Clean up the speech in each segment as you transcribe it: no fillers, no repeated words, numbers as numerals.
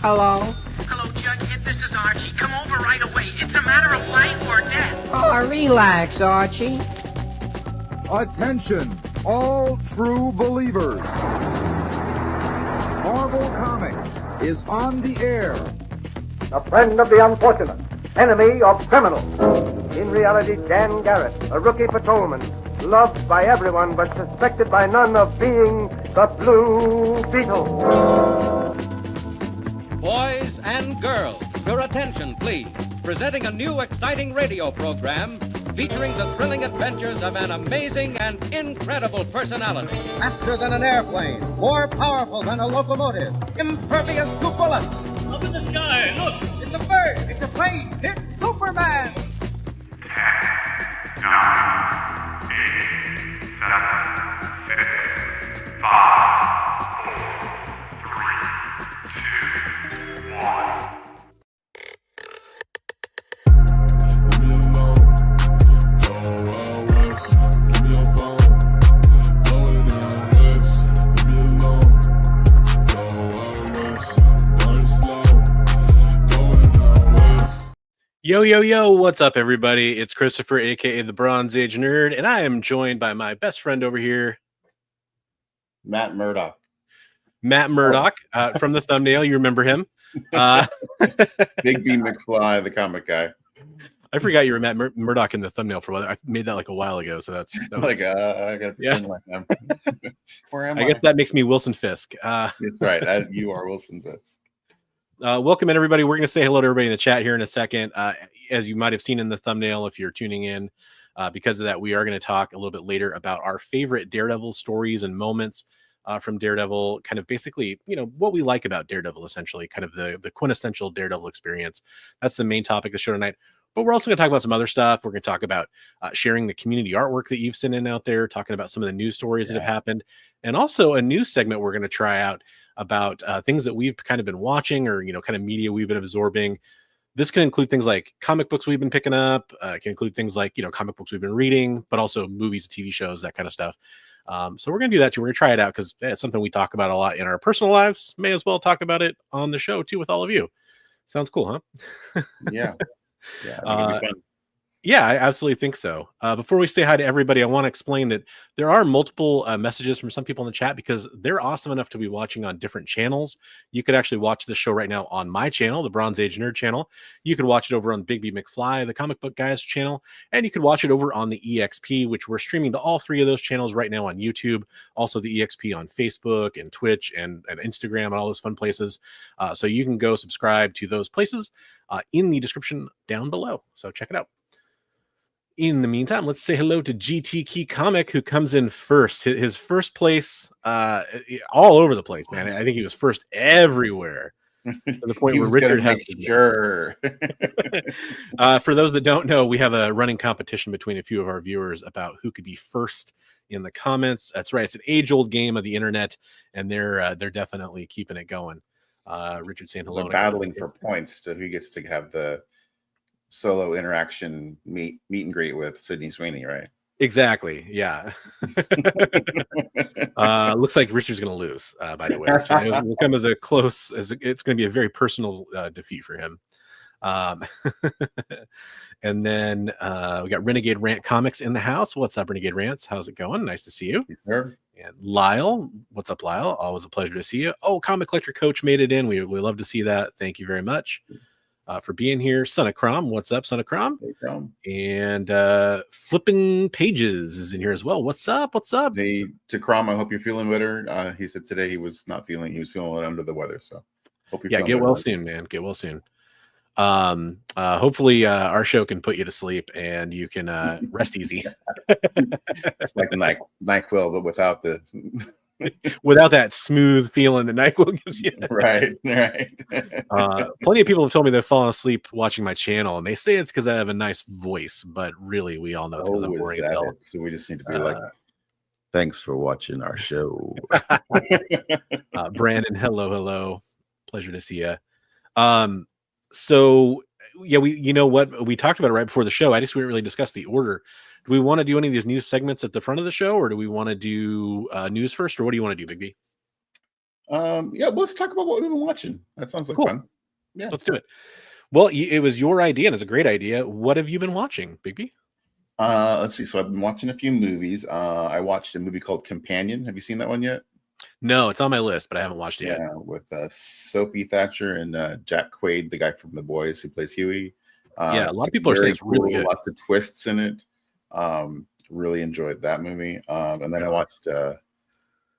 Hello? Hello, Jughead. This is Archie. Come over right away. It's a matter of life or death. Oh, relax, Archie. Attention, all true believers. Marvel Comics is on the air. A friend of the unfortunate, enemy of criminals. In reality, Dan Garrett, a rookie patrolman, loved by everyone but suspected by none of being the Blue Beetle. Boys and girls, your attention, please. Presenting a new exciting radio program featuring the thrilling adventures of an amazing and incredible personality. Faster than an airplane, more powerful than a locomotive, impervious to bullets. Up in the sky, look! It's a bird, it's a plane, it's Superman! 10, 9, 8, 7, 6, 5, 4, 3, 2, 1. Yo, yo, yo, what's up, everybody? It's Christopher, aka the Bronze Age Nerd, and I am joined by my best friend over here, Matt Murdock. Matt Murdock, from the thumbnail. You remember him? Bigby McFly, the comic guy. I forgot you were Matt Murdock in the thumbnail for a while. I made that like a while ago, so that was, I gotta pretend like I'm. Where am I? I guess that makes me Wilson Fisk. That's right. You are Wilson Fisk. Welcome, everybody. We're going to say hello to everybody in the chat here in a second. As you might have seen in the thumbnail, if you're tuning in, because of that, we are going to talk a little bit later about our favorite Daredevil stories and moments from Daredevil, kind of basically, what we like about Daredevil, essentially, kind of the quintessential Daredevil experience. That's the main topic of the show tonight. But we're also going to talk about some other stuff. We're going to talk about sharing the community artwork that you've sent in out there, talking about some of the news stories that have happened, and also a new segment we're going to try out about things that we've kind of been watching or, kind of media we've been absorbing. This can include things like comic books we've been picking up. It can include things like, comic books we've been reading, but also movies, TV shows, that kind of stuff. So we're going to do that too. We're going to try it out because it's something we talk about a lot in our personal lives. May as well talk about it on the show too with all of you. Sounds cool, huh? Yeah. Yeah. Yeah, I absolutely think so. Before we say hi to everybody, I want to explain that there are multiple messages from some people in the chat because they're awesome enough to be watching on different channels. You could actually watch the show right now on my channel, the Bronze Age Nerd channel. You could watch it over on Bigby McFly, the Comic Book Guys channel, and you could watch it over on the EXP, which we're streaming to all three of those channels right now on YouTube. Also the EXP on Facebook and Twitch and Instagram and all those fun places. So you can go subscribe to those places in the description down below. So check it out. In the meantime, let's say hello to GT Key Comic, who comes in first. His first place all over the place, man. I think he was first everywhere. To the point where Richard had sure. For those that don't know, we have a running competition between a few of our viewers about who could be first in the comments. That's right. It's an age-old game of the internet, and they're definitely keeping it going. Richard saying hello. We're battling for points to who gets to have the solo interaction meet and greet with Sydney Sweeney, right? Exactly. Yeah. Looks like Richard's going to lose, by the way. It will come as a close as it's going to be a very personal defeat for him. And then we got Renegade Rant Comics in the house. What's up, Renegade Rants? How's it going? Nice to see you. Sure. And Lyle, what's up, Lyle? Always a pleasure to see you. Oh, Comic Collector Coach made it in. We love to see that. Thank you very much. For being here. Son of Crom, what's up, Son of Crom? Hey, Crom. And Flippin' Pages is in here as well. What's up? What's up? Hey, to Crom, I hope you're feeling better. He said today he was feeling under the weather. So hope you're get well soon, man. Get well soon. Hopefully our show can put you to sleep and you can rest easy. It's like NyQuil, but without the without that smooth feeling that NyQuil gives you. Right. Plenty of people have told me they've fallen asleep watching my channel, and they say it's because I have a nice voice, but really we all know it's because I'm boring as hell. So we just need to be like, thanks for watching our show. Brandon, hello. Pleasure to see you. So yeah, we talked about it right before the show. I just didn't really discuss the order. Do we want to do any of these news segments at the front of the show, or do we want to do news first, or what do you want to do, Bigby? Yeah, let's talk about what we've been watching. That sounds like Cool. fun. Yeah, Let's do it. Well, it was your idea, and it's a great idea. What have you been watching, Bigby? Let's see. So I've been watching a few movies. I watched a movie called Companion. Have you seen that one yet? No, it's on my list, but I haven't watched it yet. Yeah, with Sophie Thatcher and Jack Quaid, the guy from The Boys who plays Huey. Yeah, a lot of people are saying it's really good. Lots of twists in it. Really enjoyed that movie. And then I watched the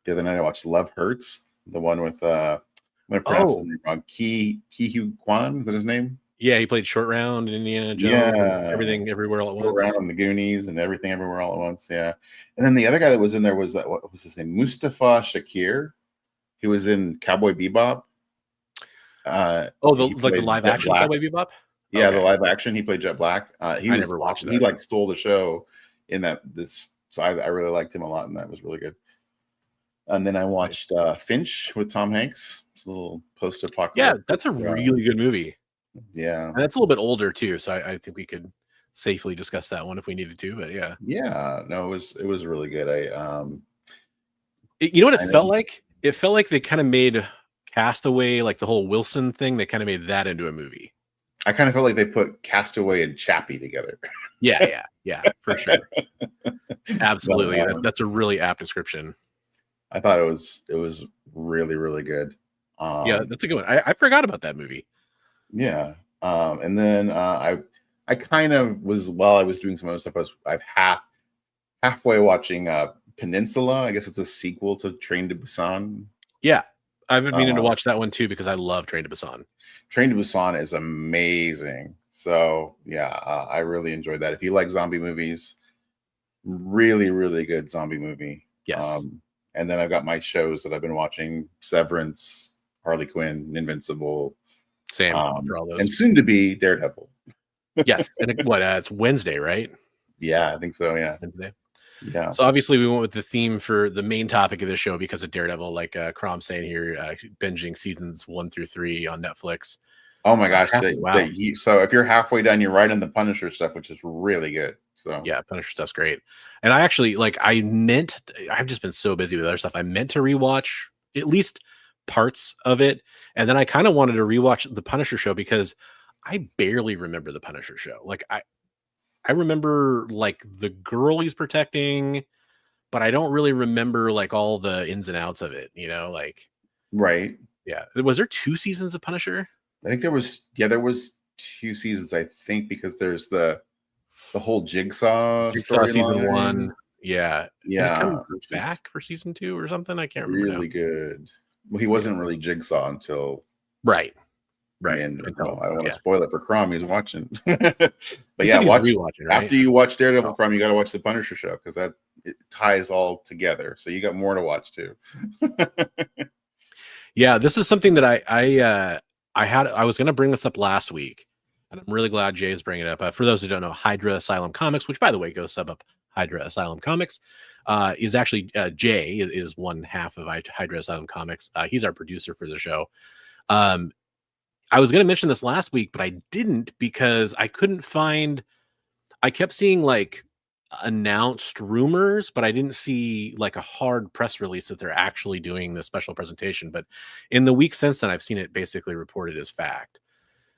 other night. I watched Love Hurts, the one with I'm gonna pronounce his name wrong. Ki Kwan, is that his name? Yeah, he played Short Round in Indiana Jones. Yeah, Everything Everywhere All at Once. Short Round and the Goonies and Everything Everywhere All at Once. Yeah, and then the other guy that was in there was what was his name? Mustafa Shakir. He was in Cowboy Bebop. The live action Cowboy Bebop. Yeah, Okay. The live action. He played Jet Black. He never watched that. He like stole the show in this. So I really liked him a lot, and that was really good. And then I watched Finch with Tom Hanks. It's a little post-apocalyptic. Yeah, that's a really good movie. Yeah, and that's a little bit older too, so I think we could safely discuss that one if we needed to. But yeah, no, it was really good. You know what it felt like? It felt like they kind of made Castaway, like the whole Wilson thing. They kind of made that into a movie. I kind of felt like they put Castaway and Chappie together. Yeah, for sure. Absolutely, that's a really apt description. I thought it was really, really good. Yeah, that's a good one. I forgot about that movie. Yeah, and then I kind of was, while I was doing some other stuff, I've halfway watching Peninsula. I guess it's a sequel to Train to Busan. Yeah, I've been meaning to watch that one too because I love Train to Busan. Train to Busan is amazing. So yeah, I really enjoyed that. If you like zombie movies, really, really good zombie movie. Yes. And then I've got my shows that I've been watching: Severance, Harley Quinn, Invincible. Same for all those. And soon to be Daredevil. Yes. And it's Wednesday, right? Yeah, I think so. Yeah. Wednesday. Yeah. So obviously we went with the theme for the main topic of the show because of Daredevil, like Crom saying here, binging seasons 1 through 3 on Netflix. Oh my gosh. Wow. So if you're halfway done, you're right in the Punisher stuff, which is really good. So yeah, Punisher stuff's great. And I actually I've just been so busy with other stuff. I meant to rewatch at least parts of it. And then I kind of wanted to rewatch the Punisher show because I barely remember the Punisher show. Like I remember like the girl he's protecting, but I don't really remember like all the ins and outs of it, like. Right. Yeah. Was there 2 seasons of Punisher? I think there was 2 seasons, I think, because there's the whole Jigsaw season 1. Yeah. Yeah. Back for season 2 or something. I can't remember. Really good. Well, he wasn't really Jigsaw until right. And I don't want to spoil it for Crom. He's watching, but watch right? After you watch Daredevil, Crom, you got to watch the Punisher show because it ties all together. So you got more to watch too. Yeah, this is something that I was going to bring this up last week, and I'm really glad Jay is bringing it up. For those who don't know, Hydra Asylum Comics, which by the way goes sub up Hydra Asylum Comics, is actually Jay is one half of Hydra Asylum Comics. He's our producer for the show. I was going to mention this last week, but I didn't because I couldn't find. I kept seeing like announced rumors, but I didn't see like a hard press release that they're actually doing this special presentation. But in the week since then, I've seen it basically reported as fact.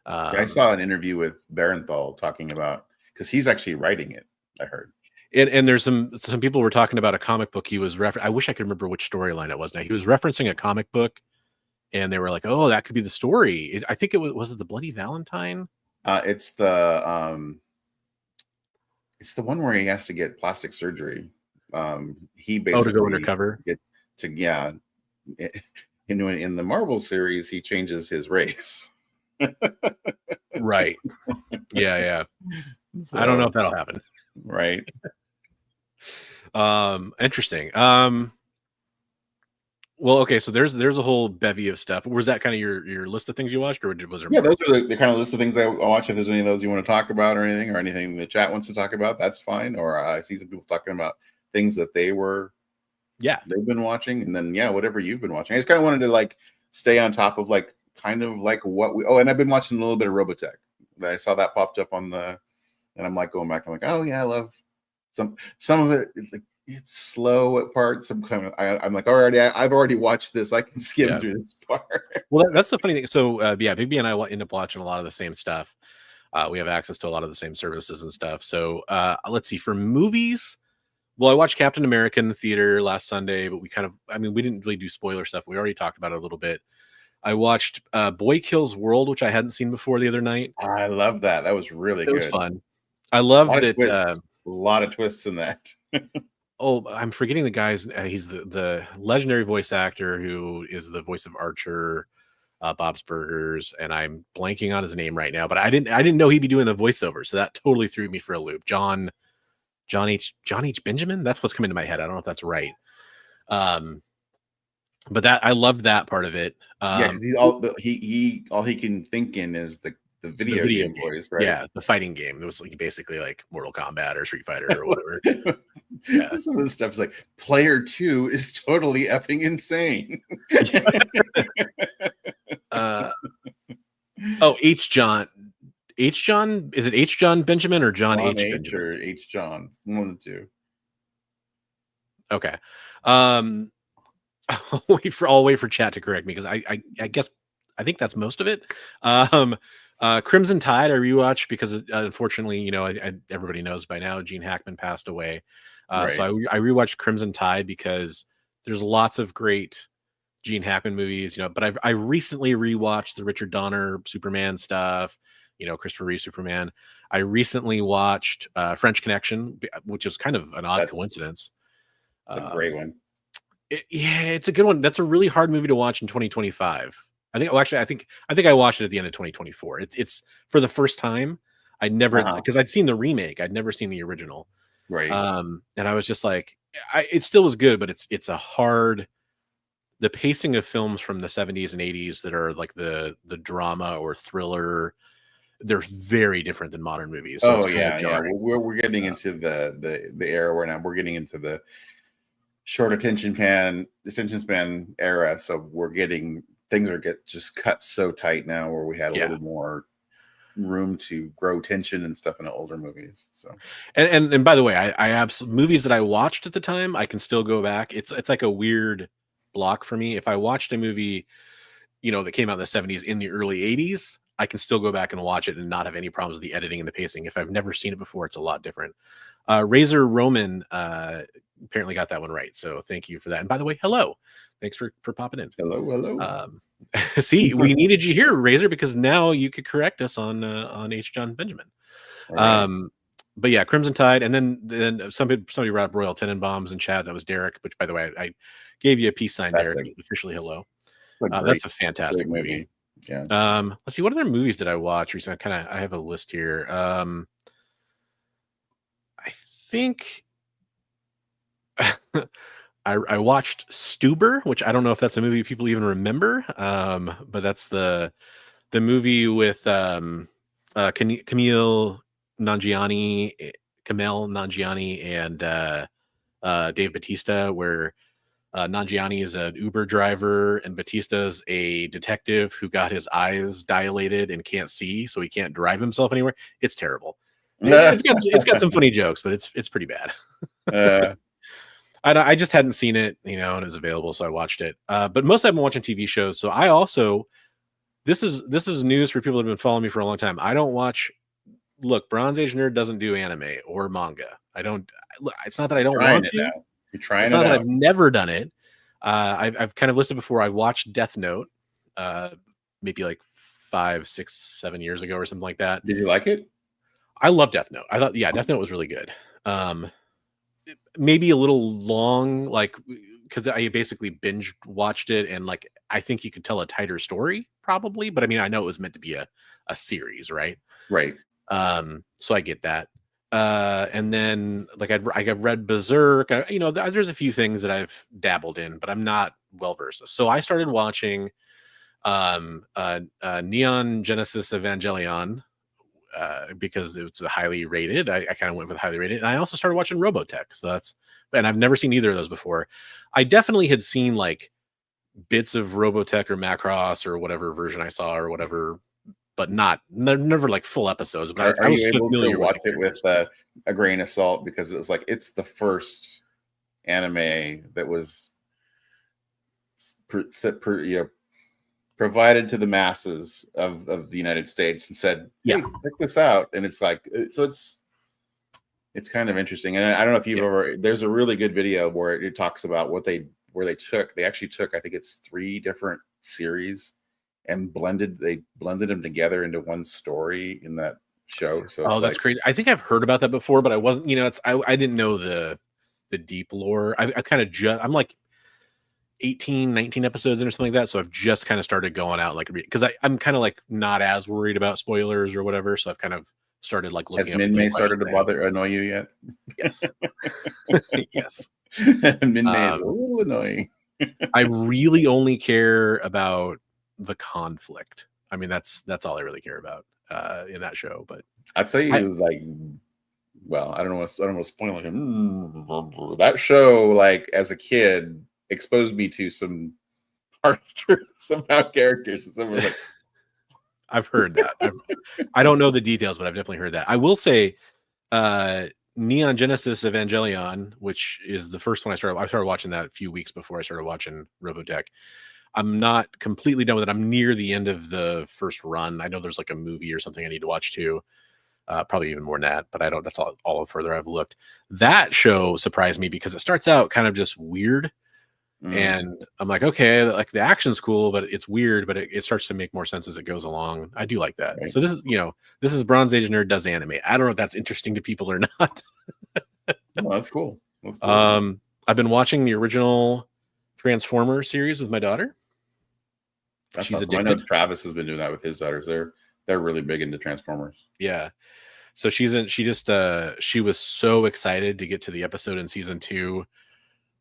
I saw an interview with Barenthal talking about, because he's actually writing it, I heard. And there's some people were talking about a comic book he was I wish I could remember which storyline it was now. He was referencing a comic book. And they were like, "Oh, that could be the story." I think it was it the Bloody Valentine? It's the one where he has to get plastic surgery. He basically to go undercover. In the Marvel series, he changes his race. Right. Yeah. So, I don't know if that'll happen. Right. Interesting. Well, okay, so there's a whole bevy of stuff. Was that kind of your list of things you watched, or was there? Yeah, those are the kind of list of things I watch. If there's any of those you want to talk about, or anything the chat wants to talk about, that's fine. Or I see some people talking about things that they've been watching, and then whatever you've been watching. I just kind of wanted to like stay on top of like kind of like what we. Oh, and I've been watching a little bit of Robotech. I saw that popped up on and I'm like going back. I'm like, oh yeah, I love some of it. Like, it's slow at parts. I'm like, I've already watched this. I can skim through this part. Well, that's the funny thing. So, Bigby and I end up watching a lot of the same stuff. We have access to a lot of the same services and stuff. So, let's see. For movies, well, I watched Captain America in the theater last Sunday, but we didn't really do spoiler stuff. We already talked about it a little bit. I watched Boy Kills World, which I hadn't seen before the other night. I love that. That was really good. It was fun. I love that. A lot of twists in that. Oh, I'm forgetting the guy's. He's the legendary voice actor who is the voice of Archer, Bob's Burgers, and I'm blanking on his name right now. But I didn't know he'd be doing the voiceover, so that totally threw me for a loop. John H. Benjamin. That's what's coming to my head. I don't know if that's right. But that I loved that part of it. Because all he can think in is the video game voice, right? Yeah, the fighting game. It was basically like Mortal Kombat or Street Fighter or whatever. Yeah. Some of the stuff is like player 2 is totally effing insane. H. John. Is it H. John Benjamin or John H. Benjamin? Or H. John. One of the two. Okay. I'll wait for chat to correct me because I guess I think that's most of it. Crimson Tide I rewatched because unfortunately, everybody knows by now Gene Hackman passed away. Right. So I rewatched Crimson Tide because there's lots of great Gene Hackman movies, but I recently rewatched the Richard Donner Superman stuff, Christopher Reeve Superman. I recently watched French Connection, which is kind of an odd coincidence. It's a great one. It's a good one. That's a really hard movie to watch in 2025. I think I watched it at the end of 2024. It's for the first time. I'd never, because I'd seen the remake. I'd never seen the original. Right. And I was just like, it still was good, but it's a hard, the pacing of films from the 70s and 80s that are like the drama or thriller, they're very different than modern movies. So we're getting into the era where now we're getting into the short attention span era. So we're getting things just cut so tight now where we had a little more room to grow tension and stuff in the older movies. So and by the way, I absolutely, movies that I watched at the time I can still go back. It's like a weird block for me. If I watched a movie that came out in the 70s in the early 80s, I can still go back and watch it and not have any problems with the editing and the pacing. If I've never seen it before, it's a lot different. Razor Roman apparently got that one right, so thank you for that. And by the way, hello, thanks for popping in. Hello. See, we needed you here, Razor, because now you could correct us on H. John Benjamin. Right. But yeah, Crimson Tide, and then somebody brought up Royal Tenenbaums in chat. That was Derek, which by the way, I gave you a peace sign, Derek. Officially hello. That's a fantastic movie. Yeah. Let's see, what other movies did I watch recently? I have a list here. I think I watched Stuber, which I don't know if that's a movie people even remember. But that's the movie with Kumail Nanjiani, and Dave Bautista, where Nanjiani is an Uber driver and Bautista's a detective who got his eyes dilated and can't see, so he can't drive himself anywhere. It's terrible. It's got some funny jokes, but it's pretty bad. I just hadn't seen it, and it was available, so I watched it. But mostly I've been watching TV shows. So I also, this is news for people that have been following me for a long time. I don't watch. Look, Bronze Age Nerd doesn't do anime or manga. I don't. It's not that I don't want to. You're trying it's it not out. that I've never done it. I've kind of listed before. I watched Death Note, maybe like 5, 6, 7 years ago or something like that. Did you like it? I love Death Note. I thought, Death Note was really good. Maybe a little long, like, because I basically binge watched it, and like I think you could tell a tighter story probably, but I mean I know it was meant to be a series, right? Right. So I get that. And then like I've read Berserk. There's a few things that I've dabbled in, but I'm not well versed. So I started watching Neon Genesis Evangelion because it's highly rated. I kind of went with highly rated, and I also started watching Robotech. So and I've never seen either of those before. I definitely had seen like bits of Robotech or Macross or whatever version I saw or whatever, but never like full episodes. But I was able to watch it with a grain of salt because it was like it's the first anime that was provided to the masses of the United States and said, "Hey, check this out." And it's like, so it's kind of interesting. And I don't know if you've ever. There's a really good video where it talks about they actually took, I think it's 3 different series and blended them together into one story in that show. So that's crazy. I think I've heard about that before, but I wasn't. I didn't know the deep lore. I kind of I'm like 18, 19 episodes in or something like that. So I've just kind of started going out because I'm kind of like not as worried about spoilers or whatever. So I've kind of started like looking. Has Min-May started to annoy you yet? Yes. Yes. Min-May is a little annoying. I really only care about the conflict. I mean, that's all I really care about in that show. But I'll tell you, I don't want to spoil it. That show, like as a kid, exposed me to some harsh truths about characters. And someone was like, I've heard that. I don't know the details, but I've definitely heard that. I will say, Neon Genesis Evangelion, which is the first one I started watching that a few weeks before I started watching Robotech. I'm not completely done with it. I'm near the end of the first run. I know there's like a movie or something I need to watch too. Probably even more than that, but I don't. That's all further I've looked. That show surprised me because it starts out kind of just weird. And I'm like, okay, like the action's cool, but it's weird, but it starts to make more sense as it goes along. I do like that. Right. So this is Bronze Age Nerd does anime. I don't know if that's interesting to people or not. No, that's cool. That's cool. I've been watching the original Transformers series with my daughter. She's awesome. I know Travis has been doing that with his daughters. They're really big into Transformers. Yeah. So she was so excited to get to the episode in season 2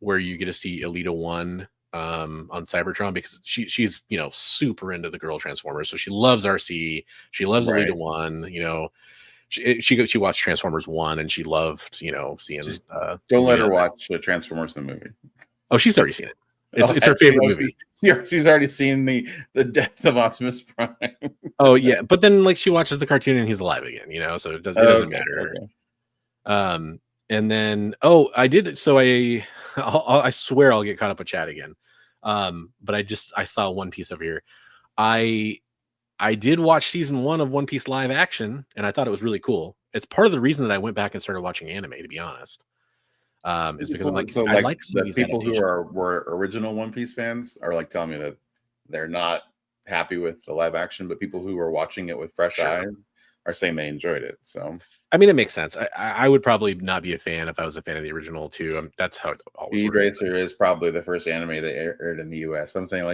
where you get to see Elita 1 on Cybertron, because she's super into the girl Transformers. So she loves RC. She loves Elita 1. She watched Transformers 1 and she loved seeing. Don't let her watch Transformers the movie. Oh, she's already seen it. It's her favorite movie. She's already seen the death of Optimus Prime. Oh yeah, but then like she watches the cartoon and he's alive again. So it doesn't matter. Okay. And then I did. So I swear I'll get caught up with Chad again. But I saw One Piece over here. I did watch season 1 of One Piece live action, and I thought it was really cool. It's part of the reason that I went back and started watching anime, to be honest. Is because I'm like, so I like the people who were original One Piece fans are like telling me that they're not happy with the live action, but people who are watching it with fresh eyes are saying they enjoyed it. So I mean, it makes sense. I would probably not be a fan if I was a fan of the original too. That's how it always Speed works. Racer is probably the first anime that aired in the US. I'm saying yeah,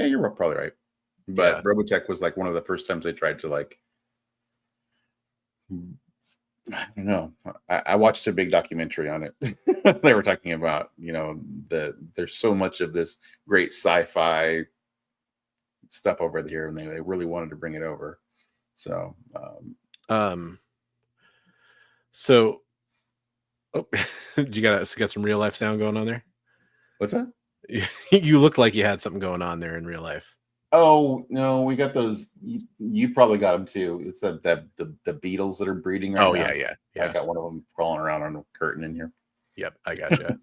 you're probably right. But Robotech was like one of the first times they tried to I don't know. I watched a big documentary on it. They were talking about, there's so much of this great sci-fi stuff over here, and they really wanted to bring it over. So, you got some real life sound going on there? What's that? You look like you had something going on there in real life. Oh no, we got those. You probably got them too. It's the beetles that are breeding right now. Yeah. I got one of them crawling around on a curtain in here. Yep, I gotcha.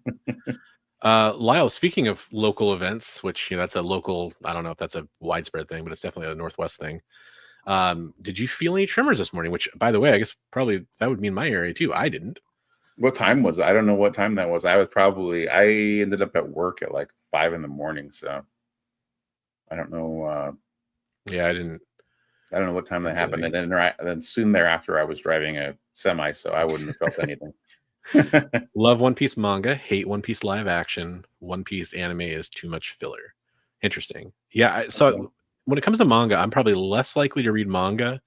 Lyle, speaking of local events, which that's a local, I don't know if that's a widespread thing, but it's definitely a Northwest thing. Did you feel any tremors this morning? Which, by the way, I guess probably that would be in my area too. I didn't. What time was it? I don't know what time that was. I ended up at work at like 5 a.m. So I don't know. Yeah, I didn't. I don't know what time that happened. And then soon thereafter, I was driving a semi, so I wouldn't have felt anything. Love One Piece manga, hate One Piece live action. One Piece anime is too much filler. Interesting. Yeah, so when it comes to manga, I'm probably less likely to read manga.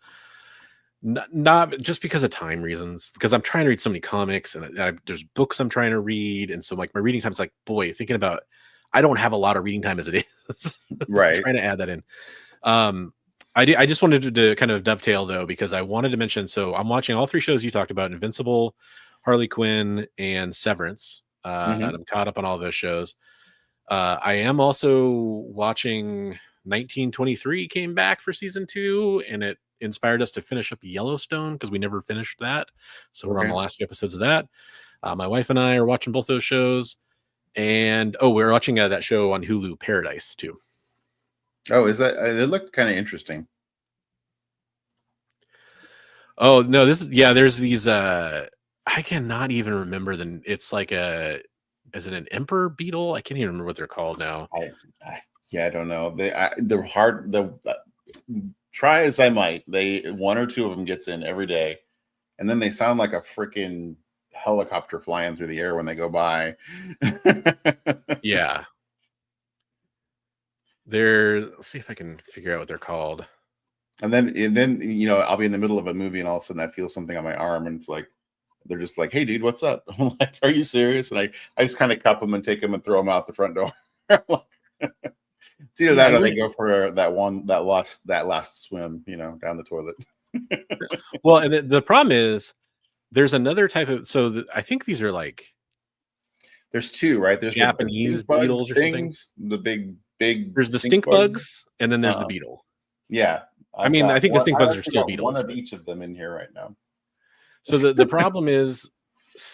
Not just because of time reasons, because I'm trying to read so many comics and there's books I'm trying to read. And so like my reading time is like, boy, thinking about, I don't have a lot of reading time as it is. Right. So trying to add that in. I just wanted to kind of dovetail though, because I wanted to mention, so I'm watching all 3 shows you talked about: Invincible, Harley Quinn, and Severance. And I'm caught up on all those shows. I am also watching 1923 came back for season 2, and it inspired us to finish up Yellowstone because we never finished that. So we're on the last few episodes of that. My wife and I are watching both those shows, and we're watching that show on Hulu, Paradise, too. Oh, is that? It looked kind of interesting. Oh no, there's these. I cannot even remember it's like is it an emperor beetle? I can't even remember what they're called now. I don't know. They're hard. Try as I might, one or two of them gets in every day, and then they sound like a freaking helicopter flying through the air when they go by. Yeah. Let's see if I can figure out what they're called. And then I'll be in the middle of a movie and all of a sudden I feel something on my arm and it's like they're just like, "Hey dude, what's up?" I'm like, "Are you serious?" And I just kind of cup them and take them and throw them out the front door. It's either that or they go for that last swim, down the toilet. Well, and the problem is there's another type of I think these are like there's two, right? There's Japanese beetles or something. The big there's the stink bugs and then there's the beetle. Yeah. I think the stink bugs are still beetles. One of each of them in here right now. So the problem is,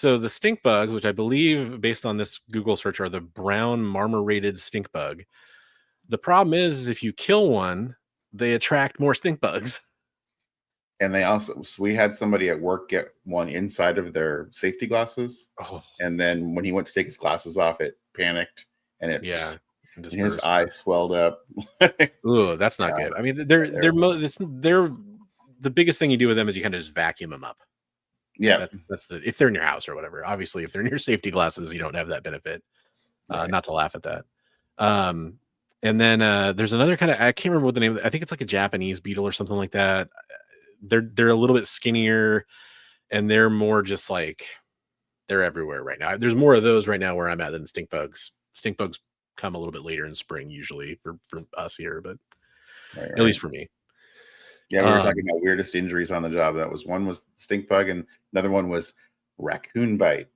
the stink bugs, which I believe based on this Google search are the brown marmorated stink bug. The problem is if you kill one, they attract more stink bugs. And we had somebody at work get one inside of their safety glasses. Oh. And then when he went to take his glasses off, it panicked and and his eye swelled up. Ooh, that's not good. I mean, they're the biggest thing you do with them is you kind of just vacuum them up. Yeah, that's if they're in your house or whatever. Obviously, if they're in your safety glasses, you don't have that benefit. Right. Not to laugh at that. And then there's another kind of, I can't remember what the name. I think it's like a Japanese beetle or something like that. They're a little bit skinnier, and they're more just like they're everywhere right now. There's more of those right now where I'm at than stink bugs. Stink bugs come a little bit later in spring usually for us here, but right. At least for me. Yeah, we were talking about weirdest injuries on the job. One was stink bug, and another one was raccoon bite.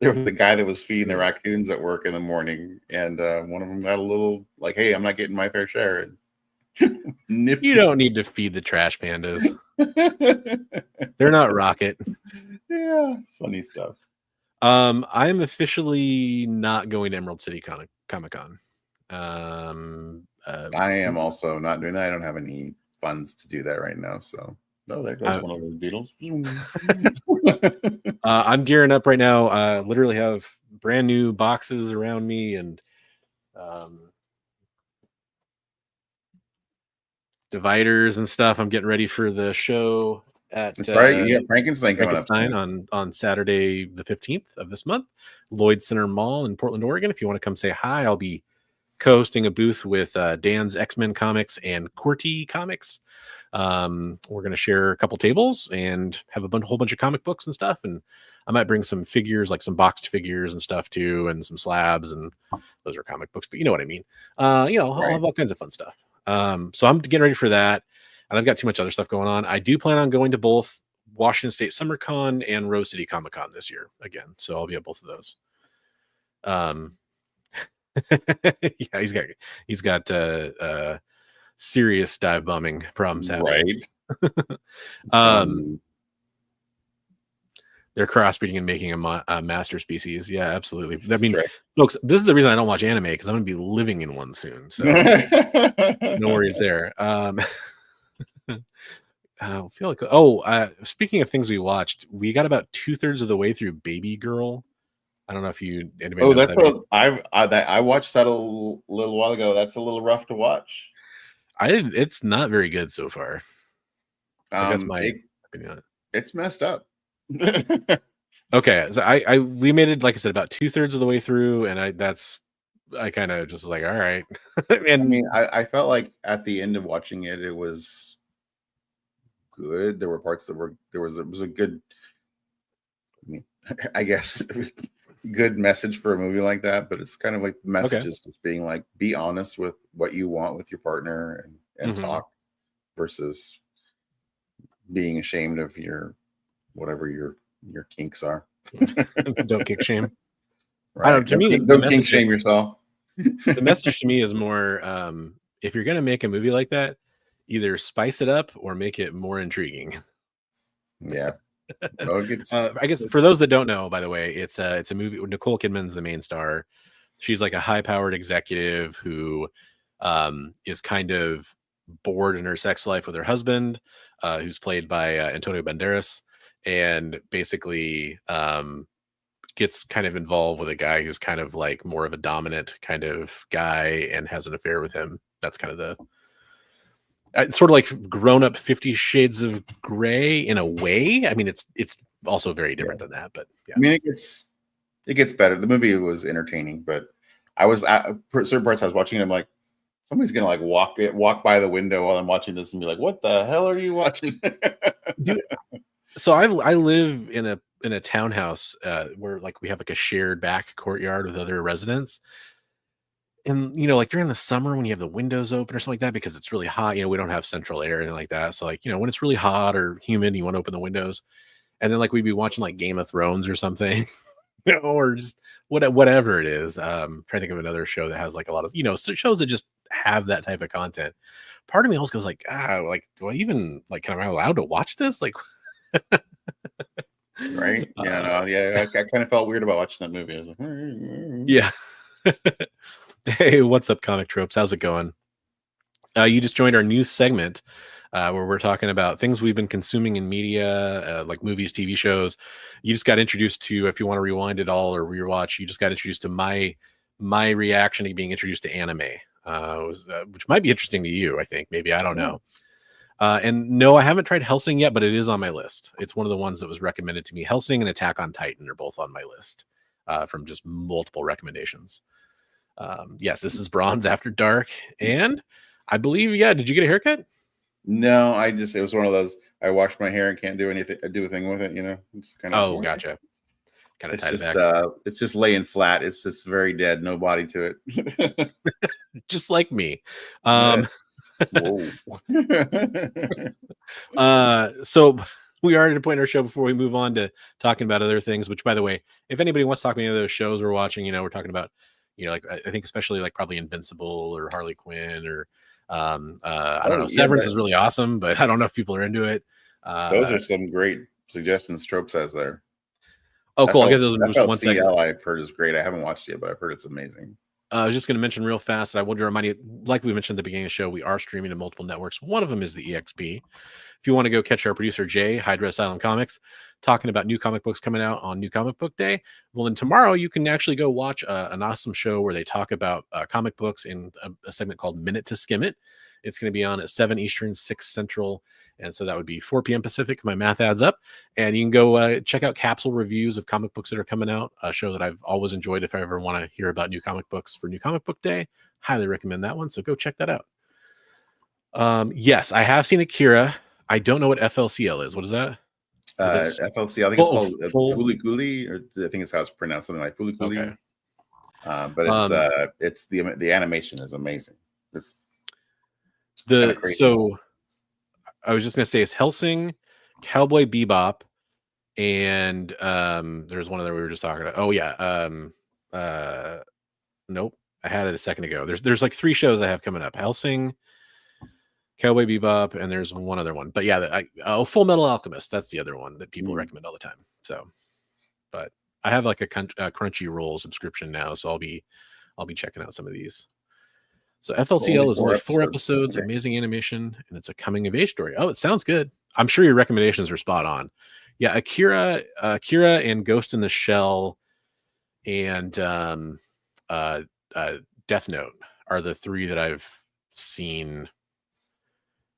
There was a guy that was feeding the raccoons at work in the morning, and one of them got a little like, "Hey, I'm not getting my fair share." You don't need to feed the trash pandas. They're not Rocket. Yeah, funny stuff. I'm officially not going to Emerald City Comic-Con. I am also not doing that. I don't have any funds to do that right now. So, there goes one of those beetles. I'm gearing up right now. Literally have brand new boxes around me and dividers and stuff. I'm getting ready for the show at Frankenstein on Saturday the 15th of this month, Lloyd Center Mall in Portland, Oregon. If you want to come say hi, I'll be co-hosting a booth with Dan's X-Men Comics and Qwerty Comics. We're going to share a couple tables and have a whole bunch of comic books and stuff, and I might bring some figures, like some boxed figures and stuff too, and some slabs, and those are comic books, but you know what I mean. I'll have all kinds of fun stuff. So I'm getting ready for that, and I've got too much other stuff going on. I do plan on going to both Washington State Summer Con and Rose City Comic Con this year again, so I'll be at both of those. Yeah, he's got serious dive bombing problems happening. Right. They're crossbreeding and making a master species. Yeah, absolutely. I mean, folks, this is the reason I don't watch anime, because I'm going to be living in one soon. So no worries there. I feel like speaking of things we watched, we got about 2/3 of the way through Baby Girl. I don't know if I watched that a little while ago. That's a little rough to watch. It's not very good so far. That's my opinion on it. It's messed up. Okay, so we made it, like I said, about 2/3 of the way through, and I kind of just was like, all right. And I mean, I felt like at the end of watching it, it was good. There were parts that it was a good, I guess, good message for a movie like that. But it's kind of like the message is just being like, be honest with what you want with your partner and talk, versus being ashamed of whatever your kinks are. Don't kink shame. Right. I don't know, don't kink shame yourself. The message to me is more, if you're going to make a movie like that, either spice it up or make it more intriguing. Yeah. I guess for those that don't know, by the way, it's a movie. Nicole Kidman's the main star. She's like a high-powered executive who is kind of bored in her sex life with her husband, who's played by Antonio Banderas, and basically gets kind of involved with a guy who's kind of like more of a dominant kind of guy and has an affair with him. That's kind of the sort of like grown up 50 Shades of Grey in a way. I mean, it's also very different than that, but yeah. I mean, it gets better. The movie was entertaining, but I was at certain parts I was watching it, I'm like, somebody's gonna like walk by the window while I'm watching this and be like, what the hell are you watching? Dude, so I live in a townhouse where like we have like a shared back courtyard with other residents. And, you know, like during the summer when you have the windows open or something like that, because it's really hot, you know, we don't have central air or anything like that. So like, you know, when it's really hot or humid, you want to open the windows. And then like we'd be watching like Game of Thrones or something, you know, or just whatever it is. Trying to think of another show that has like a lot of, you know, shows that just have that type of content. Part of me also goes like, like, do I even like, am I allowed to watch this? Like, right? Yeah, I kind of felt weird about watching that movie. I was like, yeah. Hey, what's up, Comic Tropes? How's it going? You just joined our new segment where we're talking about things we've been consuming in media, like movies, TV shows. You just got introduced to, if you want to rewind it all or rewatch, you just got introduced to my reaction to being introduced to anime, which might be interesting to you, I think. Maybe, I don't know. And no, I haven't tried Hellsing yet, but it is on my list. It's one of the ones that was recommended to me. Hellsing and Attack on Titan are both on my list from just multiple recommendations. Yes, this is Bronze After Dark, and I believe, did you get a haircut? No, it was one of those, I washed my hair and can't do anything with it, you know. It's kind of gotcha. Kind of tied it back. It's just laying flat. It's just very dead, no body to it. Just like me. Whoa. So we are at a point in our show before we move on to talking about other things, which, by the way, if anybody wants to talk about any of those shows we're watching, you know, we're talking about, you know, like I think especially like probably Invincible or Harley Quinn or I don't know. Severance is really awesome, but I don't know if people are into it. Those are some great suggestions Trope says there. Oh, cool. I'll get those in one second. I've heard is great. I haven't watched it, but I've heard it's amazing. I was just going to mention real fast. I wanted to remind you, like we mentioned at the beginning of the show, we are streaming to multiple networks. One of them is the EXP. If you want to go catch our producer, Jay, Hydra Asylum Comics, talking about new comic books coming out on New Comic Book Day, well, then tomorrow you can actually go watch an awesome show where they talk about comic books in a segment called Minute to Skim It. It's going to be on at 7 Eastern, 6 Central. And so that would be 4 p.m. Pacific. My math adds up. And you can go check out capsule reviews of comic books that are coming out. A show that I've always enjoyed. If I ever want to hear about new comic books for New Comic Book Day, highly recommend that one. So go check that out. Yes, I have seen Akira. I don't know what FLCL is. What is that? FLCL, I think it's called Fooly Cooley, or I think it's how it's pronounced, something like Fooly Cooley. Okay. But it's the animation is amazing. It's so I was just gonna say it's Hellsing, Cowboy Bebop, and there's one other we were just talking about. Oh yeah, nope, I had it a second ago. There's like 3 shows I have coming up: Hellsing, Cowboy Bebop, and there's one other one. But yeah, Full Metal Alchemist. That's the other one that people recommend all the time. So, but I have like a Crunchyroll subscription now, so I'll be checking out some of these. So FLCL is only 4 episodes, amazing animation, and it's a coming of age story. Oh, it sounds good. I'm sure your recommendations are spot on. Yeah, Akira and Ghost in the Shell and Death Note are the 3 that I've seen.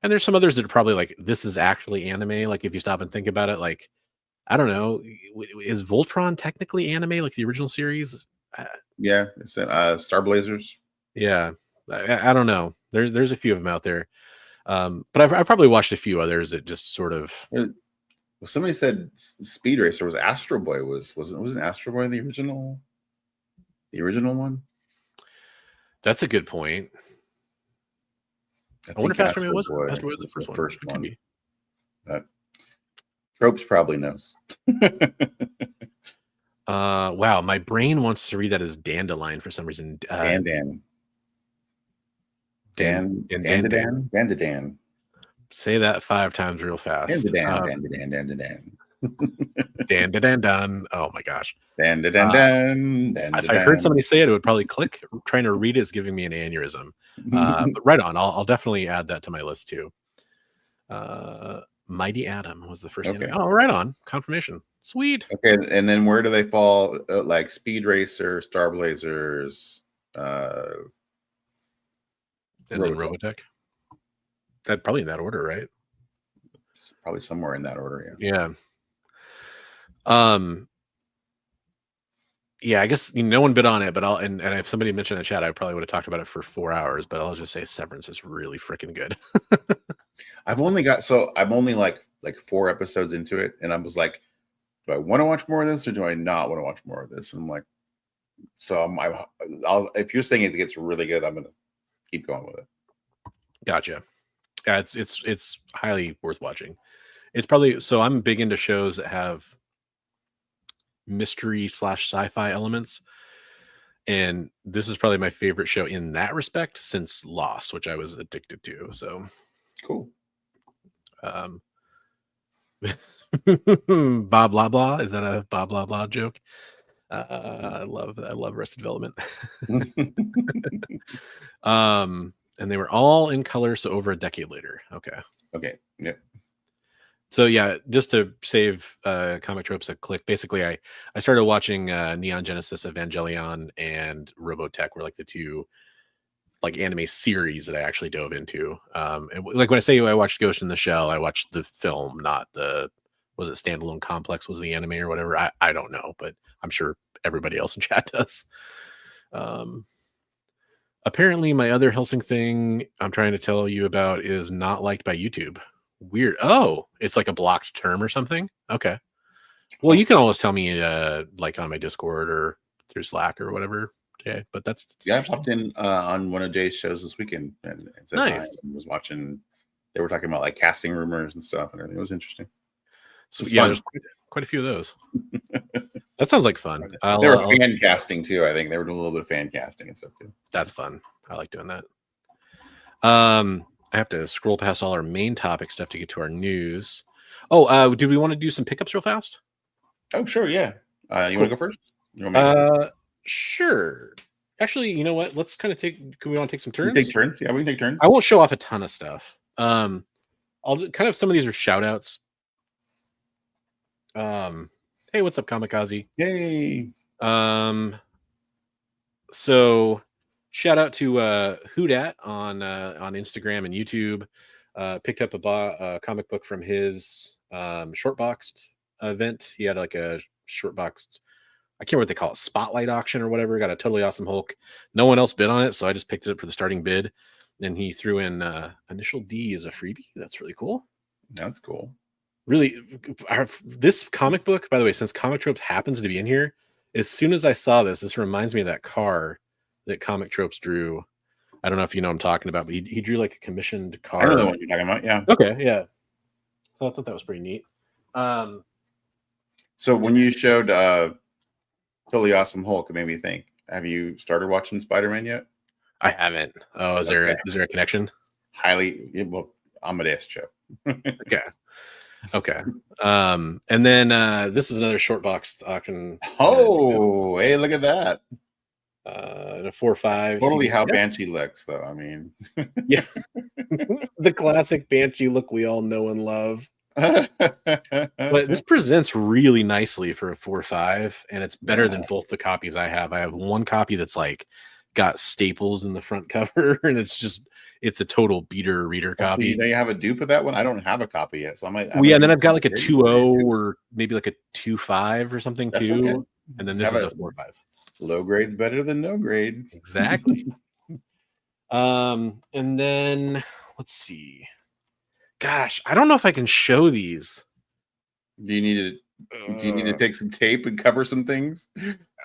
And there's some others that are probably like, this is actually anime. Like if you stop and think about it, like, I don't know, is Voltron technically anime, like the original series? Yeah, it's Star Blazers. Yeah. I don't know. There's a few of them out there, but I've probably watched a few others that just sort of. Well, somebody said Speed Racer was Astro Boy. Wasn't Astro Boy the original one? That's a good point. I wonder if Astro Boy was the first one. Tropes probably knows. Wow, my brain wants to read that as Dandelion for some reason. Dandadan. Say that 5 times real fast. Dandadan. Dan, dan, dan, dan. Oh my gosh. Dan, dan, dan, dan, dan, If dan, I heard dan. somebody say it, it would probably click. Trying to read it is giving me an aneurysm. But right on. I'll definitely add that to my list too. Mighty Atom was the first anime. Oh, right on. Confirmation. Sweet. Okay, and then where do they fall? Like Speed Racer, Star Blazers, and then Robotech. That probably in that order, right? It's probably somewhere in that order. Yeah. Yeah, I guess no one bid on it, but and if somebody mentioned in the chat, I probably would have talked about it for 4 hours. But I'll just say Severance is really freaking good. I'm only like 4 episodes into it, and I was like, do I want to watch more of this or do I not want to watch more of this? And I'm like, I'll if you're saying it gets really good, I'm gonna keep going with it. Gotcha. Yeah, it's highly worth watching. It's probably so I'm big into shows that have mystery / sci-fi elements, and this is probably my favorite show in that respect since Lost, which I was addicted to. So cool. Bob blah blah, is that a Bob blah blah joke? I love Arrested Development. And they were all in color, so over a decade later. Okay, yep. So yeah, just to save Comic Tropes a click, basically I started watching Neon Genesis Evangelion and Robotech were like the two like anime series that I actually dove into. And like when I say I watched Ghost in the Shell, I watched the film, not was it Standalone Complex was the anime or whatever? I don't know, but I'm sure everybody else in chat does. Apparently my other Helsing thing I'm trying to tell you about is not liked by YouTube. Weird. Oh, it's like a blocked term or something. Okay. Well, you can always tell me like on my Discord or through Slack or whatever. Okay, but that's I popped in on one of Jay's shows this weekend and said nice. I was watching. They were talking about like casting rumors and stuff and everything. It was interesting. So yeah, there's quite a few of those. That sounds like fun. They were fan casting too. I think they were doing a little bit of fan casting and stuff too. That's fun. I like doing that. I have to scroll past all our main topic stuff to get to our news. Oh, do we want to do some pickups real fast? Oh, sure, yeah. You want to go first? Sure. Actually, you know what? Let's kind of can we want to take some turns? We take turns. Yeah, we can take turns. I won't show off a ton of stuff. I'll do, kind of some of these are shout outs. Hey, what's up, Kamikaze? Yay. So shout out to Hoodat on Instagram and YouTube. Picked up a comic book from his short boxed event. He had like a short boxed, I can't remember what they call it, spotlight auction or whatever. Got a totally awesome Hulk. No one else bid on it, so I just picked it up for the starting bid. And he threw in Initial D as a freebie. That's really cool. That's cool. Really, this comic book, by the way, since Comic Tropes happens to be in here, as soon as I saw this reminds me of that car that Comic Tropes drew. I don't know if you know what I'm talking about, but he drew like a commissioned car. I don't know what you're talking about. Yeah. Okay. Yeah. I thought that was pretty neat. So when you showed Totally Awesome Hulk, it made me think. Have you started watching Spider-Man yet? I haven't. Oh, is there a connection? Well, Amadeus show. Okay. And then this is another short box auction. Oh, hey, look at that. And a 4/5. Totally how Banshee looks, though. I mean, yeah. The classic Banshee look we all know and love. But this presents really nicely for a 4/5, and it's better than both the copies I have. I have one copy that's like got staples in the front cover, and it's a total beater reader copy. You have a dupe of that one? I don't have a copy yet, so I might. And then I've got like a 2.0 or maybe like a 2.5 or something too. Okay. And then this is a 4/5. Low grade's better than no grade. Exactly. And then let's see. Gosh, I don't know if I can show these. Do you need to take some tape and cover some things?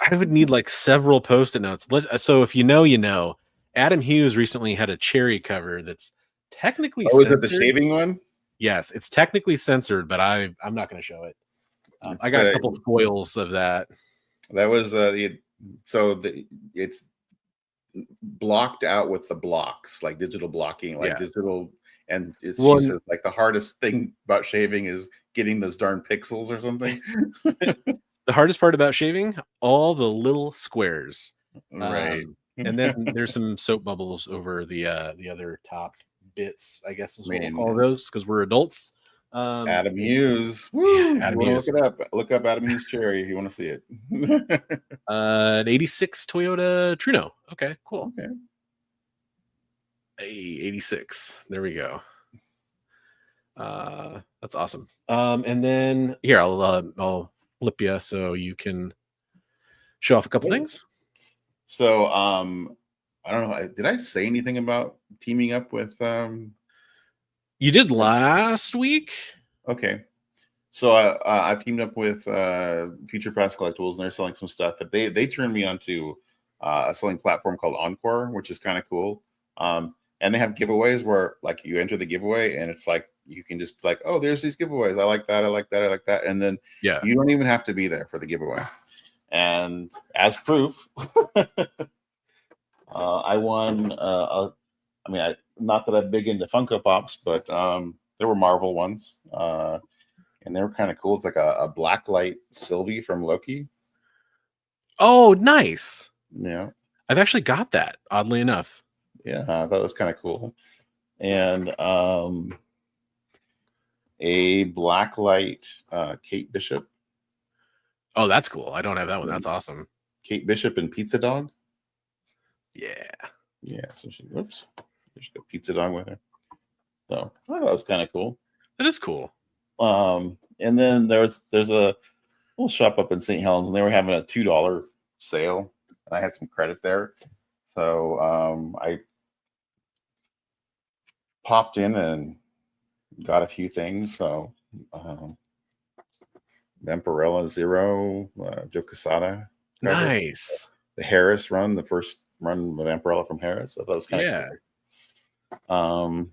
I would need like several Post-it notes. So if you know, Adam Hughes recently had a cherry cover that's technically censored. Is it the shaving one? Yes, it's technically censored, but I'm not going to show it. I got a couple foils of that. That was it's blocked out with the blocks, like digital blocking, digital. And it's just like the hardest thing about shaving is getting those darn pixels or something. The hardest part about shaving, all the little squares. Right. And then there's some soap bubbles over the other top bits, I guess is what we'll Man. call those, because we're adults. Adam Hughes. Yeah, Woo! Adam You wanna Hughes. Look it up. Look up Adam Hughes Cherry if you want to see it. An 86 Toyota Truno. Okay, cool. Okay. Hey, 86. There we go. That's awesome. And then here I'll flip you so you can show off a couple things. So I don't know. Did I say anything about teaming up with You did last week? Okay. So I've teamed up with Future Press Collectibles, and they're selling some stuff that they turned me onto a selling platform called Encore, which is kind of cool. And they have giveaways where like you enter the giveaway and it's like you can just be like, oh, there's these giveaways. I like that. I like that. I like that. And then you don't even have to be there for the giveaway. And as proof, I won. Not that I'm big into Funko Pops, but there were Marvel ones, and they were kind of cool. It's like a Blacklight Sylvie from Loki. Oh, nice. Yeah, I've actually got that. Oddly enough. Yeah, I thought it was kind of cool. And a Blacklight Kate Bishop. Oh, that's cool. I don't have that one. That's awesome. Kate Bishop and Pizza Dog. Yeah. Yeah. So she got Pizza Dog with her. So I thought that was kind of cool. That is cool. And then there's a little shop up in St. Helens, and they were having a $2 sale. And I had some credit there. So I popped in and got a few things. So Vampirella Zero, Joe Quesada. Nice. The Harris run, the first run of Vampirella from Harris. I thought it was kind of cool.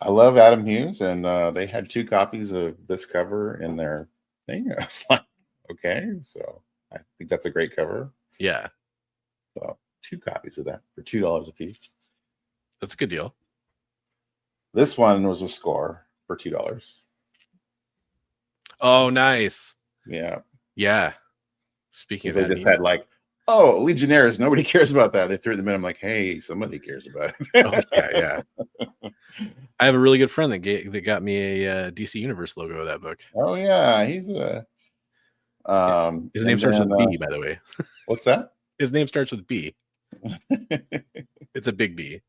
I love Adam Hughes, and they had 2 copies of this cover in their thing. I was like, okay, so I think that's a great cover. Yeah. So 2 copies of that for $2 a piece. That's a good deal. This one was a score for $2. Oh, nice. Yeah. Yeah. Speaking of they just had like, oh, Legionnaires, nobody cares about that. They threw it in the middle. I'm like, hey, somebody cares about it. Oh, yeah. I have a really good friend that got me a DC Universe logo of that book. Oh yeah, he's a. His name starts with B, by the way. What's that? His name starts with B. It's a big B.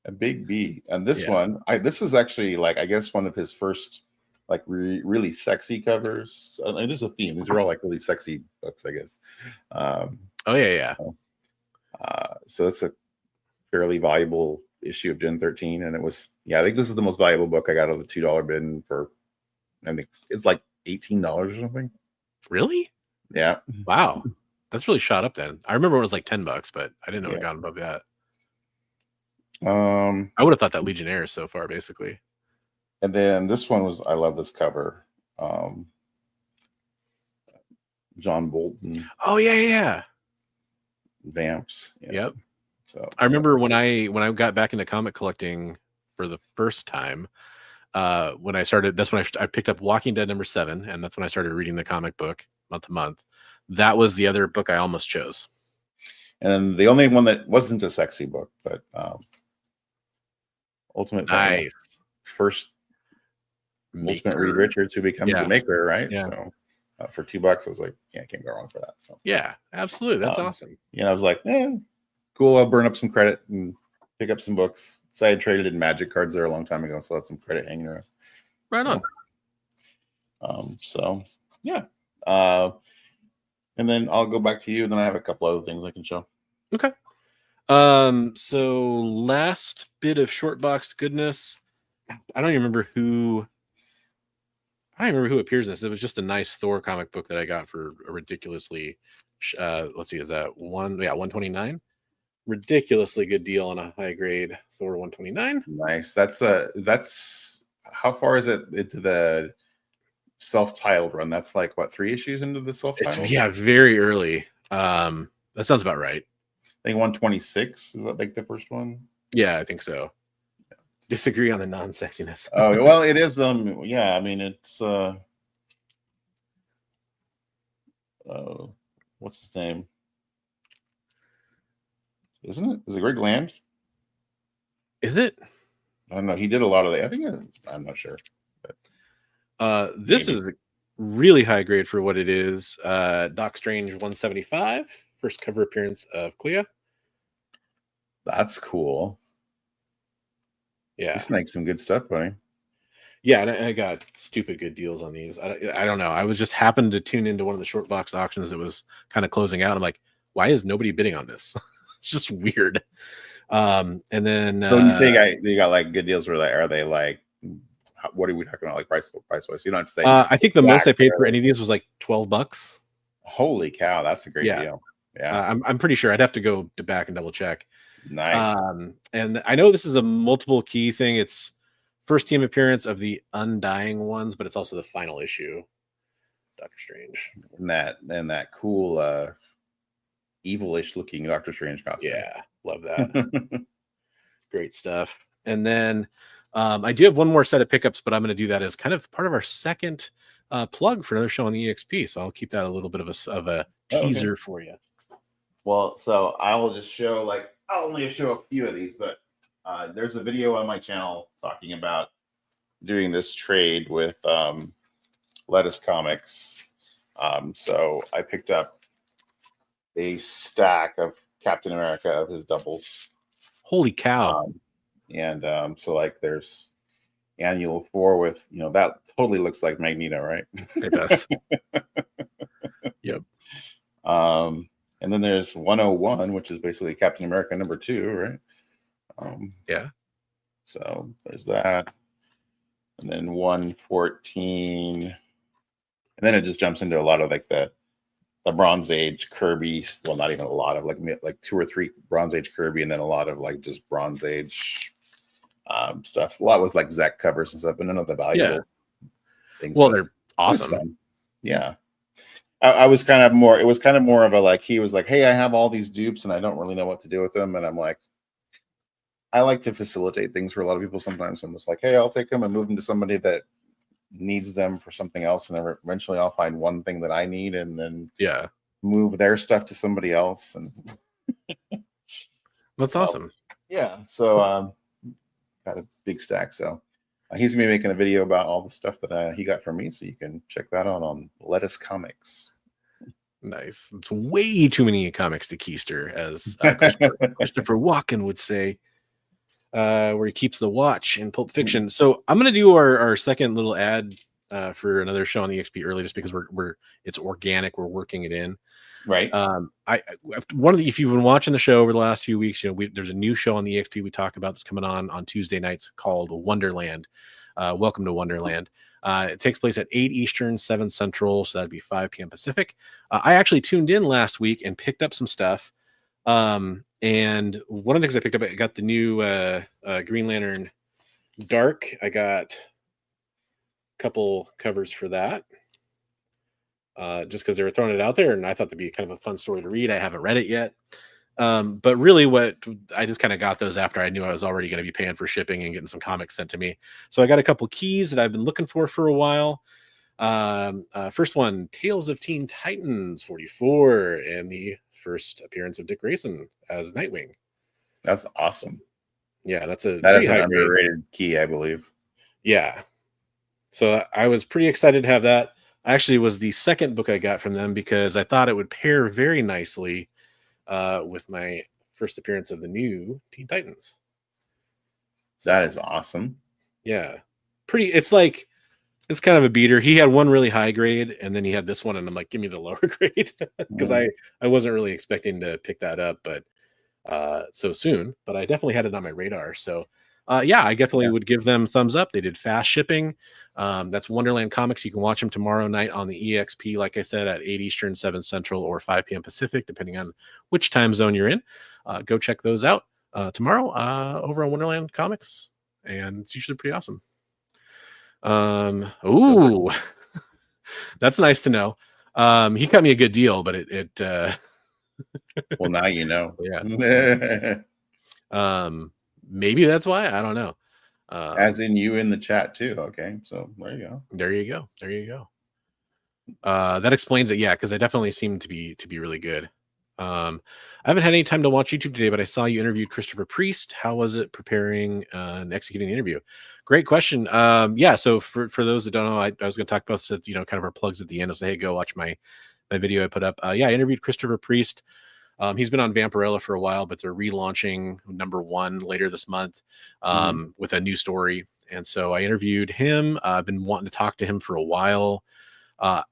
A big B. And this one, this is actually like I guess one of his first like really sexy covers. There's a theme. These are all like really sexy books, I guess. So it's a fairly valuable issue of Gen 13, and it was I think this is the most valuable book I got out of the $2 bin for. I think it's like $18 or something. Really? Yeah. Wow, that's really shot up. Then I remember it was like $10, but I didn't know it got above that. I would have thought that Legionnaires so far, basically. And then this one was, I love this cover. John Bolton. Oh yeah. Vamps. Yeah. Yep. So I remember when I got back into comic collecting for the first time, when I started, that's when I picked up Walking Dead #7, and that's when I started reading the comic book month to month. That was the other book I almost chose. And the only one that wasn't a sexy book, but Ultimate first Ultimate Reed Richards, who becomes the Maker, right? Yeah. So for $2, I was like, I can't go wrong for that. So yeah, absolutely, that's awesome. I was like, cool. I'll burn up some credit and pick up some books. So I had traded in Magic cards there a long time ago, so I had some credit hanging around. Right on. So yeah. And then I'll go back to you, and then I have a couple other things I can show. Okay. So last bit of short box goodness. I don't even remember who appears in this. It was just a nice Thor comic book that I got for a ridiculously let's see, is that $129? Ridiculously good deal on a high grade Thor 129. Nice. That's how far is it into the self-titled run? That's like what, 3 issues into the self-titled? Yeah, very early. That sounds about right. I think 126 is that like the first one? Yeah, I think so. disagree on the non-sexiness. Oh well, it is. Yeah, I mean it's. What's his name? Isn't it? Is it Greg Land? Is it? I don't know. He did a lot of the. I think I'm not sure. But this maybe. is a really high grade for what it is. Doc Strange 175, first cover appearance of Clea. That's cool. Yeah, this makes some good stuff, buddy. Yeah, and I got stupid good deals on these. I don't know. I was just happened to tune into one of the short box auctions that was kind of closing out. I'm like, why is nobody bidding on this? It's just weird. And then so when you say you got like good deals, are they like, what are we talking about, like price wise? You don't have to say. I think the most I paid for any of these was like $12. Holy cow, that's a great deal. Yeah, I'm pretty sure. I'd have to go back and double check. Nice. And I know this is a multiple key thing. It's first team appearance of the Undying Ones, but it's also the final issue. Doctor Strange. And that cool evilish looking Doctor Strange costume. Yeah, love that. Great stuff. And then I do have one more set of pickups, but I'm going to do that as kind of part of our second plug for another show on the EXP. So I'll keep that a little bit of a teaser for you. Well, so I will just show I'll only show a few of these, but there's a video on my channel talking about doing this trade with Lettuce Comics. So I picked up a stack of Captain America of his doubles. Holy cow. So there's Annual 4 with, that totally looks like Magneto, right? It does. Yep. And then there's 101, which is basically Captain America #2, right? Yeah. So there's that. And then 114. And then it just jumps into a lot of the Bronze Age Kirby. Well, not even a lot of like 2 or 3 Bronze Age Kirby, and then a lot of just Bronze Age stuff. A lot with Zek covers and stuff, but none of the valuable things. Well, they're awesome. Yeah. I was kind of more, it was kind of more of a he was like, hey, I have all these dupes and I don't really know what to do with them. And I'm like, I like to facilitate things for a lot of people sometimes. I'm just like, hey, I'll take them and move them to somebody that needs them for something else. And eventually I'll find one thing that I need and then move their stuff to somebody else. And that's awesome. Yeah. So got a big stack. So he's gonna be making a video about all the stuff that he got from me, so you can check that out on Lettuce Comics. Nice. It's way too many comics to keister, as Christopher Walken would say, where he keeps the watch in Pulp Fiction. So I'm gonna do our second little ad for another show on the EXP early, just because it's organic. We're working it in. Right. If you've been watching the show over the last few weeks, there's a new show on the EXP we talk about that's coming on Tuesday nights called Wonderland. Welcome to Wonderland. It takes place at 8 Eastern, 7 Central, so that'd be 5 p.m. Pacific. I actually tuned in last week and picked up some stuff. And one of the things I picked up, I got the new Green Lantern Dark. I got a couple covers for that. Just because they were throwing it out there, and I thought that'd be kind of a fun story to read. I haven't read it yet. But really I just kind of got those after I knew I was already going to be paying for shipping and getting some comics sent to me. So I got a couple keys that I've been looking for a while. First one, Tales of Teen Titans 44, and the first appearance of Dick Grayson as Nightwing. That's awesome. Yeah, that's an underrated key, I believe. Yeah. So I was pretty excited to have that. Actually, was the second book I got from them because I thought it would pair very nicely with my first appearance of the new Teen Titans. So, that is awesome. Yeah. It's kind of a beater. He had one really high grade, and then he had this one, and I'm like, give me the lower grade. Because I wasn't really expecting to pick that up, but so soon. But I definitely had it on my radar. So I definitely would give them thumbs up. They did fast shipping. That's Wonderland Comics. You can watch them tomorrow night on the EXP, like I said, at 8 Eastern, 7 Central, or 5 p.m. Pacific, depending on which time zone you're in. Go check those out tomorrow over on Wonderland Comics, and it's usually pretty awesome. That's nice to know. He cut me a good deal, but well, now you know. Yeah. Maybe that's why. I don't know. As in you in the chat too. Okay, so there you go. There you go. There you go. That explains it. Yeah, because I definitely seem to be really good. I haven't had any time to watch YouTube today, but I saw you interviewed Christopher Priest. How was it preparing and executing the interview? Great question. Yeah, so for those that don't know, I was going to talk about this at, kind of our plugs at the end. I'll say, hey, go watch my video I put up. Yeah, I interviewed Christopher Priest. He's been on Vampirella for a while, but they're relaunching #1 later this month with a new story. And so I interviewed him. I've been wanting to talk to him for a while. I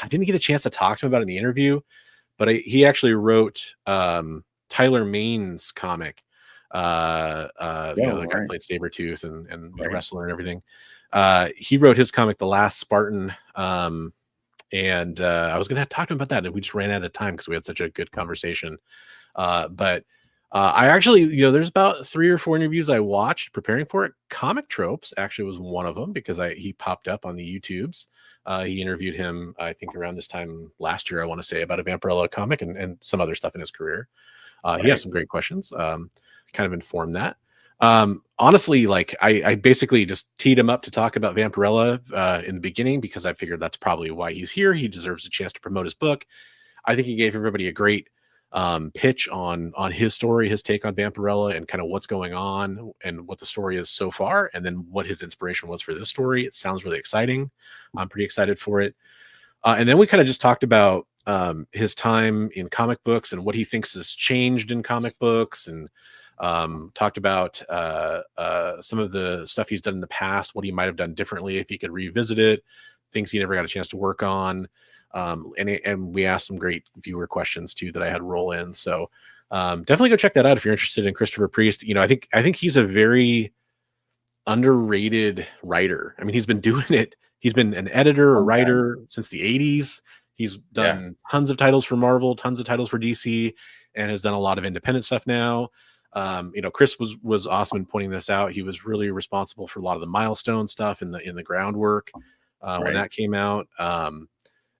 didn't get a chance to talk to him about it in the interview, but he actually wrote Tyler Maine's comic. The guy who played Sabretooth and the wrestler and everything. He wrote his comic, The Last Spartan. And I was going to have to talk to him about that, and we just ran out of time because we had such a good conversation. But I actually, there's about 3 or 4 interviews I watched preparing for it. Comic Tropes actually was one of them because he popped up on the YouTubes. He interviewed him, I think, around this time last year, I want to say, about a Vampirella comic and some other stuff in his career. He has some great questions, kind of informed that. Honestly, like I basically just teed him up to talk about Vampirella in the beginning because I figured that's probably why he's here. He deserves a chance to promote his book. I think he gave everybody a great pitch on his story, his take on Vampirella, and kind of what's going on and what the story is so far, and then what his inspiration was for this story. It sounds really exciting. I'm pretty excited for it. And then we kind of just talked about his time in comic books and what he thinks has changed in comic books, and talked about some of the stuff he's done in the past, what he might have done differently if he could revisit it, things he never got a chance to work on. And we asked some great viewer questions too that I had roll in. So definitely go check that out if you're interested in Christopher Priest. I think he's a very underrated writer. I mean, he's been doing it. He's been an editor or writer since the 80s. He's done tons of titles for Marvel, tons of titles for DC, and has done a lot of independent stuff now. Chris was awesome in pointing this out. He was really responsible for a lot of the milestone stuff in the groundwork when that came out.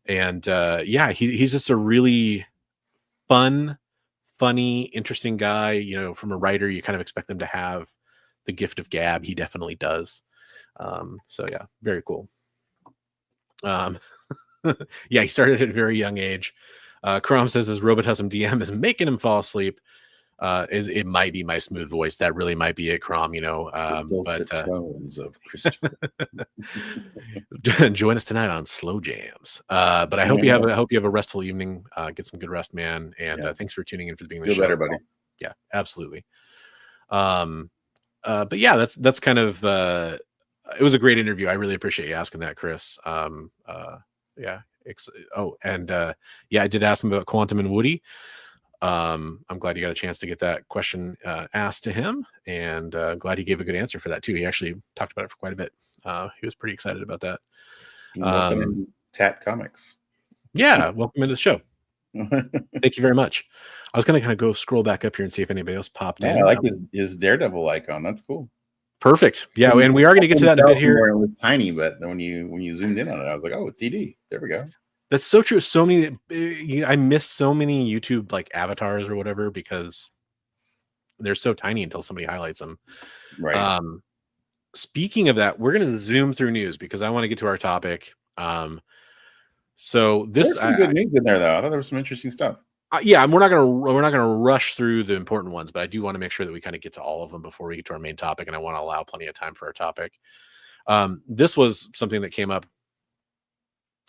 He's just a really funny, interesting guy. From a writer, you kind of expect them to have the gift of gab. He definitely does. So yeah, very cool. He started at a very young age. Crom says his Robotusm DM is making him fall asleep. It might be my smooth voice. That really might be it, Crom. Tones of Christopher. Join us tonight on Slow Jams. But I hope you have a restful evening. Get some good rest, man. And thanks for tuning in for the beginning of the show. Feel better, buddy. Yeah, absolutely. But yeah, that's kind of it was a great interview. I really appreciate you asking that, Chris. I did ask him about Quantum and Woody. I'm glad you got a chance to get that question asked to him, and glad he gave a good answer for that too. He actually talked about it for quite a bit. He was pretty excited about that. Welcome Tat Comics. Yeah, welcome into the show. Thank you very much. I was going to kind of go scroll back up here and see if anybody else popped in. I like his Daredevil icon. That's cool. Perfect. Yeah, and we are going to get to that in a bit here. It was tiny, but when you zoomed in on it, I was like, oh, it's TD. There we go. That's so true. So many, I miss so many YouTube like avatars or whatever because they're so tiny until somebody highlights them. Right. Speaking of that, we're going to zoom through news because I want to get to our topic. So there's some good news in there, though. I thought there was some interesting stuff. We're not gonna rush through the important ones, but I do want to make sure that we kind of get to all of them before we get to our main topic, and I want to allow plenty of time for our topic. This was something that came up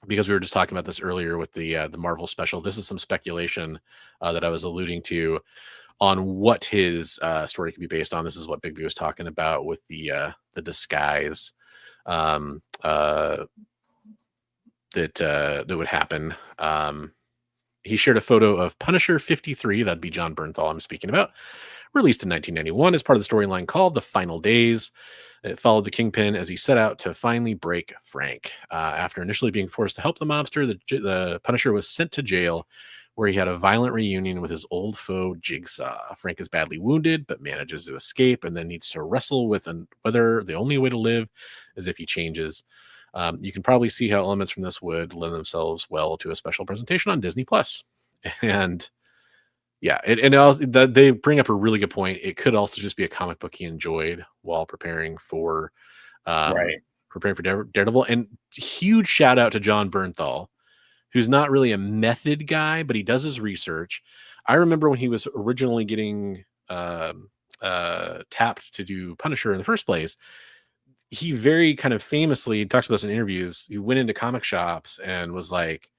because we were just talking about this earlier with the Marvel special. This is some speculation that I was alluding to on what his story could be based on. This is what Bigby was talking about with the disguise that would happen. He shared a photo of Punisher 53, that'd be John Bernthal I'm speaking about, released in 1991 as part of the storyline called The Final Days. It followed the Kingpin as he set out to finally break Frank. After initially being forced to help the mobster, the Punisher was sent to jail, where he had a violent reunion with his old foe, Jigsaw. Frank is badly wounded, but manages to escape and then needs to wrestle with whether the only way to live is if he changes. You can probably see how elements from this would lend themselves well to a special presentation on Disney Plus. And Yeah, and also, they bring up a really good point. It could also just be a comic book he enjoyed while preparing for Right. Daredevil. And huge shout out to John Bernthal, who's not really a method guy, but he does his research. I remember when he was originally getting tapped to do Punisher in the first place, he very kind of famously talks about this in interviews. He went into comic shops and was like,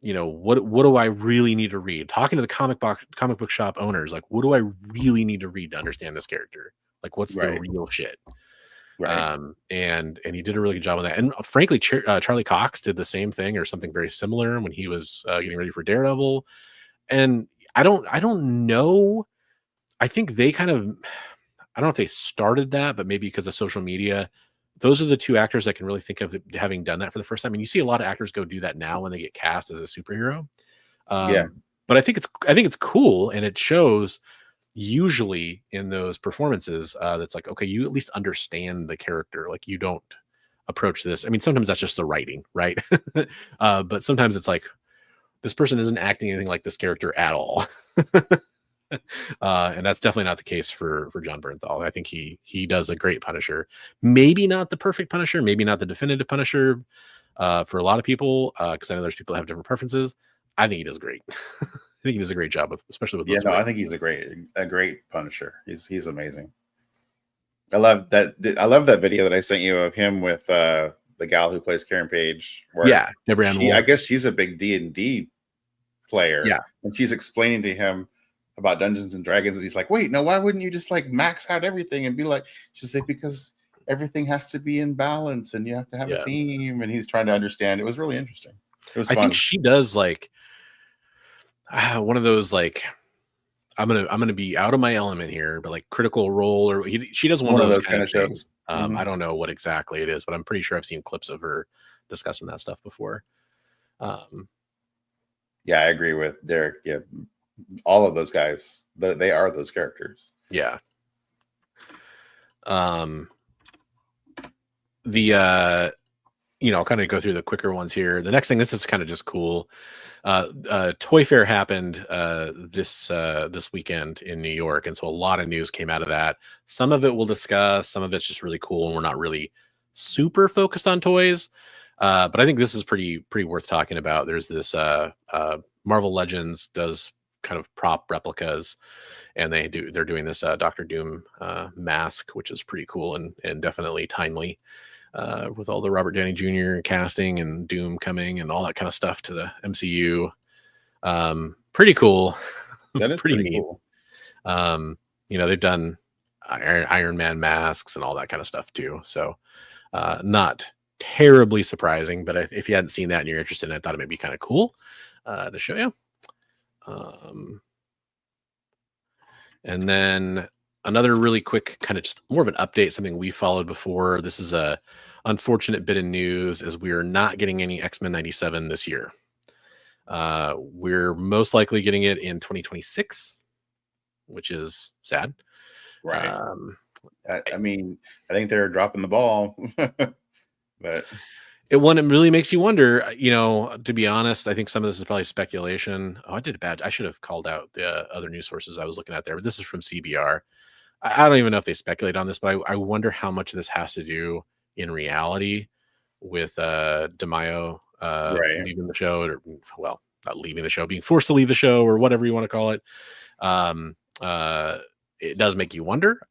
what do I really need to read? Talking to the comic book shop owners, like, what do I really need to read to understand this character? Like, what's the real shit? Right. And he did a really good job on that. And frankly, Charlie Cox did the same thing or something very similar when he was getting ready for Daredevil. And I don't know. I think they kind of, I don't know if they started that, but maybe because of social media, those are the two actors I can really think of having done that for the first time. And you see a lot of actors go do that now when they get cast as a superhero. But I think it's cool, and it shows usually in those performances that's like, okay, you at least understand the character. Like, you don't approach this. I mean, sometimes that's just the writing, right? But sometimes it's like, this person isn't acting anything like this character at all. And that's definitely not the case for John Bernthal. I think he does a great Punisher. Maybe not the perfect Punisher, maybe not the definitive Punisher for a lot of people, because I know there's people that have different preferences. I think he does great. I think he does a great job especially with I think he's a great Punisher. He's amazing. I love that video that I sent you of him with the gal who plays Karen Page. Deborah Ann Woll. I guess she's a big D&D player. Yeah, and she's explaining to him about Dungeons and Dragons, and he's like, wait, no, why wouldn't you just like max out everything and be like, she's like, because everything has to be in balance and you have to have a theme. And he's trying to understand. It was really interesting. It was fun. I think she does like one of those, like, I'm gonna be out of my element here, but like Critical Role, or she does one of those kind of shows. I don't know what exactly it is, but I'm pretty sure I've seen clips of her discussing that stuff before. I agree with Derek. Yeah, all of those guys, they are those characters. Yeah. I'll kind of go through the quicker ones here. The next thing, this is kind of just cool. Toy Fair happened this weekend in New York, and so a lot of news came out of that. Some of it we'll discuss, some of it's just really cool, and we're not really super focused on toys. But I think this is pretty worth talking about. There's this Marvel Legends does kind of prop replicas, and they're doing this Doctor Doom mask, which is pretty cool and definitely timely, with all the Robert Downey Jr. casting and Doom coming and all that kind of stuff to the MCU. Pretty cool. That is pretty neat. Cool. They've done Iron Man masks and all that kind of stuff too. So not terribly surprising, but if you hadn't seen that and you're interested in it, I thought it might be kind of cool to show you. And then another really quick kind of just more of an update, something we followed before. This is a unfortunate bit of news, as we are not getting any X-Men 97 this year. We're most likely getting it in 2026, which is sad. Right. I mean, I think they're dropping the ball, but it really makes you wonder, to be honest. I think some of this is probably speculation. I should have called out the other news sources I was looking at there, but this is from CBR. I don't even know if they speculate on this, but I wonder how much of this has to do in reality with DeMaio leaving the show, or, well, not leaving the show, being forced to leave the show, or whatever you want to call it. It does make you wonder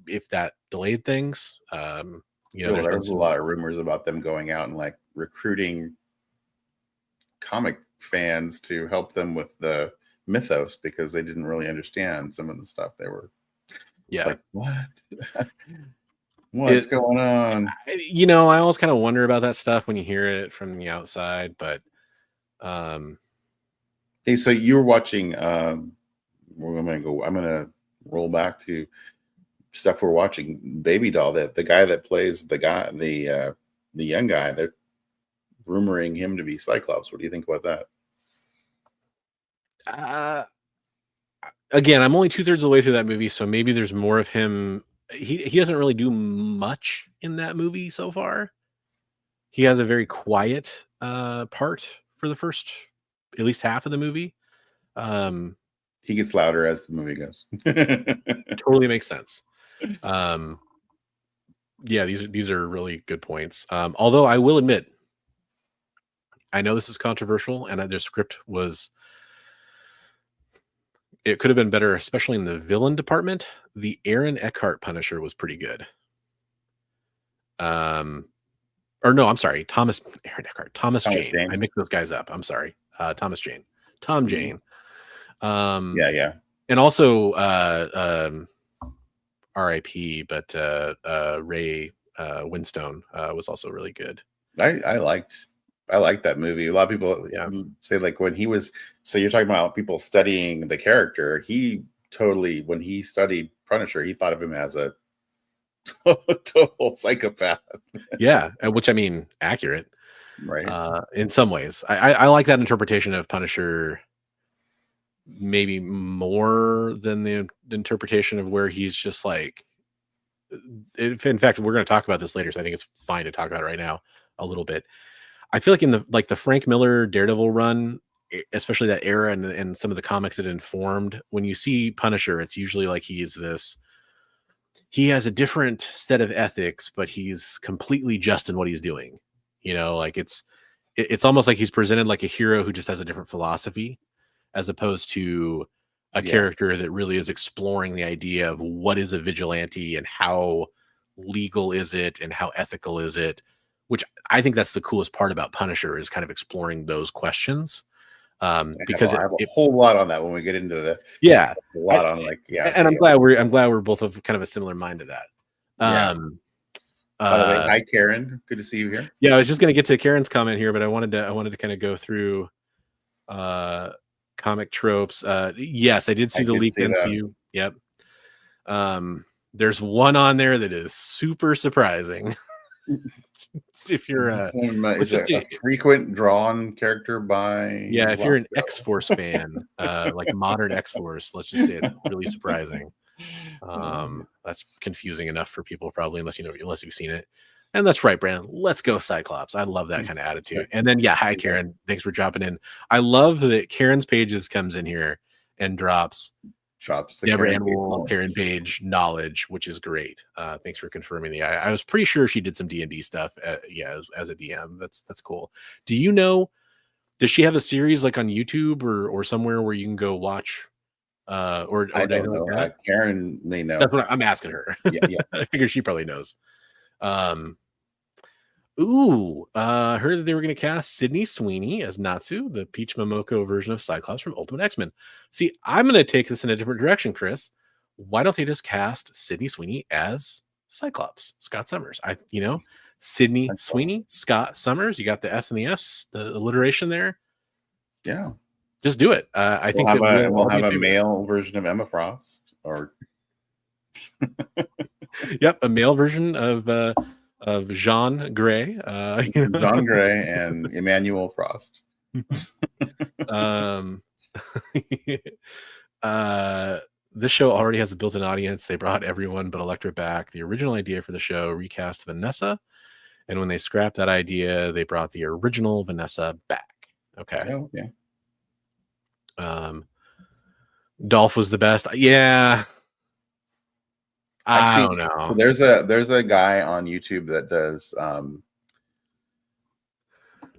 if that delayed things. There's a lot of rumors about them going out and like recruiting comic fans to help them with the mythos, because they didn't really understand some of the stuff. They were like, what? What's going on? I always kind of wonder about that stuff when you hear it from the outside, but hey, so you were watching I'm gonna roll back to stuff we're watching. Baby Doll, that the guy that plays the young guy, they're rumoring him to be Cyclops. What do you think about that? Again, I'm only 2/3 of the way through that movie, so maybe there's more of him. He doesn't really do much in that movie so far. He has a very quiet part for the first, at least half of the movie. He gets louder as the movie goes. Totally makes sense. Yeah, these are really good points. Although I will admit, I know this is controversial, and their script it could have been better, especially in the villain department. The Aaron Eckhart Punisher was pretty good. Or no, I'm sorry, Thomas Jane. I mix those guys up. I'm sorry, Thomas Jane, Tom Jane. Yeah. And also R.I.P. But Ray Winstone was also really good. I liked that movie. A lot of people say like when he was. So you're talking about people studying the character. He totally, when he studied Punisher, he thought of him as a total psychopath. Yeah, which I mean, accurate, right? In some ways, I like that interpretation of Punisher. Maybe more than the interpretation of where he's just like. In fact, we're going to talk about this later, so I think it's fine to talk about it right now a little bit. I feel like in the Frank Miller Daredevil run, especially that era and some of the comics that informed, when you see Punisher, it's usually like he has a different set of ethics, but he's completely just in what he's doing. You know, like it's almost like he's presented like a hero who just has a different philosophy, as opposed to a character that really is exploring the idea of what is a vigilante and how legal is it and how ethical is it, which I think that's the coolest part about Punisher, is kind of exploring those questions. Because I have a whole lot on that when we get into the a lot on like and I'm glad we're both of kind of a similar mind to that. By the way, hi Karen, good to see you here. Yeah, I was just going to get to Karen's comment here, but I wanted to kind of go through comic tropes. Yes, I did see the leaked MCU. Yep. There's one on there that is super surprising. If you're a frequent drawn character by if you're an X-Force fan, like modern X-Force, let's just say it's really surprising. That's confusing enough for people probably, unless you've seen it. And that's right, Brandon. Let's go Cyclops. I love that kind of attitude. And then hi Karen, thanks for dropping in. I love that Karen's Pages comes in here and drops the Karen Page knowledge, which is great. Thanks for confirming the. I was pretty sure she did some D&D stuff. As a DM, that's cool. Do you know? Does she have a series like on YouTube or somewhere where you can go watch? Or I don't know. Like Karen may know. That's what I'm asking her. Yeah. I figure she probably knows. Heard that they were going to cast Sydney Sweeney as Natsu, the Peach Momoko version of Cyclops from Ultimate X-Men. See, I'm going to take this in a different direction, Chris. Why don't they just cast Sydney Sweeney as Cyclops, Scott Summers? Sydney Sweeney, Scott Summers. You got the S and the S, the alliteration there. Yeah, just do it. I think we'll have a male version of Emma Frost, or yep, a male version of Jean Grey. Jean Grey and Emmanuel Frost. This show already has a built-in audience. They brought everyone but Elektra back. The original idea for the show recast Vanessa, and when they scrapped that idea, they brought the original Vanessa back. Okay. Oh, yeah. Dolph was the best. Yeah. I don't know. So there's a guy on YouTube that does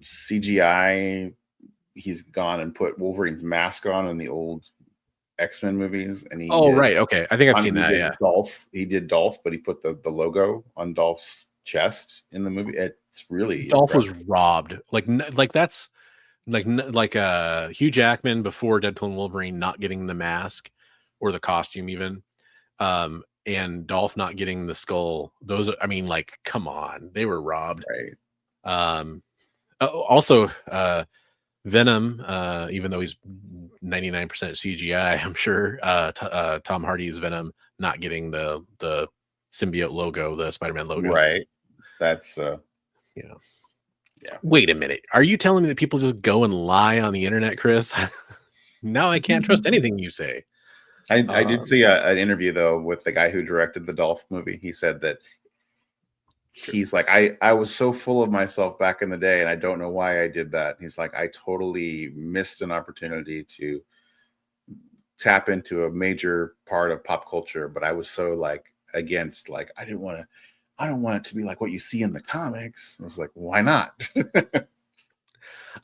CGI. He's gone and put Wolverine's mask on in the old X-Men movies, and right, okay. I think I've seen that. Yeah, He did Dolph, but he put the logo on Dolph's chest in the movie. It's really Dolph was robbed. Like that's like Hugh Jackman before Deadpool and Wolverine not getting the mask or the costume even. And Dolph not getting the skull. Those, I mean, like, come on, they were robbed. Right. Also, Venom, even though he's 99% CGI, I'm sure Tom Hardy's Venom not getting the symbiote logo, the Spider-Man logo. Right. That's Yeah. Wait a minute. Are you telling me that people just go and lie on the internet, Chris? Now I can't trust anything you say. I did see an interview though with the guy who directed the Dolph movie. He said that he's like, I was so full of myself back in the day, and I don't know why I did that. He's like, I totally missed an opportunity to tap into a major part of pop culture, but I was so like against, like I don't want it to be like what you see in the comics. I was like, why not?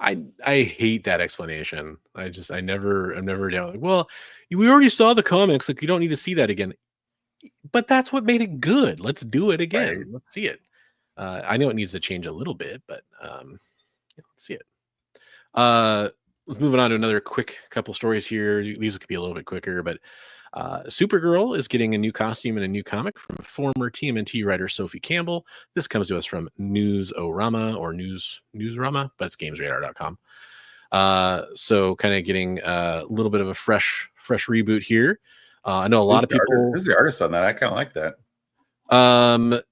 I hate that explanation. I'm never down. Like, well, we already saw the comics. Like, you don't need to see that again. But that's what made it good. Let's do it again. Right. Let's see it. I know it needs to change a little bit, but let's see it. Moving on to another quick couple stories here. These could be a little bit quicker, but Supergirl is getting a new costume and a new comic from former TMNT writer Sophie Campbell. This comes to us from Newsarama or Newsarama, but it's gamesradar.com. So kind of getting a little bit of a fresh reboot here. I know a lot of people. Who's the artist on that? I kind of like that. That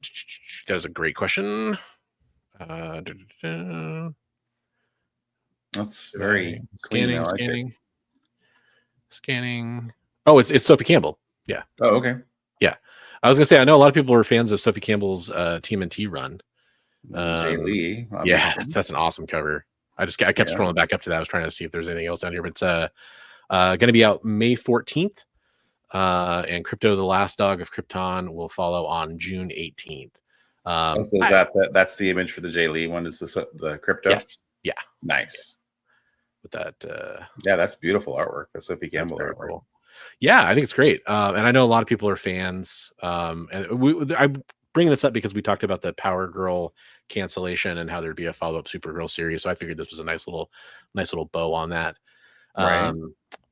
is a great question. That's very scanning. Oh, it's Sophie Campbell. Yeah. Oh, okay. Yeah. I was gonna say I know a lot of people are fans of Sophie Campbell's TMNT run. Jay Lee. Yeah, that's an awesome cover. I kept scrolling back up to that. I was trying to see if there's anything else down here, but it's gonna be out May 14th. And Crypto, the Last Dog of Krypton, will follow on June 18th. So that's the image for the Jay Lee one. Is the Crypto? Yes. Yeah. Nice. With that. Yeah, that's beautiful artwork. That's Sophie Campbell artwork. Cool. Yeah, I think it's great. And I know a lot of people are fans. And I'm bringing this up because we talked about the Power Girl cancellation and how there'd be a follow-up Supergirl series. So I figured this was a nice little bow on that. Right.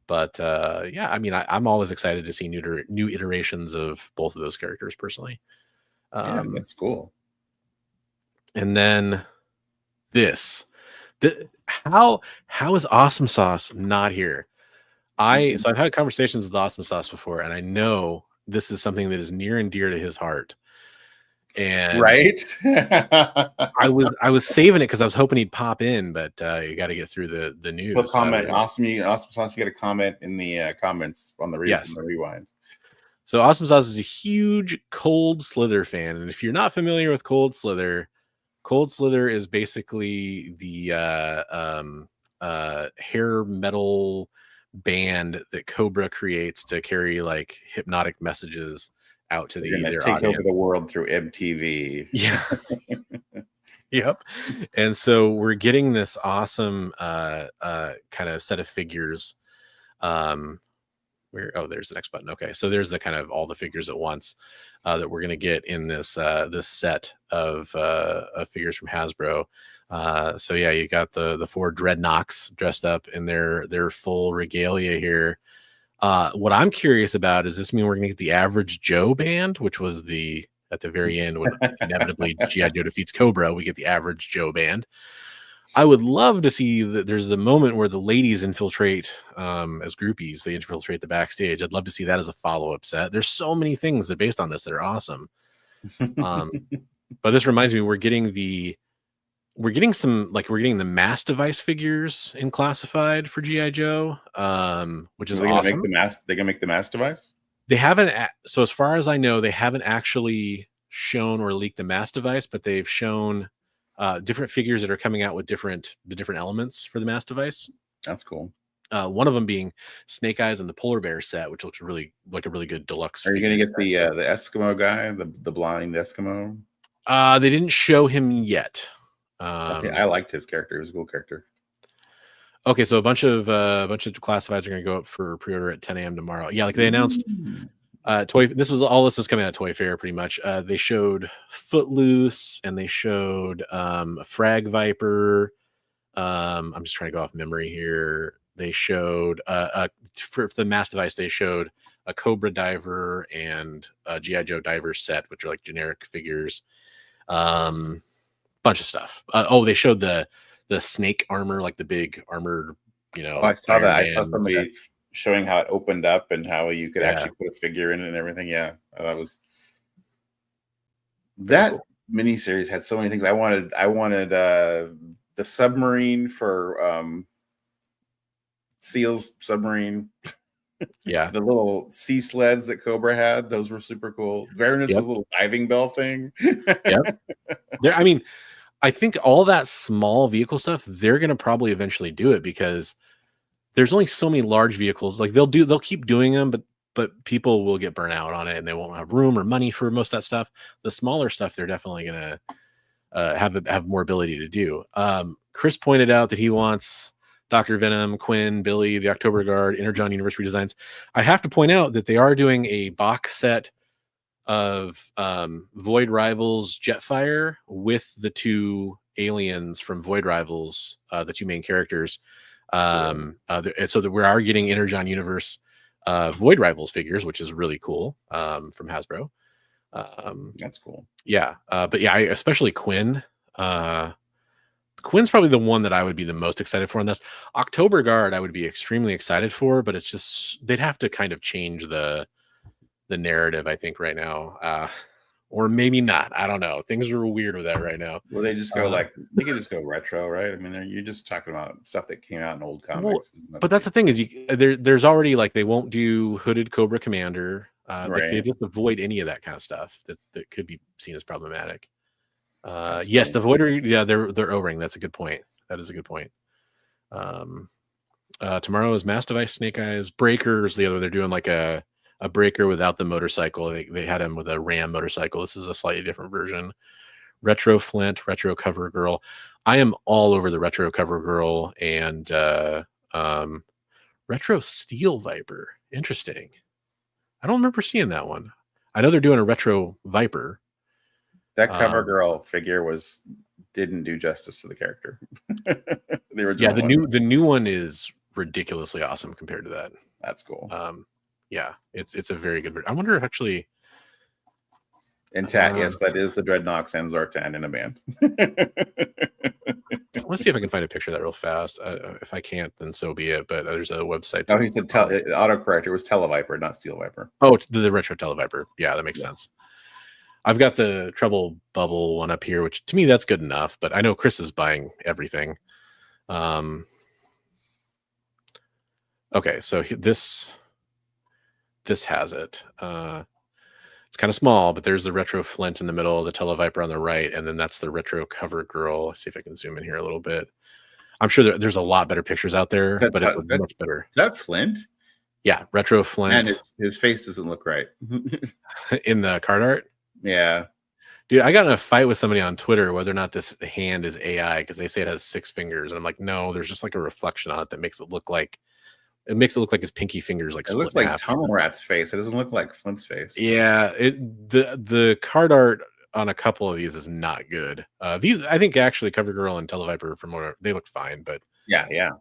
But yeah, I mean, I'm always excited to see new iterations of both of those characters personally. Yeah, that's cool. And then how is Awesome Sauce not here? So I've had conversations with Awesome Sauce before, and I know this is something that is near and dear to his heart. And right, I was saving it because I was hoping he'd pop in, but you got to get through the news. He'll comment. Awesome Sauce. You got a comment in the comments on the rewind. So Awesome Sauce is a huge Cold Slither fan, and if you're not familiar with Cold Slither is basically the hair metal band that Cobra creates to carry like hypnotic messages out to their take audience. Over the world through MTV. Yeah. Yep. And so we're getting this awesome kind of set of figures. There's the next button. Okay, so there's the kind of all the figures at once that we're gonna get in this this set of figures from Hasbro. So yeah, you got the 4 Dreadnoks dressed up in their full regalia here. What I'm curious about is this mean we're gonna get the Average Joe band, which was at the very end when inevitably G.I. Joe defeats Cobra, we get the Average Joe band. I would love to see that there's the moment where the ladies infiltrate as groupies. They infiltrate the backstage. I'd love to see that as a follow-up set. There's so many things that based on this that are awesome. But this reminds me, we're getting the mass device figures in classified for G.I. Joe, which is awesome. They're gonna make the mass device. They haven't. So as far as I know, they haven't actually shown or leaked the mass device, but they've shown different figures that are coming out with the different elements for the mass device. That's cool. One of them being Snake Eyes and the Polar Bear set, which looks really like a really good deluxe. Are you going to get the Eskimo guy, the blind Eskimo? They didn't show him yet. Okay, I liked his character. He was a cool character. Okay, so a bunch of classifieds are going to go up for pre-order at 10 a.m. tomorrow. Yeah, like they announced. This is coming out of Toy Fair pretty much. They showed Footloose and they showed a Frag Viper. I'm just trying to go off memory here. They showed for the mass device, they showed a Cobra Diver and a G.I. Joe Diver set, which are like generic figures. Bunch of stuff. They showed the snake armor, like the big armored, I saw that. I saw somebody showing how it opened up and how you could actually put a figure in it and everything. Yeah, that cool. Miniseries had so many things. I wanted the submarine for Seal's submarine. Yeah, the little sea sleds that Cobra had, those were super cool. Varanus' little diving bell thing. Yep. I think all that small vehicle stuff, they're going to probably eventually do it because there's only so many large vehicles. Like they'll keep doing them, but people will get burnt out on it and they won't have room or money for most of that stuff. The smaller stuff, they're definitely going to have more ability to do. Chris pointed out that he wants Dr. Venom, Quinn, Billy, the October Guard, Energon Universe redesigns. I have to point out that they are doing a box set of Void Rivals Jetfire with the 2 aliens from Void Rivals, the 2 main characters. So that we are getting Energon Universe Void Rivals figures, which is really cool, from Hasbro. That's cool. Yeah. But yeah, especially Quinn. Quinn's probably the one that I would be the most excited for in this. October Guard I would be extremely excited for, but it's just they'd have to kind of change the narrative, I think, right now. Or maybe not. I don't know. Things are weird with that right now. Well, they just go they can just go retro, right? I mean, you're just talking about stuff that came out in old comics. Well, but that's the thing is, there's already like they won't do Hooded Cobra Commander. Like they just avoid any of that kind of stuff that could be seen as problematic. Yes, the Voider. Yeah, they're O-ring. That's a good point. That is a good point. Tomorrow is Mass Device, Snake Eyes, Breakers. The other, they're doing like a Breaker without the motorcycle. They had him with a Ram motorcycle. This is a slightly different version. Retro Flint, Retro Cover Girl. I am all over the Retro Cover Girl and Retro Steel Viper. Interesting. I don't remember seeing that one. I know they're doing a Retro Viper. That Cover Girl figure didn't do justice to the character. The new one is ridiculously awesome compared to that. That's cool. Yeah, it's a very good. I wonder if actually. And yes, that is the Dreadnoks and Zartan in a band. Let's see if I can find a picture of that real fast. If I can't, then so be it. But there's a website. Oh, he said autocorrect. It was Televiper, not Steel Viper. Oh, the Retro Televiper. Yeah, that makes sense. I've got the Trouble Bubble one up here, which to me that's good enough. But I know Chris is buying everything. Okay, so this has it. It's kind of small, but there's the Retro Flint in the middle, the Televiper on the right, and then that's the Retro Cover Girl. Let's see if I can zoom in here a little bit. I'm sure there's a lot better pictures out there, but it's much better. Is that Flint? Yeah, Retro Flint. And his face doesn't look right. In the card art? Yeah. Dude, I got in a fight with somebody on Twitter whether or not this hand is AI because they say it has 6 fingers. And I'm like, no, there's just like a reflection on it that makes it look like his pinky fingers like it looks like Tunnel Rat's face. It doesn't look like Flint's face. Yeah, the card art on a couple of these is not good. These I think actually Cover Girl and Televiper from where they look fine, but yeah. There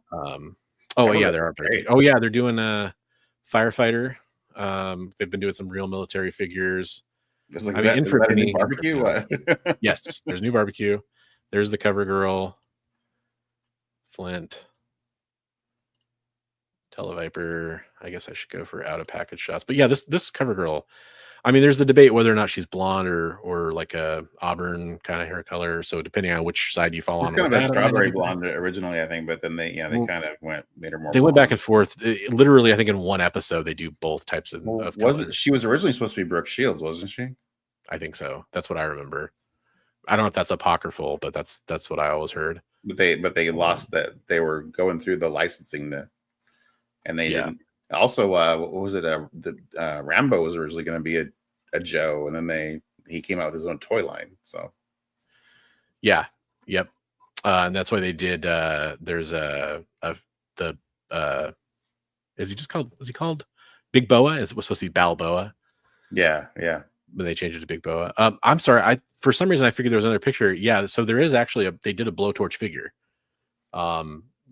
are great. Oh yeah, they're doing a Firefighter. They've been doing some real military figures. Like, I mean, Infinity barbecue. What? Yes, there's new barbecue. There's the Cover Girl, Flint, Televiper. I guess I should go for out of package shots. But yeah, this Cover Girl. I mean, there's the debate whether or not she's blonde or like a auburn kind of hair color. So depending on which side you fall on, kind of a strawberry blonde originally, I think, but then they kind of made her more. They went back and forth. Literally, I think in one episode they do both types of. She was originally supposed to be Brooke Shields, wasn't she? I think so. That's what I remember. I don't know if that's apocryphal, but that's what I always heard. But they lost that. They were going through the licensing and they didn't. Also, what was it? The Rambo was originally going to be a Joe, and then he came out with his own toy line. So, yeah, yep, and that's why they did. There's is he called Big Boa? It was supposed to be Balboa. Yeah. But they changed it to Big Boa. I'm sorry. For some reason I figured there was another picture. Yeah, so there is actually they did a Blowtorch figure.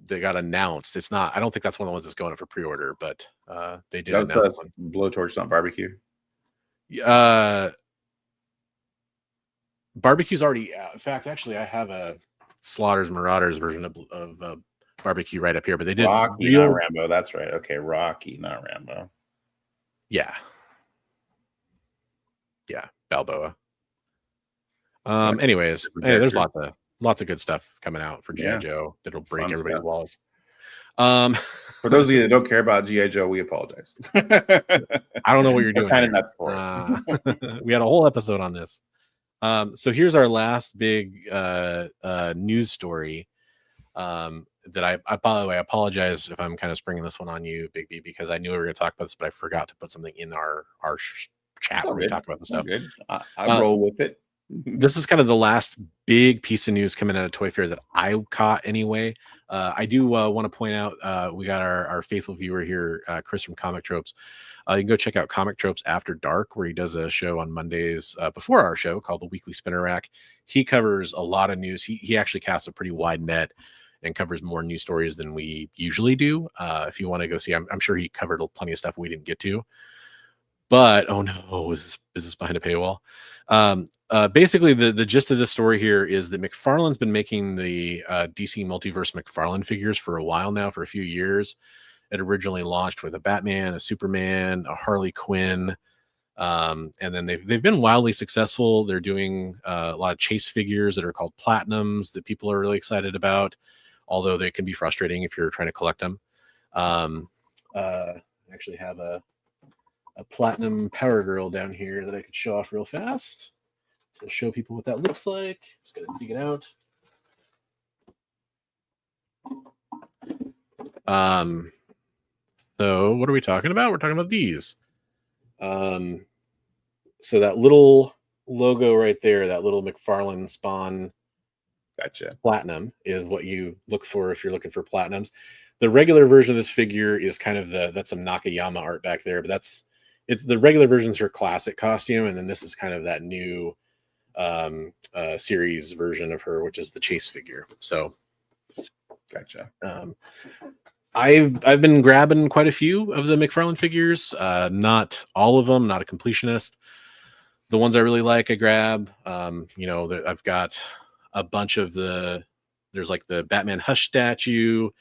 They got announced. It's not. I don't think that's one of the ones that's going up for pre-order, but they did announce one. Blowtorch, not barbecue. Barbecue's already out. In fact, actually, I have a Slaughter's Marauders version of barbecue right up here. But they did Rocky, not Rambo. That's right. Okay, Rocky, not Rambo. Yeah, Balboa. Anyways, hey, there's lots of good stuff coming out for G.I. Joe that'll break everybody's walls. For those of you that don't care about G.I. Joe, we apologize. I don't know what you're doing. Kind of nuts for it. We had a whole episode on this. So here's our last big news story. that by the way, I apologize if I'm kind of springing this one on you, Bigby, because I knew we were going to talk about this, but I forgot to put something in our chat where we talk about the stuff. Good. I roll with it. This is kind of the last big piece of news coming out of Toy Fair that I caught anyway. I do want to point out we got our faithful viewer here, Chris from Comic Tropes. You can go check out Comic Tropes After Dark, where he does a show on Mondays before our show called The Weekly Spinner Rack. He covers a lot of news. He actually casts a pretty wide net and covers more news stories than we usually do. If you want to go see, I'm sure he covered plenty of stuff we didn't get to. But oh no, is this behind a paywall? Basically, the gist of this story here is that McFarlane's been making the DC Multiverse McFarlane figures for a while now, for a few years. It originally launched with a Batman, a Superman, a Harley Quinn, and then they've been wildly successful. They're doing a lot of chase figures that are called Platinums that people are really excited about, although they can be frustrating if you're trying to collect them. I actually have a Platinum Power Girl down here that I could show off real fast to show people what that looks like. Just gotta dig it out. So what are we talking about? We're talking about these. So that little logo right there, that little McFarlane Spawn Platinum is what you look for if you're looking for Platinums. The regular version of this figure is kind of that's some Nakayama art back there, but it's the regular version's her classic costume, and then this is kind of that new series version of her, which is the chase figure. So gotcha. I've been grabbing quite a few of the McFarlane figures, not all of them, not a completionist. The ones I really like, I grab. I've got a bunch of there's like the Batman Hush statue.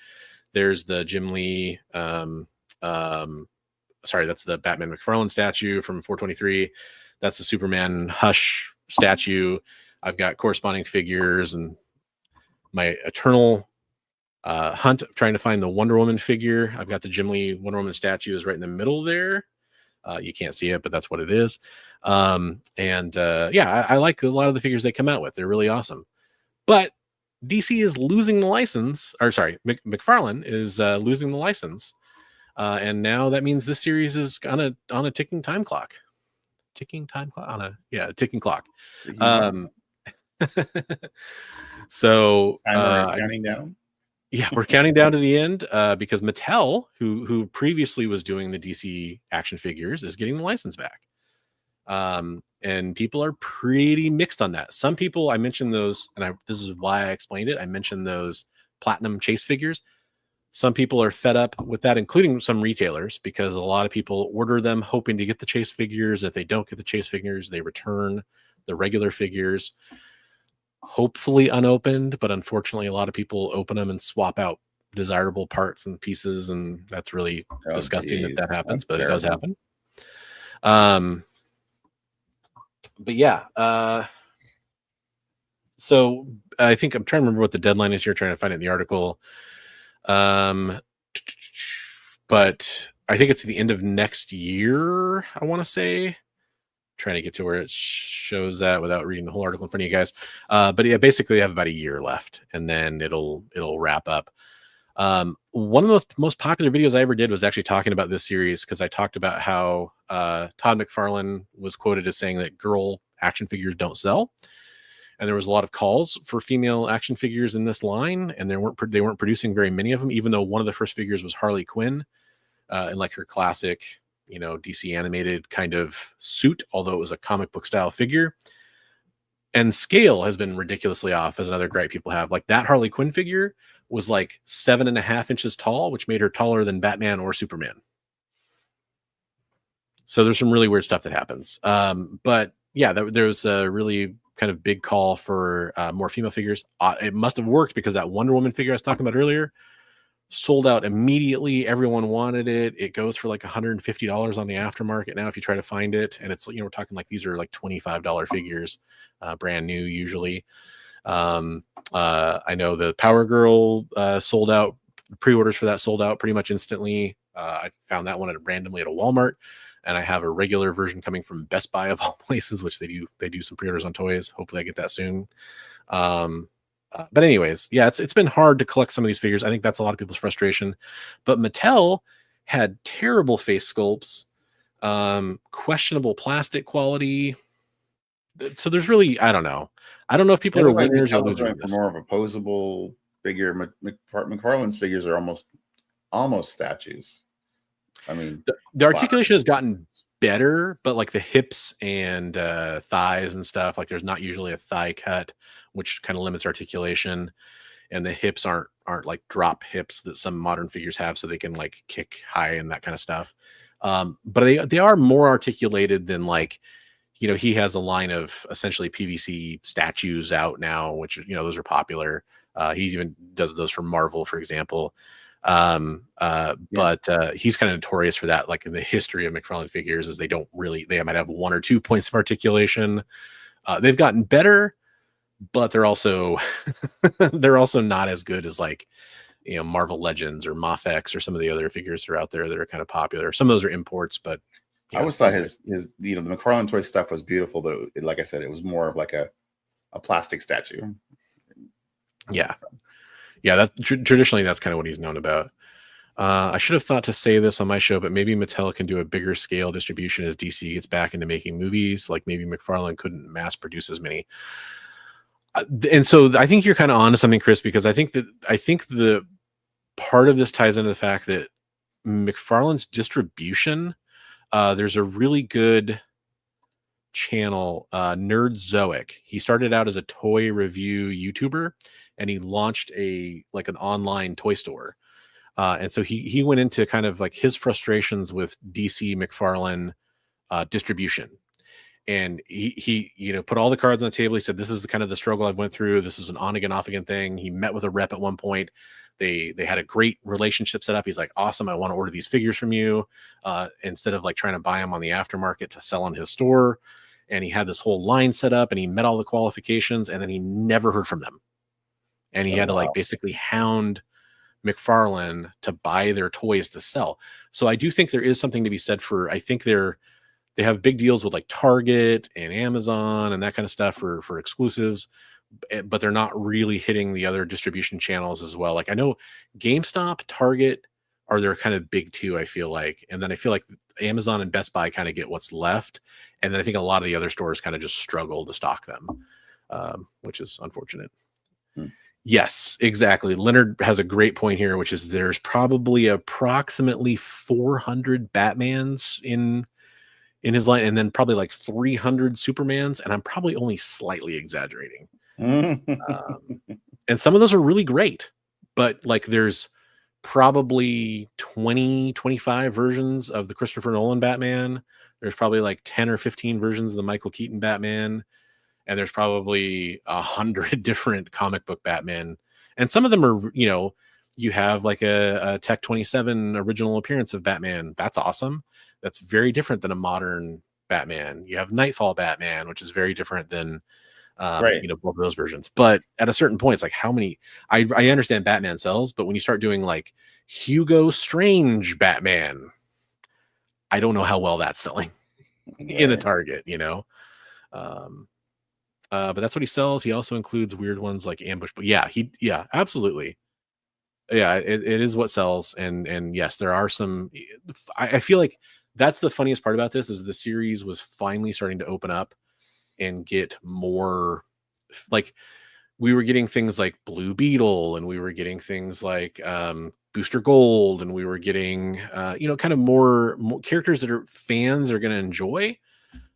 There's the Jim Lee, that's the Batman McFarlane statue from 423. That's the Superman Hush statue. I've got corresponding figures and my eternal hunt of trying to find the Wonder Woman figure. I've got the Jim Lee Wonder Woman statue is right in the middle there. You can't see it, but that's what it is. I like a lot of the figures they come out with. They're really awesome. But DC is losing the license, McFarlane is losing the license. And now that means this series is on a ticking time clock. Ticking clock. So counting down. Yeah, we're counting down to the end because Mattel, who previously was doing the DC action figures, is getting the license back. And people are pretty mixed on that. Some people, I mentioned those, and this is why I explained it. I mentioned those Platinum chase figures. Some people are fed up with that, including some retailers, because a lot of people order them hoping to get the chase figures. If they don't get the chase figures, they return the regular figures, hopefully unopened. But unfortunately, a lot of people open them and swap out desirable parts and pieces, and that's really disgusting that happens, but terrible. It does happen. But yeah, so I think I'm trying to remember what the deadline is here, trying to find it in the article. But I think it's at the end of next year, I want to say. Trying to get to where it shows that without reading the whole article in front of you guys. But yeah, basically they have about a year left, and then it'll wrap up. One of the most popular videos I ever did was actually talking about this series, because I talked about how Todd McFarlane was quoted as saying that girl action figures don't sell. And there was a lot of calls for female action figures in this line, and they weren't producing very many of them, even though one of the first figures was Harley Quinn in like her classic, DC animated kind of suit, although it was a comic book style figure. And scale has been ridiculously off, as another gripe people have. Like that Harley Quinn figure was like 7.5 inches tall, which made her taller than Batman or Superman. So there's some really weird stuff that happens. But yeah, there's a really kind of big call for more female figures. It must have worked, because that Wonder Woman figure I was talking about earlier sold out immediately. Everyone wanted it. It goes for like $150 on the aftermarket now if you try to find it. And it's, we're talking like these are like $25 figures, brand new usually. I know the Power Girl sold out. Pre-orders for that sold out pretty much instantly. I found that one randomly at a Walmart. And I have a regular version coming from Best Buy of all places, which they do some pre-orders on toys. Hopefully I get that soon. But anyways, yeah, it's been hard to collect some of these figures. I think that's a lot of people's frustration. But Mattel had terrible face sculpts, questionable plastic quality. So there's really, I don't know if people are winners or losers. For more of a posable figure. McFarlane's figures are almost statues. I mean, the articulation has gotten better, but like the hips and thighs and stuff, like there's not usually a thigh cut, which kind of limits articulation, and the hips aren't like drop hips that some modern figures have, so they can like kick high and that kind of stuff. But they are more articulated than, like, he has a line of essentially PVC statues out now, which those are popular. He's even does those for Marvel, for example. But he's kind of notorious for that. Like in the history of McFarlane figures, is they might have 1 or 2 points of articulation. They've gotten better, but they're also not as good as, like, Marvel Legends or Mafex or some of the other figures that are out there that are kind of popular. Some of those are imports, but I always thought his the McFarlane toy stuff was beautiful, but like I said, it was more of like a plastic statue. Yeah. That traditionally that's kind of what he's known about. I should have thought to say this on my show, but maybe Mattel can do a bigger scale distribution as DC gets back into making movies. Like maybe McFarlane couldn't mass produce as many. And so I think you're kind of onto something, Chris, because I think the part of this ties into the fact that McFarlane's distribution, there's a really good channel, Nerdzoic. He started out as a toy review YouTuber, and he launched an online toy store. And so he went into kind of like his frustrations with DC McFarlane distribution. And he put all the cards on the table. He said, this is the kind of the struggle I've went through. This was an on again, off again thing. He met with a rep at one point. They had a great relationship set up. He's like, awesome, I want to order these figures from you, instead of like trying to buy them on the aftermarket to sell on his store. And he had this whole line set up, and he met all the qualifications, and then he never heard from them. And he had to like basically hound McFarlane to buy their toys to sell. So I do think there is something to be said for, I think they have big deals with like Target and Amazon and that kind of stuff for exclusives, but they're not really hitting the other distribution channels as well. Like I know GameStop, Target are their kind of big two, I feel like. And then I feel like Amazon and Best Buy kind of get what's left. And then I think a lot of the other stores kind of just struggle to stock them, which is unfortunate. Yes, exactly. Leonard has a great point here, which is there's probably approximately 400 Batmans in his line, and then probably like 300 Supermans, and I'm probably only slightly exaggerating. And some of those are really great, but like there's probably 20-25 versions of the Christopher Nolan Batman. There's probably like 10 or 15 versions of the Michael Keaton Batman. And there's probably 100 different comic book Batman. And some of them are, you have like a Tech 27 original appearance of Batman. That's awesome. That's very different than a modern Batman. You have Nightfall Batman, which is very different than, both of those versions. But at a certain point, it's like how many, I understand Batman sells, but when you start doing like Hugo Strange Batman, I don't know how well that's selling in a Target, but that's what he sells. He also includes weird ones like Ambush. But yeah, absolutely. Yeah, it is what sells. And yes, there are some. I feel like that's the funniest part about this is the series was finally starting to open up and get more. Like we were getting things like Blue Beetle, and we were getting things like Booster Gold, and we were getting kind of more characters that fans are going to enjoy.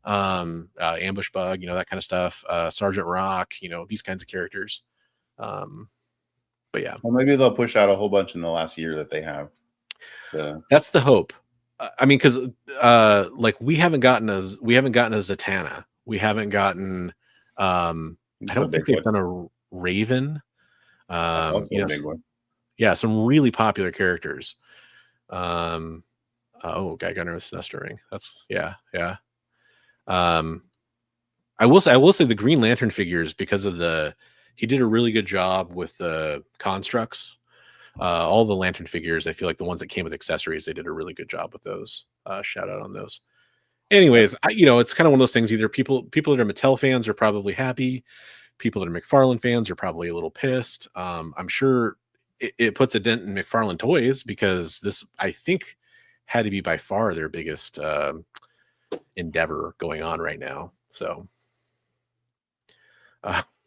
Ambush Bug, that kind of stuff, Sergeant Rock, these kinds of characters. But yeah, well, maybe they'll push out a whole bunch in the last year that they have. That's the hope. I mean, because like we haven't gotten a Zatanna, we haven't gotten I don't think they've done a Raven. A big one. Yeah, some really popular characters. Guy Gunner with Sinestro Ring. That's yeah. I will say the Green Lantern figures, because of he did a really good job with the constructs. All the Lantern figures, I feel like the ones that came with accessories, they did a really good job with those. Shout out on those. Anyways, it's kind of one of those things. Either people that are Mattel fans are probably happy. people that are McFarlane fans are probably a little pissed. I'm sure it puts a dent in McFarlane Toys, because this, I think, had to be by far their biggest endeavor going on right now. So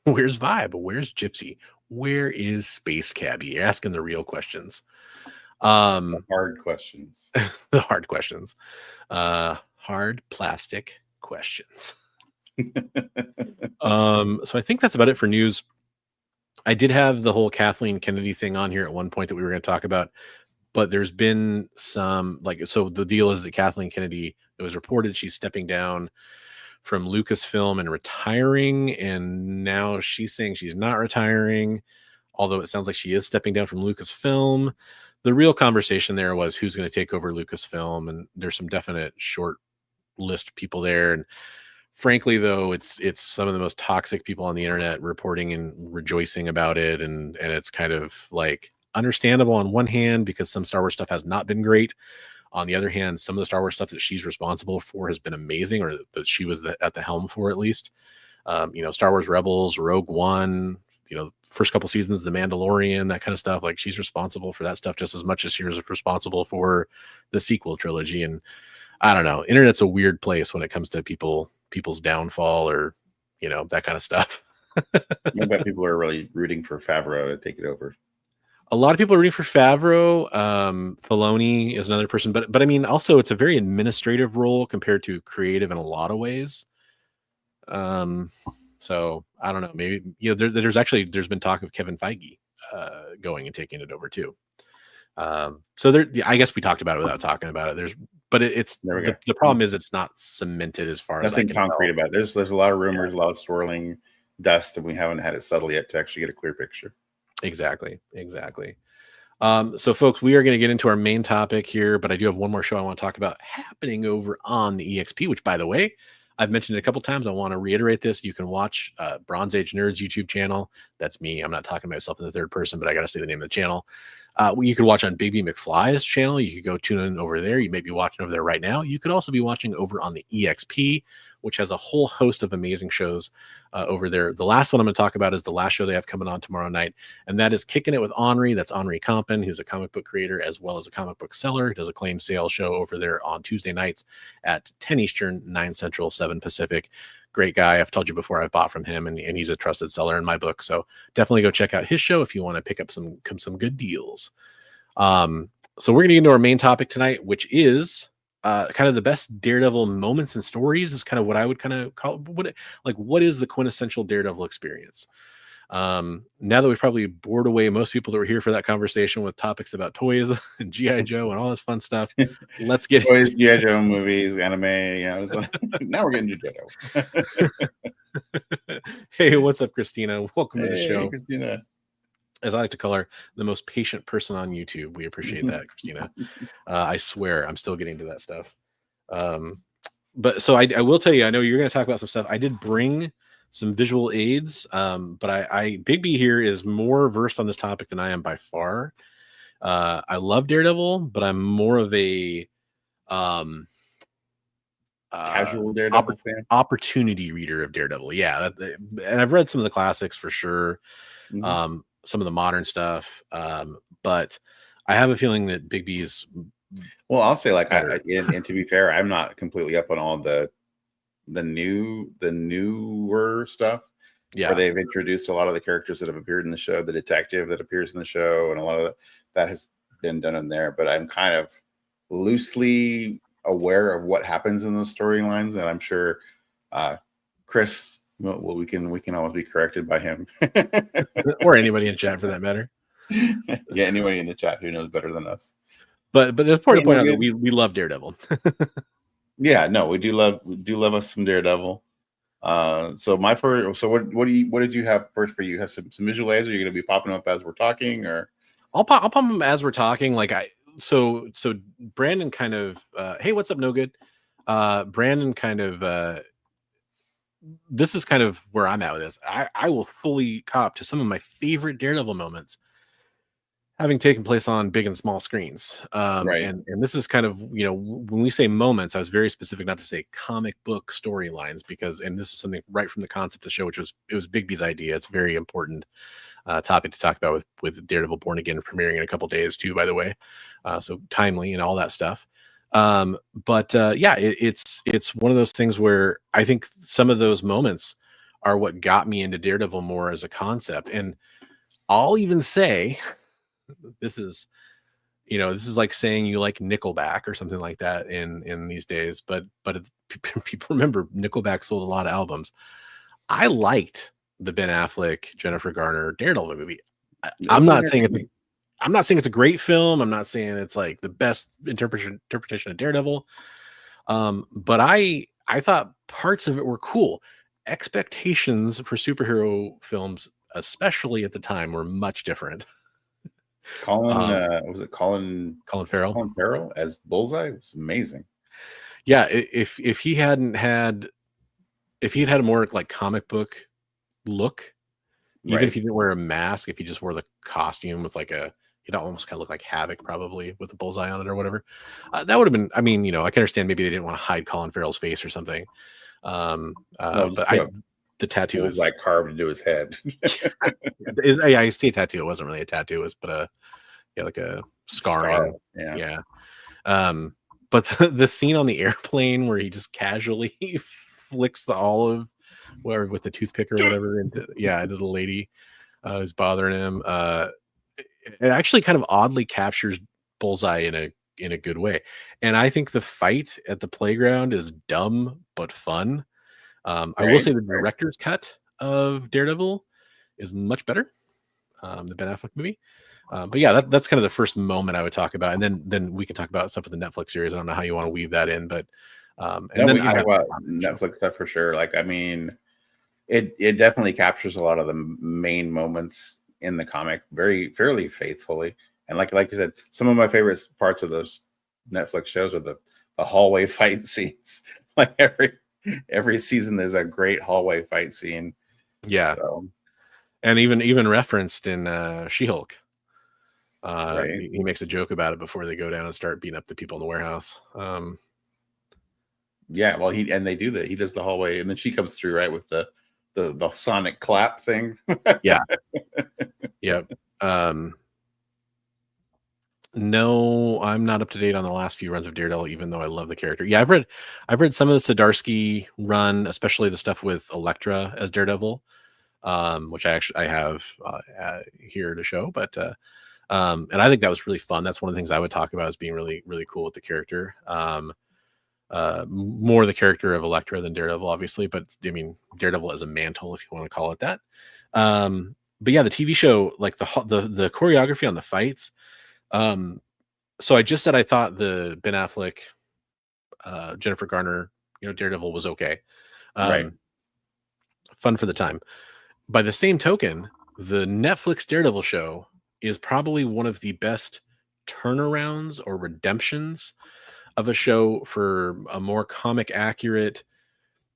where's Vibe? Where's Gypsy? Where is Space Cabbie? You're asking the real questions. The hard questions. The hard questions. Hard plastic questions. So I think that's about it for news. I did have the whole Kathleen Kennedy thing on here at one point that we were going to talk about, but there's been some, so the deal is that Kathleen Kennedy, it was reported she's stepping down from Lucasfilm and retiring, and now she's saying she's not retiring, although it sounds like she is stepping down from Lucasfilm. The real conversation there was who's going to take over Lucasfilm, and there's some definite short list people there. And frankly, though, it's some of the most toxic people on the internet reporting and rejoicing about it, and it's kind of like understandable on one hand, because some Star Wars stuff has not been great. On the other hand, some of the Star Wars stuff that she's responsible for has been amazing, or that she was at the helm for, at least. Star Wars Rebels, Rogue One, first couple seasons, The Mandalorian, that kind of stuff. Like, she's responsible for that stuff just as much as she was responsible for the sequel trilogy. And I don't know, internet's a weird place when it comes to people's downfall, or that kind of stuff. I bet people are really rooting for Favreau to take it over. A lot of people are rooting for Favreau. Filoni is another person, but I mean, also it's a very administrative role compared to creative in a lot of ways. So I don't know. Maybe there's been talk of Kevin Feige going and taking it over too. So there, I guess we talked about it without talking about it. The problem is it's not cemented as far as nothing concrete about it. There's a lot of rumors, a lot of swirling dust, and we haven't had it settle yet to actually get a clear picture. Exactly. So folks, we are going to get into our main topic here, but I do have one more show I want to talk about happening over on the EXP, which, by the way, I've mentioned it a couple times. I want to reiterate this. You can watch Bronze Age Nerds YouTube channel. That's me. I'm not talking about myself in the third person, but I got to say the name of the channel. You could watch on Bigby McFly's channel. You could go tune in over there. You may be watching over there right now. You could also be watching over on the EXP, which has a whole host of amazing shows over there. The last one I'm going to talk about is the last show they have coming on tomorrow night, and that is Kicking It with Henri. That's Henri Compin, who's a comic book creator as well as a comic book seller. He does a claim sale show over there on Tuesday nights at 10 Eastern, 9 Central, 7 Pacific. Great guy. I've told you before, I've bought from him, and he's a trusted seller in my book. So definitely go check out his show if you want to pick up some good deals. So we're going to get into our main topic tonight, which is kind of the best Daredevil moments and stories, is kind of what I would kind of call what is the quintessential Daredevil experience. Now that we've probably bored away most people that were here for that conversation with topics about toys and G.I. Joe and all this fun stuff, let's get toys, G.I. Joe movies, anime. Now we're getting to Daredevil. Hey, what's up, Christina? Welcome to the show. Christina. As I like to call her, the most patient person on YouTube. We appreciate that, Christina. I swear I'm still getting to that stuff. But so I will tell you, I know you're going to talk about some stuff. I did bring some visual aids, but Bigby here is more versed on this topic than I am by far. I love Daredevil, but I'm more of a casual Daredevil fan, opportunity reader of Daredevil. Yeah, and I've read some of the classics for sure. Mm-hmm. Some of the modern stuff, but I have a feeling that Bigby's. Well, I'll say, and to be fair, I'm not completely up on all the newer stuff. Yeah, where they've introduced a lot of the characters that have appeared in the show, the detective that appears in the show, and a lot of that has been done in there. But I'm kind of loosely aware of what happens in those storylines, and I'm sure Chris. Well, we can always be corrected by him, or anybody in chat for that matter. Yeah, anybody in the chat who knows better than us. But it's important to point out that we love Daredevil. Yeah, no, we do love us some Daredevil. So what did you have first for you? You have some visual aids? Are you going to be popping up as we're talking, or I'll pop them as we're talking. So Brandon kind of hey, what's up, No Good? Brandon kind of this is kind of where I'm at with this. I will fully cop to some of my favorite Daredevil moments having taken place on big and small screens. Right. And this is kind of, when we say moments, I was very specific not to say comic book storylines, because, and this is something right from the concept of the show, it was Bigby's idea. It's a very important topic to talk about with Daredevil Born Again premiering in a couple days too, by the way. So timely and all that stuff. It's one of those things where I think some of those moments are what got me into Daredevil more as a concept. And I'll even say, this is like saying you like Nickelback or something like that in these days, but people remember Nickelback sold a lot of albums. I liked the Ben Affleck, Jennifer Garner Daredevil movie. I'm not saying it's a great film. I'm not saying it's like the best interpretation of Daredevil. But I thought parts of it were cool. Expectations for superhero films, especially at the time, were much different. Was it Colin Farrell? Colin Farrell as Bullseye was amazing. Yeah, if he had a more like comic book look, even if he didn't wear a mask, if he just wore the costume with like he'd almost kind of look like Havoc probably with the bullseye on it or whatever, that would have been. I mean, I can understand maybe they didn't want to hide Colin Farrell's face or something. The tattoo is like carved into his head. Yeah, I see a tattoo. It wasn't really a tattoo. It was like a scarring. Yeah. But the scene on the airplane where he just casually flicks the olive, whatever, with the toothpick or whatever, into the lady who's bothering him. It actually kind of oddly captures Bullseye in a good way. And I think the fight at the playground is dumb but fun. I will say the director's cut of Daredevil is much better, the Ben Affleck movie. But yeah, that's kind of the first moment I would talk about, and then we can talk about stuff with the Netflix series. I don't know how you want to weave that in, but and then we can talk about Netflix stuff for sure. Like, I mean, it definitely captures a lot of the main moments in the comic fairly faithfully. And like you said, some of my favorite parts of those Netflix shows are the hallway fight scenes. Like every season there's a great hallway fight scene. Yeah. So. And even referenced in She-Hulk. He makes a joke about it before they go down and start beating up the people in the warehouse. Well, they do that. He does the hallway, and then she comes through right with the sonic clap thing. Yeah. Yep. No, I'm not up to date on the last few runs of Daredevil, even though I love the character. Yeah, I've read some of the Zdarsky run, especially the stuff with Elektra as Daredevil, which I have here to show. But and I think that was really fun. That's one of the things I would talk about as being really, really cool with the character. More the character of Elektra than Daredevil, obviously, but I mean Daredevil as a mantle, if you want to call it that. But yeah, the TV show, like the choreography on the fights. So I just said I thought the Ben Affleck, Jennifer Garner, Daredevil was okay. Fun for the time. By the same token, the Netflix Daredevil show is probably one of the best turnarounds or redemptions of a show for a more comic accurate,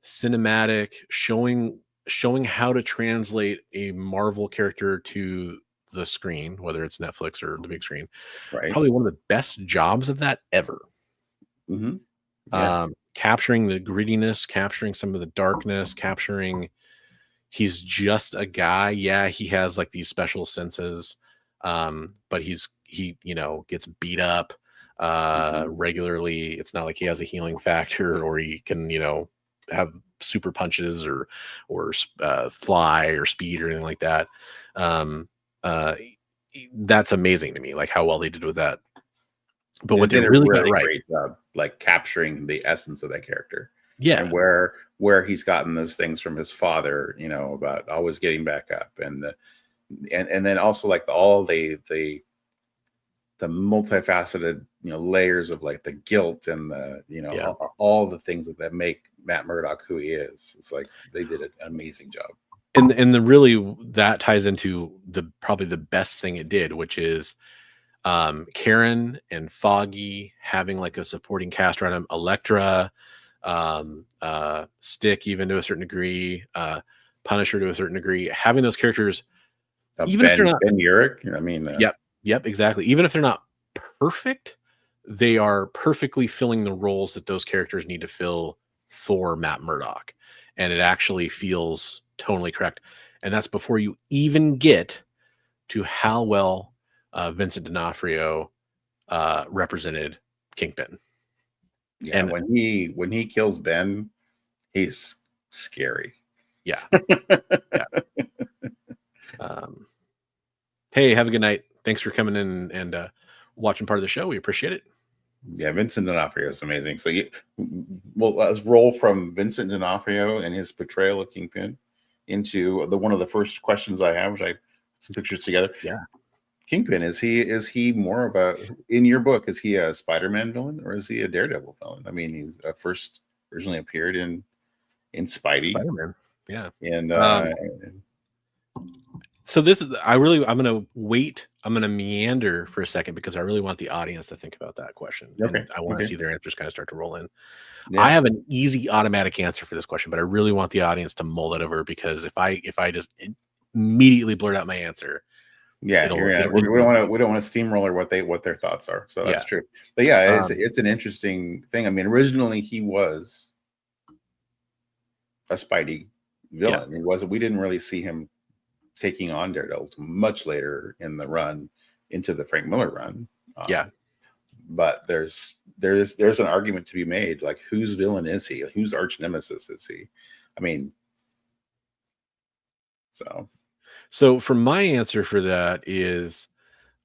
cinematic, showing how to translate a Marvel character to the screen, whether it's Netflix or the big screen. Probably one of the best jobs of that ever. Mm-hmm. Yeah. Capturing the grittiness, capturing some of the darkness, capturing he's just a guy. Yeah, he has like these special senses, but he gets beat up regularly. It's not like he has a healing factor or he can have super punches or fly or speed or anything like that. That's amazing to me, like how well they did with that. But what they really got right, great job, like capturing the essence of that character. Yeah, and where he's gotten those things from his father, about always getting back up, and then also like all the multifaceted layers of like the guilt and the all the things that make Matt Murdock who he is. It's like they did an amazing job. And really that ties into probably the best thing it did, which is Karen and Foggy having like a supporting cast around him, Elektra, Stick even to a certain degree, Punisher to a certain degree, having those characters, even if you're not Ben Urich, yep, Yep, exactly. Even if they're not perfect, they are perfectly filling the roles that those characters need to fill for Matt Murdock. And it actually feels totally correct. And that's before you even get to how well Vincent D'Onofrio represented Kingpin. Yeah, and when he kills Ben, he's scary. Yeah. Yeah. Hey, have a good night. Thanks for coming in and watching part of the show. We appreciate it. Yeah, Vincent D'Onofrio is amazing. So let's roll from Vincent D'Onofrio and his portrayal of Kingpin into one of the first questions I have, which I put some pictures together. Yeah. Kingpin, is he more of a, in your book, is he a Spider-Man villain or is he a Daredevil villain? I mean, he's first originally appeared in Spidey. Spider-Man. Yeah. And so this is, I'm going to wait. I'm going to meander for a second because I really want the audience to think about that question. Okay. And I want to see their answers kind of start to roll in. Yeah. I have an easy automatic answer for this question, but I really want the audience to mull it over, because if I just immediately blurt out my answer, we don't want to steamroller what their thoughts are. So that's true. But yeah, it's an interesting thing. I mean, originally he was a Spidey villain. Yeah. We didn't really see him taking on Daredevil much later in the run, into the Frank Miller run. But there's an argument to be made, like, whose villain is he? Whose arch nemesis is he? I mean, so for my answer for that is,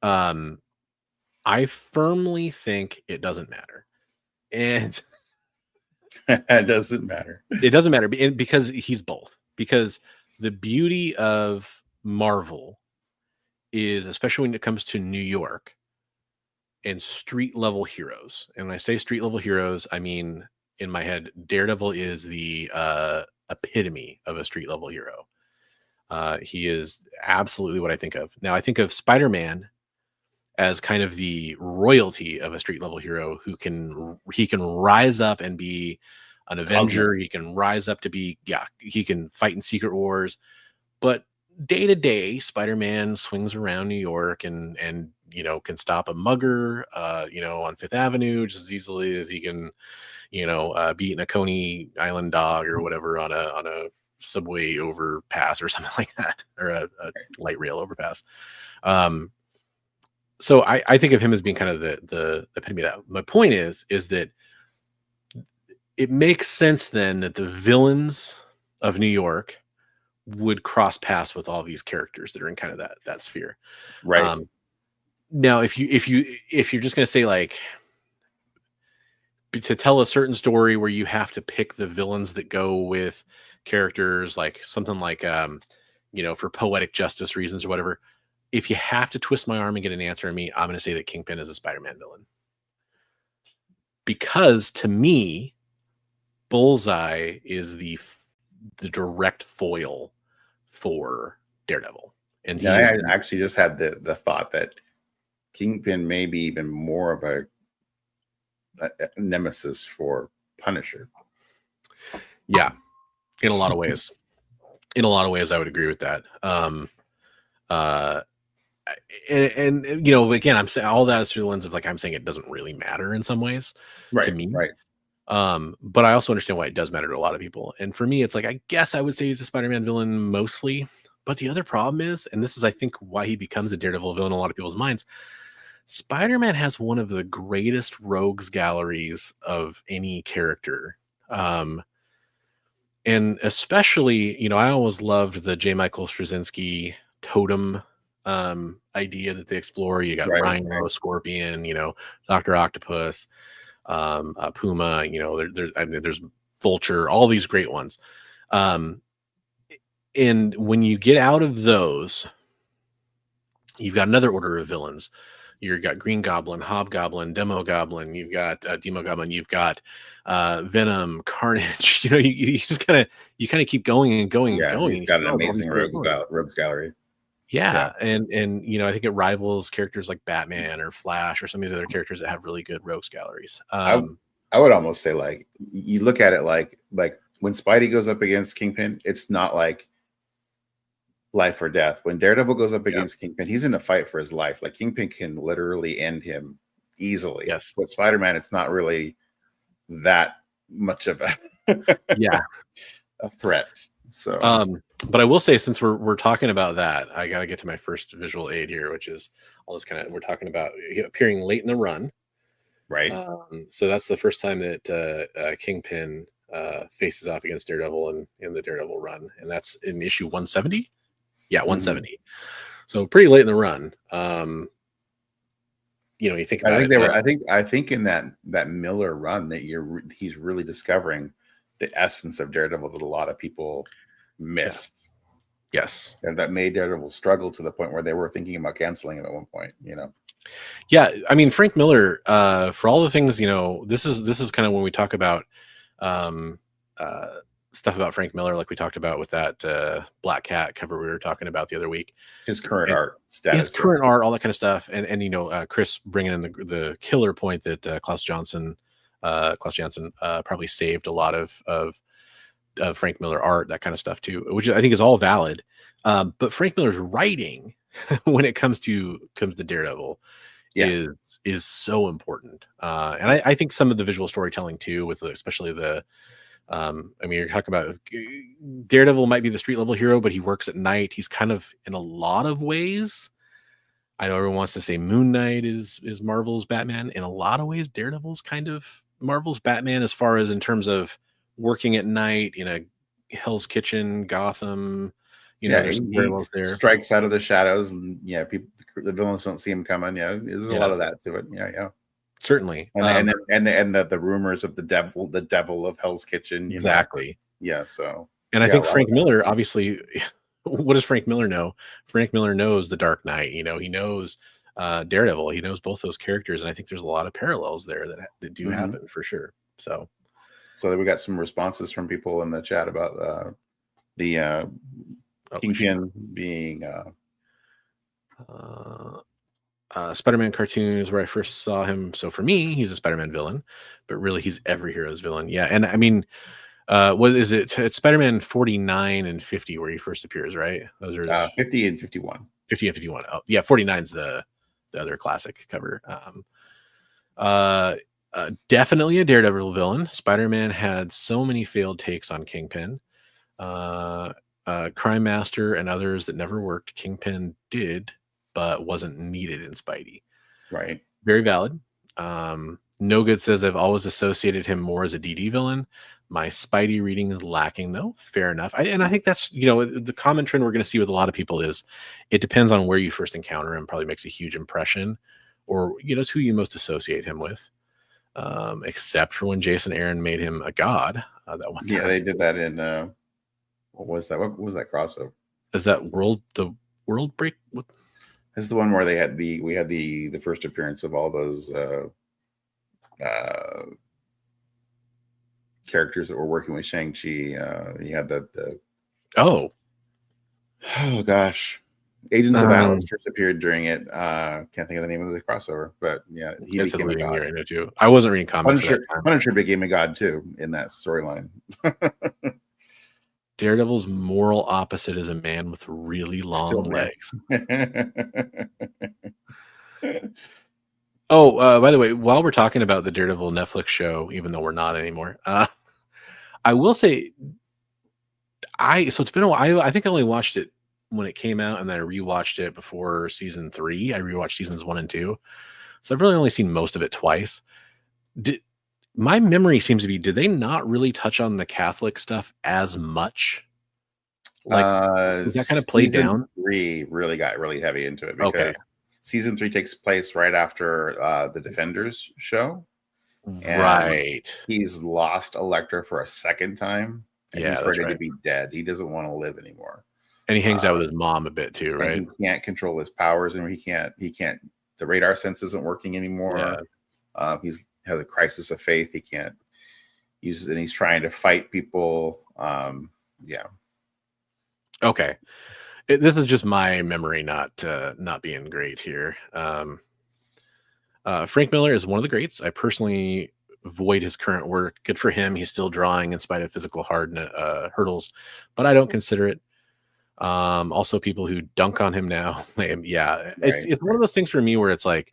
I firmly think it doesn't matter. And it doesn't matter. It doesn't matter because he's both. Because the beauty of Marvel is, especially when it comes to New York and street level heroes. And when I say street level heroes, I mean, in my head, Daredevil is the epitome of a street level hero. He is absolutely what I think of. Now, I think of Spider-Man as kind of the royalty of a street level hero who can rise up and be an Avenger. He can rise up to be, he can fight in Secret Wars, but day to day, Spider-Man swings around New York and can stop a mugger, on Fifth Avenue just as easily as he can, beat a Coney Island dog or whatever on a subway overpass or something like that, or a light rail overpass. So I think of him as being kind of the epitome of that. My point is that it makes sense then that the villains of New York would cross paths with all these characters that are in kind of that sphere. Right. Now, if you're just going to say, like, to tell a certain story where you have to pick the villains that go with characters, like something like, for poetic justice reasons or whatever, if you have to twist my arm and get an answer on me, I'm going to say that Kingpin is a Spider-Man villain. Because to me, Bullseye is the direct foil for Daredevil. And I actually just had the thought that Kingpin may be even more of a nemesis for Punisher. Yeah, in a lot of ways. I would agree with that. And again, I'm saying all that is through the lens of, like, I'm saying it doesn't really matter in some ways to me. Right. But I also understand why it does matter to a lot of people. And for me, it's like, I guess I would say he's a Spider-Man villain mostly. But the other problem is, and this is, I think, why he becomes a Daredevil villain in a lot of people's minds, Spider-Man has one of the greatest rogues galleries of any character. And especially, I always loved the J. Michael Straczynski totem idea that they explore. You got Rhino, Scorpion, Dr. Octopus, Puma, there's Vulture, all these great ones. And when you get out of those, you've got another order of villains. You've got Green Goblin, Hobgoblin, Demo Goblin. You've got Demo Goblin. You've got Venom, Carnage. You just kind of keep going and going and going. He's got an amazing rogues gallery. Yeah. And I think it rivals characters like Batman or Flash or some of these other characters that have really good rogues galleries. I would almost say, like, you look at it like when Spidey goes up against Kingpin, it's not like life or death. When Daredevil goes up against Kingpin, he's in a fight for his life. Like Kingpin can literally end him easily. Yes. But Spider-Man, it's not really that much of a a threat. So but I will say, since we're talking about that, I gotta get to my first visual aid here, which is all this we're talking about appearing late in the run. Right. So that's the first time that Kingpin faces off against Daredevil in the Daredevil run, and that's in issue 170. Yeah, 170. So pretty late in the run. You think about I think in that Miller run that he's really discovering the essence of Daredevil that a lot of people missed. Yes. And that made Daredevil struggle to the point where they were thinking about canceling him at one point, Yeah, I mean, Frank Miller, for all the things, this is kind of when we talk about stuff about Frank Miller, like we talked about with that Black Cat cover we were talking about the other week. His current art status. His current art, all that kind of stuff. And Chris bringing in the killer point that Klaus Janson probably saved a lot of Frank Miller art, that kind of stuff too, which I think is all valid. But Frank Miller's writing when it comes to Daredevil is so important. And I think some of the visual storytelling too, with especially you're talking about Daredevil might be the street level hero, but he works at night. He's kind of, in a lot of ways, I know everyone wants to say Moon Knight is Marvel's Batman. In a lot of ways, Daredevil's kind of Marvel's Batman, as far as in terms of working at night in a Hell's Kitchen, Gotham. There's some parallels there. Strikes out of the shadows, and people, the villains don't see him coming. There's a lot of that to it. Certainly. And the rumors of the devil of Hell's Kitchen. Exactly. So. And I think Frank Miller, obviously, what does Frank Miller know? Frank Miller knows the Dark Knight. He knows Daredevil. He knows both those characters, and I think there's a lot of parallels there that do happen for sure. So we got some responses from people in the chat about the Kingpin being Spider-Man cartoon is where I first saw him. So for me, he's a Spider-Man villain, but really he's every hero's villain. Yeah. And I mean, what is it? It's Spider-Man 49 and 50 where he first appears, right? Those are 50 and 51. 50 and 51. Oh, yeah. 49 is the other classic cover. Definitely a Daredevil villain. Spider-Man had so many failed takes on Kingpin. Crime Master and others that never worked. Kingpin did, but wasn't needed in Spidey. Right. Very valid. No Good says, I've always associated him more as a DD villain. My Spidey reading is lacking, though. Fair enough. And I think that's, the common trend we're going to see with a lot of people is it depends on where you first encounter him, probably makes a huge impression, or, it's who you most associate him with. Except for when Jason Aaron made him a god. That one time. Yeah, they did that in, what was that? What was that crossover? Is that the World Break? What? This is the one where we had the first appearance of all those characters that were working with Shang-Chi. You had oh gosh, Agents of Atlas first appeared during it. Can't think of the name of the crossover, but yeah, he became a god. Too. I wasn't reading comics. Punisher became a god too in that storyline. Daredevil's moral opposite is a man with really long legs. By the way, while we're talking about the Daredevil Netflix show, even though we're not anymore, I will say, so it's been a while. I think I only watched it when it came out, and then I rewatched it before season 3. I rewatched seasons 1 and 2, so I've really only seen most of it twice. My memory seems to be, did they not really touch on the Catholic stuff as much? Like, that kind of played down? 3 really got really heavy into it because season 3 takes place right after the Defenders show. Right. He's lost Elektra for a second time. And he's ready to be dead. He doesn't want to live anymore. And he hangs out with his mom a bit too, right? He can't control his powers, and he can't. The radar sense isn't working anymore. Yeah. He's has a crisis of faith. He can't use it, and he's trying to fight people. Okay. This is just my memory not being great here. Frank Miller is one of the greats. I personally avoid his current work. Good for him. He's still drawing in spite of physical hurdles, but I don't consider it. Also, people who dunk on him now. Yeah, Right. it's one of those things for me where it's like,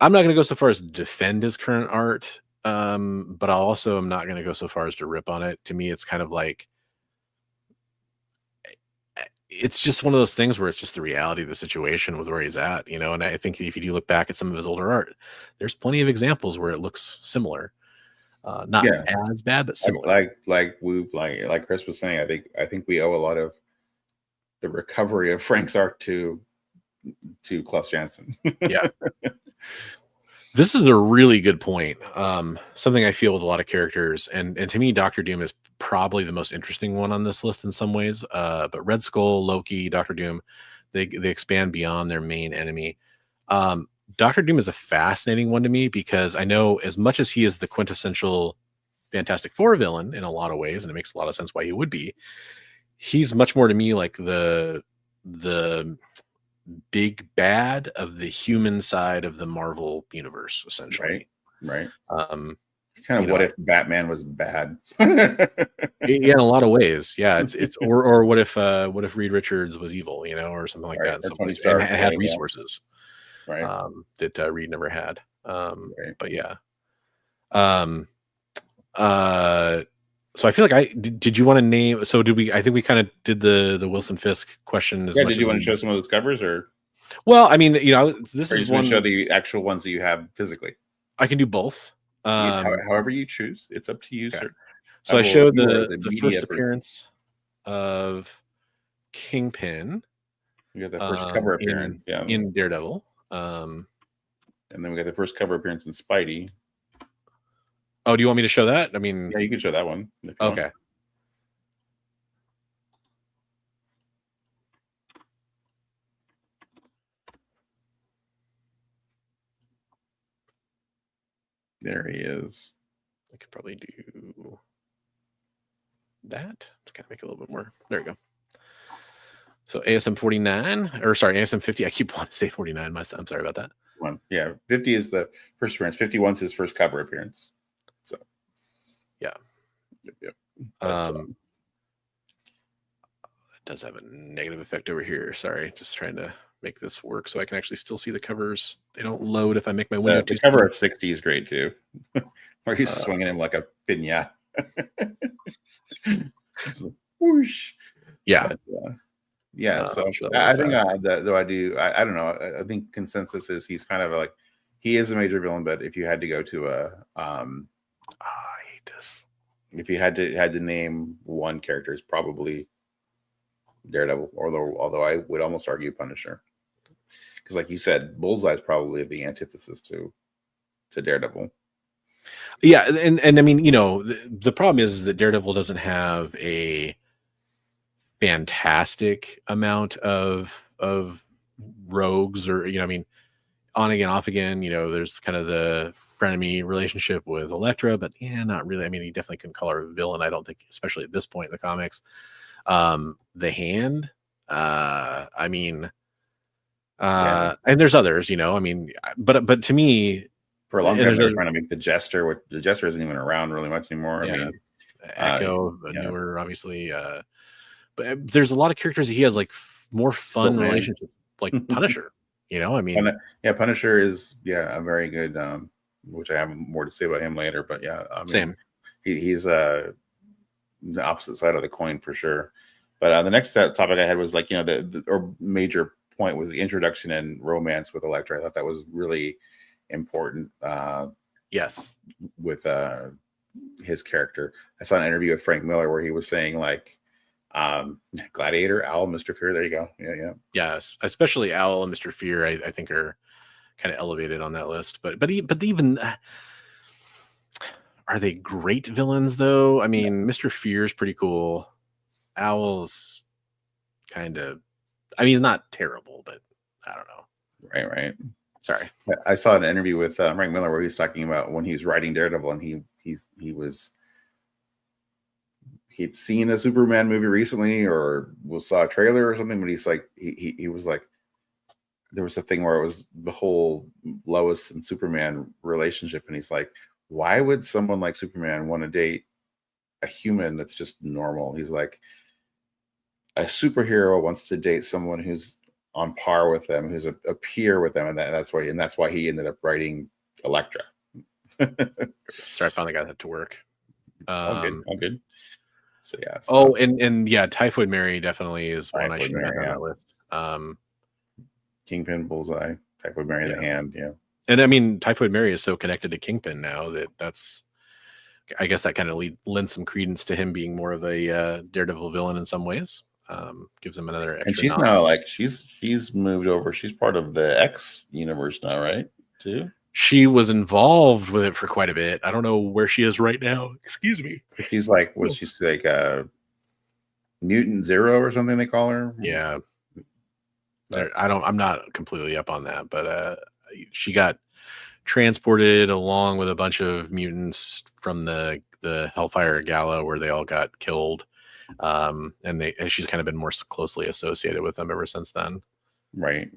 I'm not going to go so far as to defend his current art, but I also am not going to go so far as to rip on it. To me, it's kind of like, it's just one of those things where it's just the reality of the situation with where he's at, you know. And I think if you do look back at some of his older art, there's plenty of examples where it looks similar, not as bad, but similar. Like Chris was saying, I think we owe a lot of the recovery of Frank's art to Klaus Janson. Yeah. This is a really good point. Something I feel with a lot of characters, and to me, Doctor Doom is probably the most interesting one on this list in some ways. But Red Skull, Loki, Doctor Doom, they expand beyond their main enemy. Doctor Doom is a fascinating one to me because I know as much as he is the quintessential Fantastic Four villain in a lot of ways, and it makes a lot of sense why he would be, he's much more to me like the big bad of the human side of the Marvel universe, essentially. Right. It's kind of what if Batman was bad? Yeah, in a lot of ways. Yeah, it's or what if Reed Richards was evil, you know, or something like that. And had resources, right? That Reed never had. But yeah. So I feel like did you want to name? So did we? I think we kind of did the Wilson Fisk question. As much did you want to show some of those covers, or? Well, I mean, you know, this is one. Show the actual ones that you have physically. I can do both. However you choose, it's up to you, sir. So I showed the first appearance of Kingpin. We got the first cover appearance, in Daredevil. And then we got the first cover appearance in Spidey. Oh, do you want me to show that? I mean, yeah, you can show that one. Okay. There he is. I could probably do that to kind of make it a little bit more. There we go. So ASM 49, or sorry, ASM 50. I keep wanting to say 49 myself. I'm sorry about that. 50 is the first appearance. 51's his first cover appearance. So, yeah. Yep. It does have a negative effect over here. Sorry, just trying to make this work so I can actually still see the covers. They don't load if I make my window too small. The cover of 60 is great too. Where he's swinging him like a piñata. Whoosh. Yeah. But, so I think I don't know. I think consensus is he's kind of like, he is a major villain, but if you had to go to I hate this. If you had to name one character, it's probably Daredevil, although I would almost argue Punisher, because like you said, Bullseye is probably the antithesis to Daredevil. Yeah, and I mean, you know, the problem is that Daredevil doesn't have a fantastic amount of rogues, or, you know, I mean, on again, off again. You know, there's kind of the frenemy relationship with Elektra, but yeah, not really. I mean, he definitely couldn't call her a villain, I don't think, especially at this point in the comics. The Hand, I mean, and there's others, you know, I mean, but to me, for a long time they're trying to make the Jester, which the Jester isn't even around really much anymore. I mean, Echo, newer, obviously, but there's a lot of characters that he has like more fun relationships, like Punisher, you know, I mean, Punisher is a very good, which I have more to say about him later, but I mean, same. He's the opposite side of the coin for sure. But the next topic I had was like, you know, the major point was the introduction and romance with Elektra. I thought that was really important. Yes, with his character. I saw an interview with Frank Miller where he was saying like, Gladiator, Owl, Mr. Fear. There you go. Yeah, especially Owl and Mr. Fear, I think are kind of elevated on that list. But even are they great villains though? I mean, Mr. Fear is pretty cool. Owl's kind of, I mean, he's not terrible, but I don't know. Right. Sorry. I saw an interview with Frank Miller where he was talking about when he was writing Daredevil, and he'd seen a Superman movie recently or saw a trailer or something, but he's like, he was like, there was a thing where it was the whole Lois and Superman relationship, and he's like, why would someone like Superman want to date a human that's just normal? He's like, a superhero wants to date someone who's on par with them, who's a peer with them, and that's why he ended up writing Elektra. Sorry, I finally got that to work. All good. So yeah. And yeah, Typhoid Mary definitely is one I should have on that list. Kingpin, Bullseye, Typhoid Mary, the Hand, yeah. And I mean, Typhoid Mary is so connected to Kingpin now that's, I guess that kind of lends some credence to him being more of a Daredevil villain in some ways. Gives him another extra. And she's now like she's moved over. She's part of the X universe now, right? Too. She was involved with it for quite a bit. I don't know where she is right now. Excuse me. She's like, she's like Mutant Zero or something they call her. Yeah. I'm not completely up on that, but she got transported along with a bunch of mutants from the Hellfire Gala where they all got killed. And she's kind of been more closely associated with them ever since then. Right.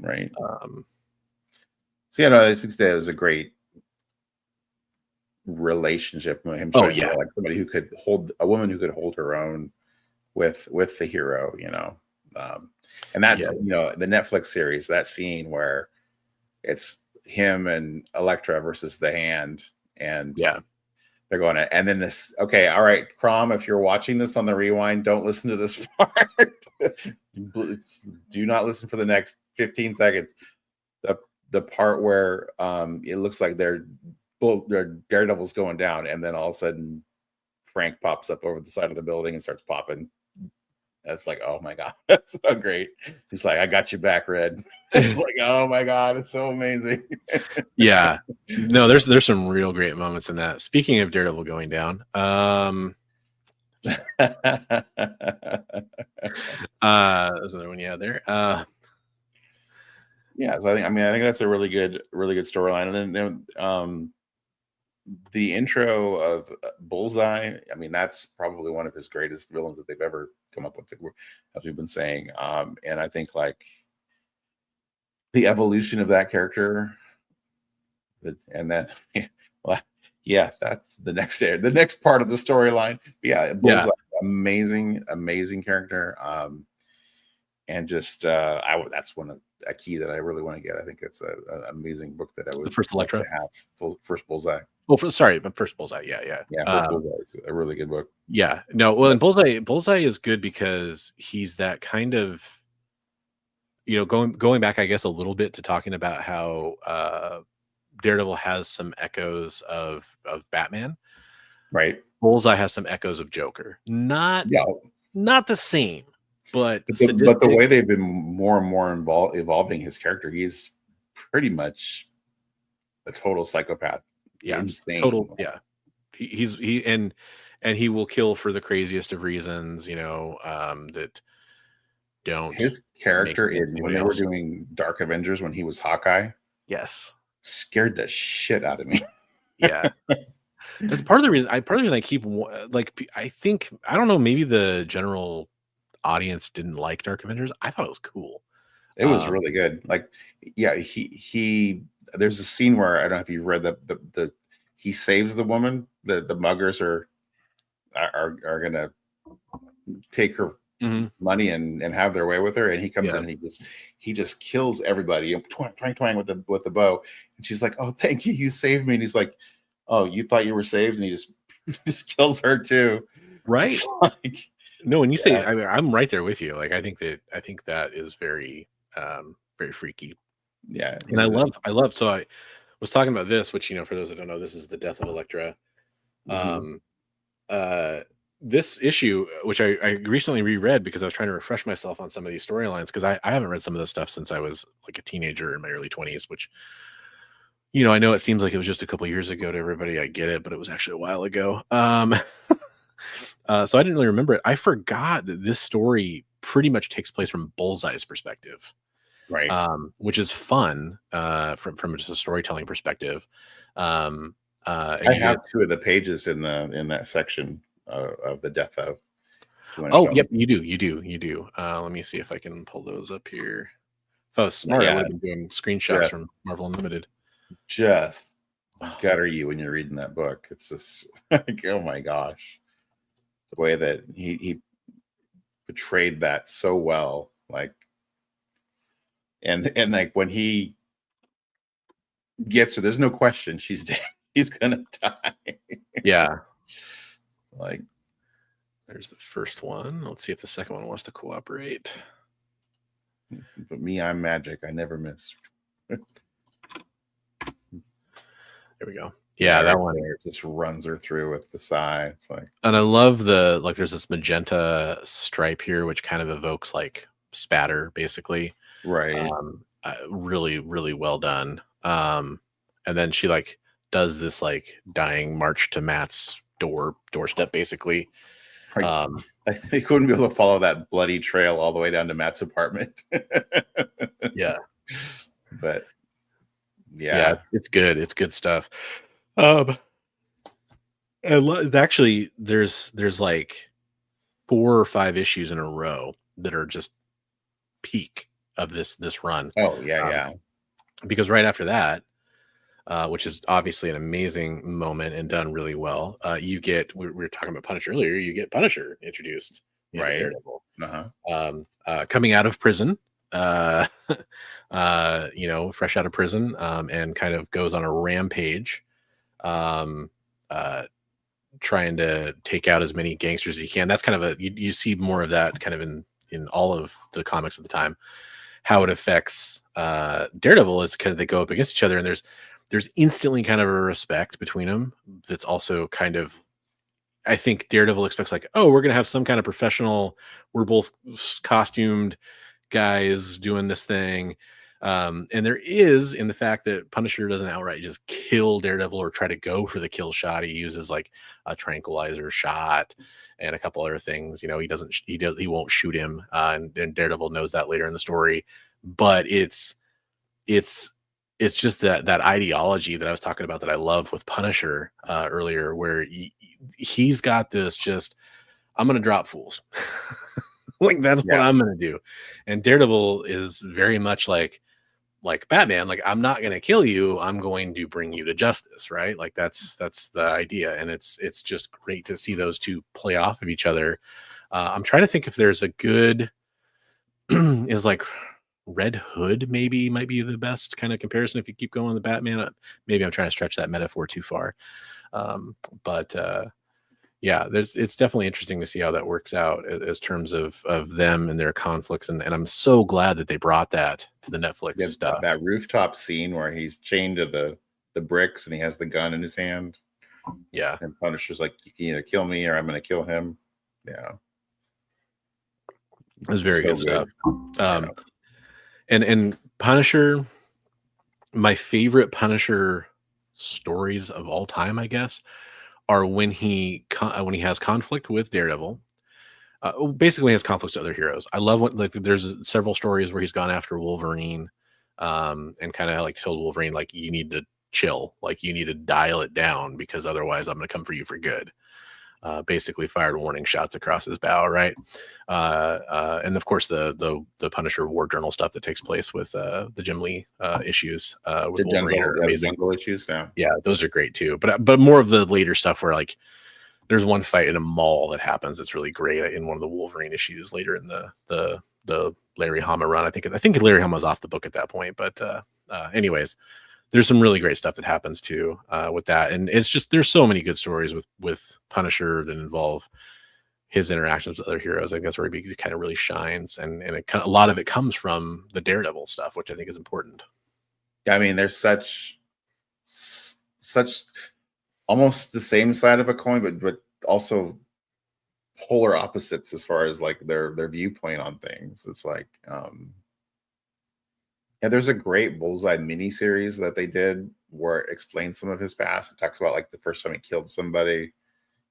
So yeah, no, I think that was a great relationship with him. Like somebody who could hold a woman who could hold her own with the hero, you know. And that's you know, the Netflix series, that scene where it's him and Elektra versus the Hand, and they're going to, and then this, okay, all right, Crom, if you're watching this on the rewind, don't listen to this part. Do not listen for the next 15 seconds. The part where it looks like their Daredevil's going down, and then all of a sudden Frank pops up over the side of the building and starts popping. It's like, oh my God, that's so great. He's like, I got you back, Red. It's like, oh my God, it's so amazing. Yeah. No, there's some real great moments in that. Speaking of Daredevil going down, there's another one you had there. Yeah, so I think that's a really good storyline. And then the intro of Bullseye, I mean, that's probably one of his greatest villains that they've ever come up with, as we've been saying. And I think like the evolution of that character, and then that's the next part of the storyline. Yeah, Bullseye, amazing character. And just that's a key that I really want to get. I think it's an amazing book that I would the first Elektra have. First Bullseye. First Bullseye. Yeah. First Bullseye is a really good book. Yeah. No, well, and Bullseye is good because he's that kind of, you know, going back, I guess, a little bit to talking about how Daredevil has some echoes of Batman. Right. Bullseye has some echoes of Joker. Not the same. But the way they've been more and more evolving his character, he's pretty much a total psychopath. Yeah, insane. Total. Yeah, he will kill for the craziest of reasons. You know, that don't. His character when they were doing Dark Avengers when he was Hawkeye. Yes, scared the shit out of me. Yeah. That's part of the reason. I keep I think I don't know. Maybe the general audience didn't like Dark Avengers. I thought it was cool. It was really good. Like, yeah, he there's a scene where I don't know if you've read the he saves the woman. The muggers are gonna take her money and have their way with her, and he comes in and he just kills everybody, twang with the bow, and she's like, oh, thank you, you saved me. And he's like, oh, you thought you were saved, and he just kills her too. Right. No, when you say I'm right there with you. Like I think that is very very freaky. Yeah. And I love so I was talking about this, which, you know, for those that don't know, this is the death of Elektra. This issue, which I recently reread because I was trying to refresh myself on some of these storylines, because I haven't read some of this stuff since I was like a teenager in my early 20s, which, you know, I know it seems like it was just a couple years ago to everybody. I get it, but it was actually a while ago. So I didn't really remember it. I forgot that this story pretty much takes place from Bullseye's perspective, right? Which is fun from just a storytelling perspective. I have two of the pages in that section of the death of. Oh, yep, you do. Let me see if I can pull those up here. If I was smart, I would have been doing screenshots from Marvel Unlimited. Just gutter you when you're reading that book. It's just like, oh my gosh. The way that he portrayed that so well. Like, and like when he gets her, there's no question she's dead. He's gonna die. Yeah. Like, there's the first one. Let's see if the second one wants to cooperate. But me, I'm magic. I never miss. There we go. Yeah, that one just runs her through with the sigh. It's like, and I love the like. There's this magenta stripe here, which kind of evokes like spatter, basically. Right. Really, really well done. And then she like does this like dying march to Matt's doorstep, basically. I think couldn't be able to follow that bloody trail all the way down to Matt's apartment. Yeah, but yeah, it's good. It's good stuff. Actually, there's like 4 or 5 issues in a row that are just peak of this run. Oh yeah. Because right after that, which is obviously an amazing moment and done really well, you get we were talking about Punisher earlier. You get Punisher introduced, right? Daredevil, coming out of prison, fresh out of prison, and kind of goes on a rampage, trying to take out as many gangsters as he can. That's kind of you see more of that kind of in all of the comics at the time. How it affects Daredevil is kind of they go up against each other, and there's instantly kind of a respect between them. That's also kind of, I think Daredevil expects like, oh, we're going to have some kind of professional, we're both costumed guys doing this thing. And there is in the fact that Punisher doesn't outright just kill Daredevil or try to go for the kill shot. He uses like a tranquilizer shot and a couple other things. He won't shoot him. And Daredevil knows that later in the story, but it's just that ideology that I was talking about that I love with Punisher earlier, where he's got this just, I'm going to drop fools. Like that's what I'm going to do. And Daredevil is very much like Batman. Like, I'm not going to kill you. I'm going to bring you to justice. Right. Like that's the idea. And it's just great to see those two play off of each other. I'm trying to think if there's a good is like Red Hood maybe might be the best kind of comparison if you keep going on the Batman. Maybe I'm trying to stretch that metaphor too far. It's definitely interesting to see how that works out as terms of them and their conflicts. And I'm so glad that they brought that to the Netflix stuff. That rooftop scene where he's chained to the bricks and he has the gun in his hand. Yeah. And Punisher's like, you can either kill me or I'm going to kill him. Yeah. It was very good stuff. And Punisher, my favorite Punisher stories of all time, I guess, are when he has conflict with Daredevil. Basically, has conflicts with other heroes. I love there's several stories where he's gone after Wolverine, and kind of like told Wolverine like, you need to chill, like you need to dial it down because otherwise I'm going to come for you for good. Basically fired warning shots across his bow, right? And of course the Punisher War Journal stuff that takes place with the Jim Lee issues with the Wolverine are amazing. jungle issues, yeah, those are great too. But more of the later stuff where like there's one fight in a mall that happens that's really great in one of the Wolverine issues later in the Larry Hama run. I think Larry Hama was off the book at that point, but anyways. There's some really great stuff that happens too with that, and it's just there's so many good stories with Punisher that involve his interactions with other heroes. I think that's where he kind of really shines, and a lot of it comes from the Daredevil stuff, which I think is important. I mean, there's such almost the same side of a coin, but also polar opposites as far as like their viewpoint on things. It's like. Yeah, there's a great Bullseye miniseries that they did where it explains some of his past. It talks about like the first time he killed somebody.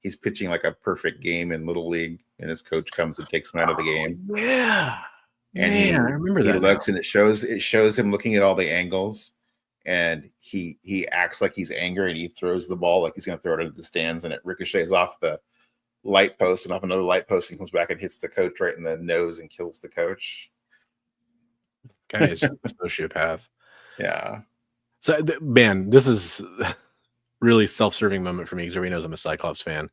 He's pitching like a perfect game in Little League, and his coach comes and takes him out of the game. Yeah, and I remember that. He looks and it shows him looking at all the angles, and he acts like he's angry and he throws the ball like he's going to throw it into the stands, and it ricochets off the light post and off another light post and comes back and hits the coach right in the nose and kills the coach. Guy is a sociopath. Yeah. So, man, this is really self-serving moment for me because everybody knows I'm a Cyclops fan.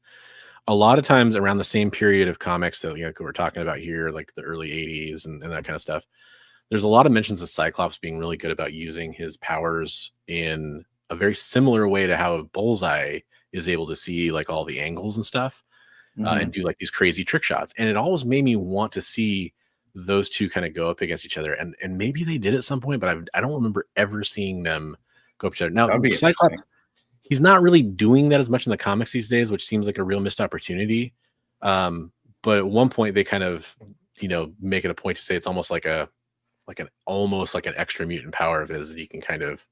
a lot of times around the same period of comics that we're talking about here, like the early 80s and that kind of stuff, there's a lot of mentions of Cyclops being really good about using his powers in a very similar way to how Bullseye is able to see like all the angles and stuff and do like these crazy trick shots. And it always made me want to see those two kind of go up against each other. And maybe they did at some point, but I don't remember ever seeing them go up each other. Now, Cyclops, he's not really doing that as much in the comics these days, which seems like a real missed opportunity. But at one point they kind of, make it a point to say it's almost like an extra mutant power of his that he can kind of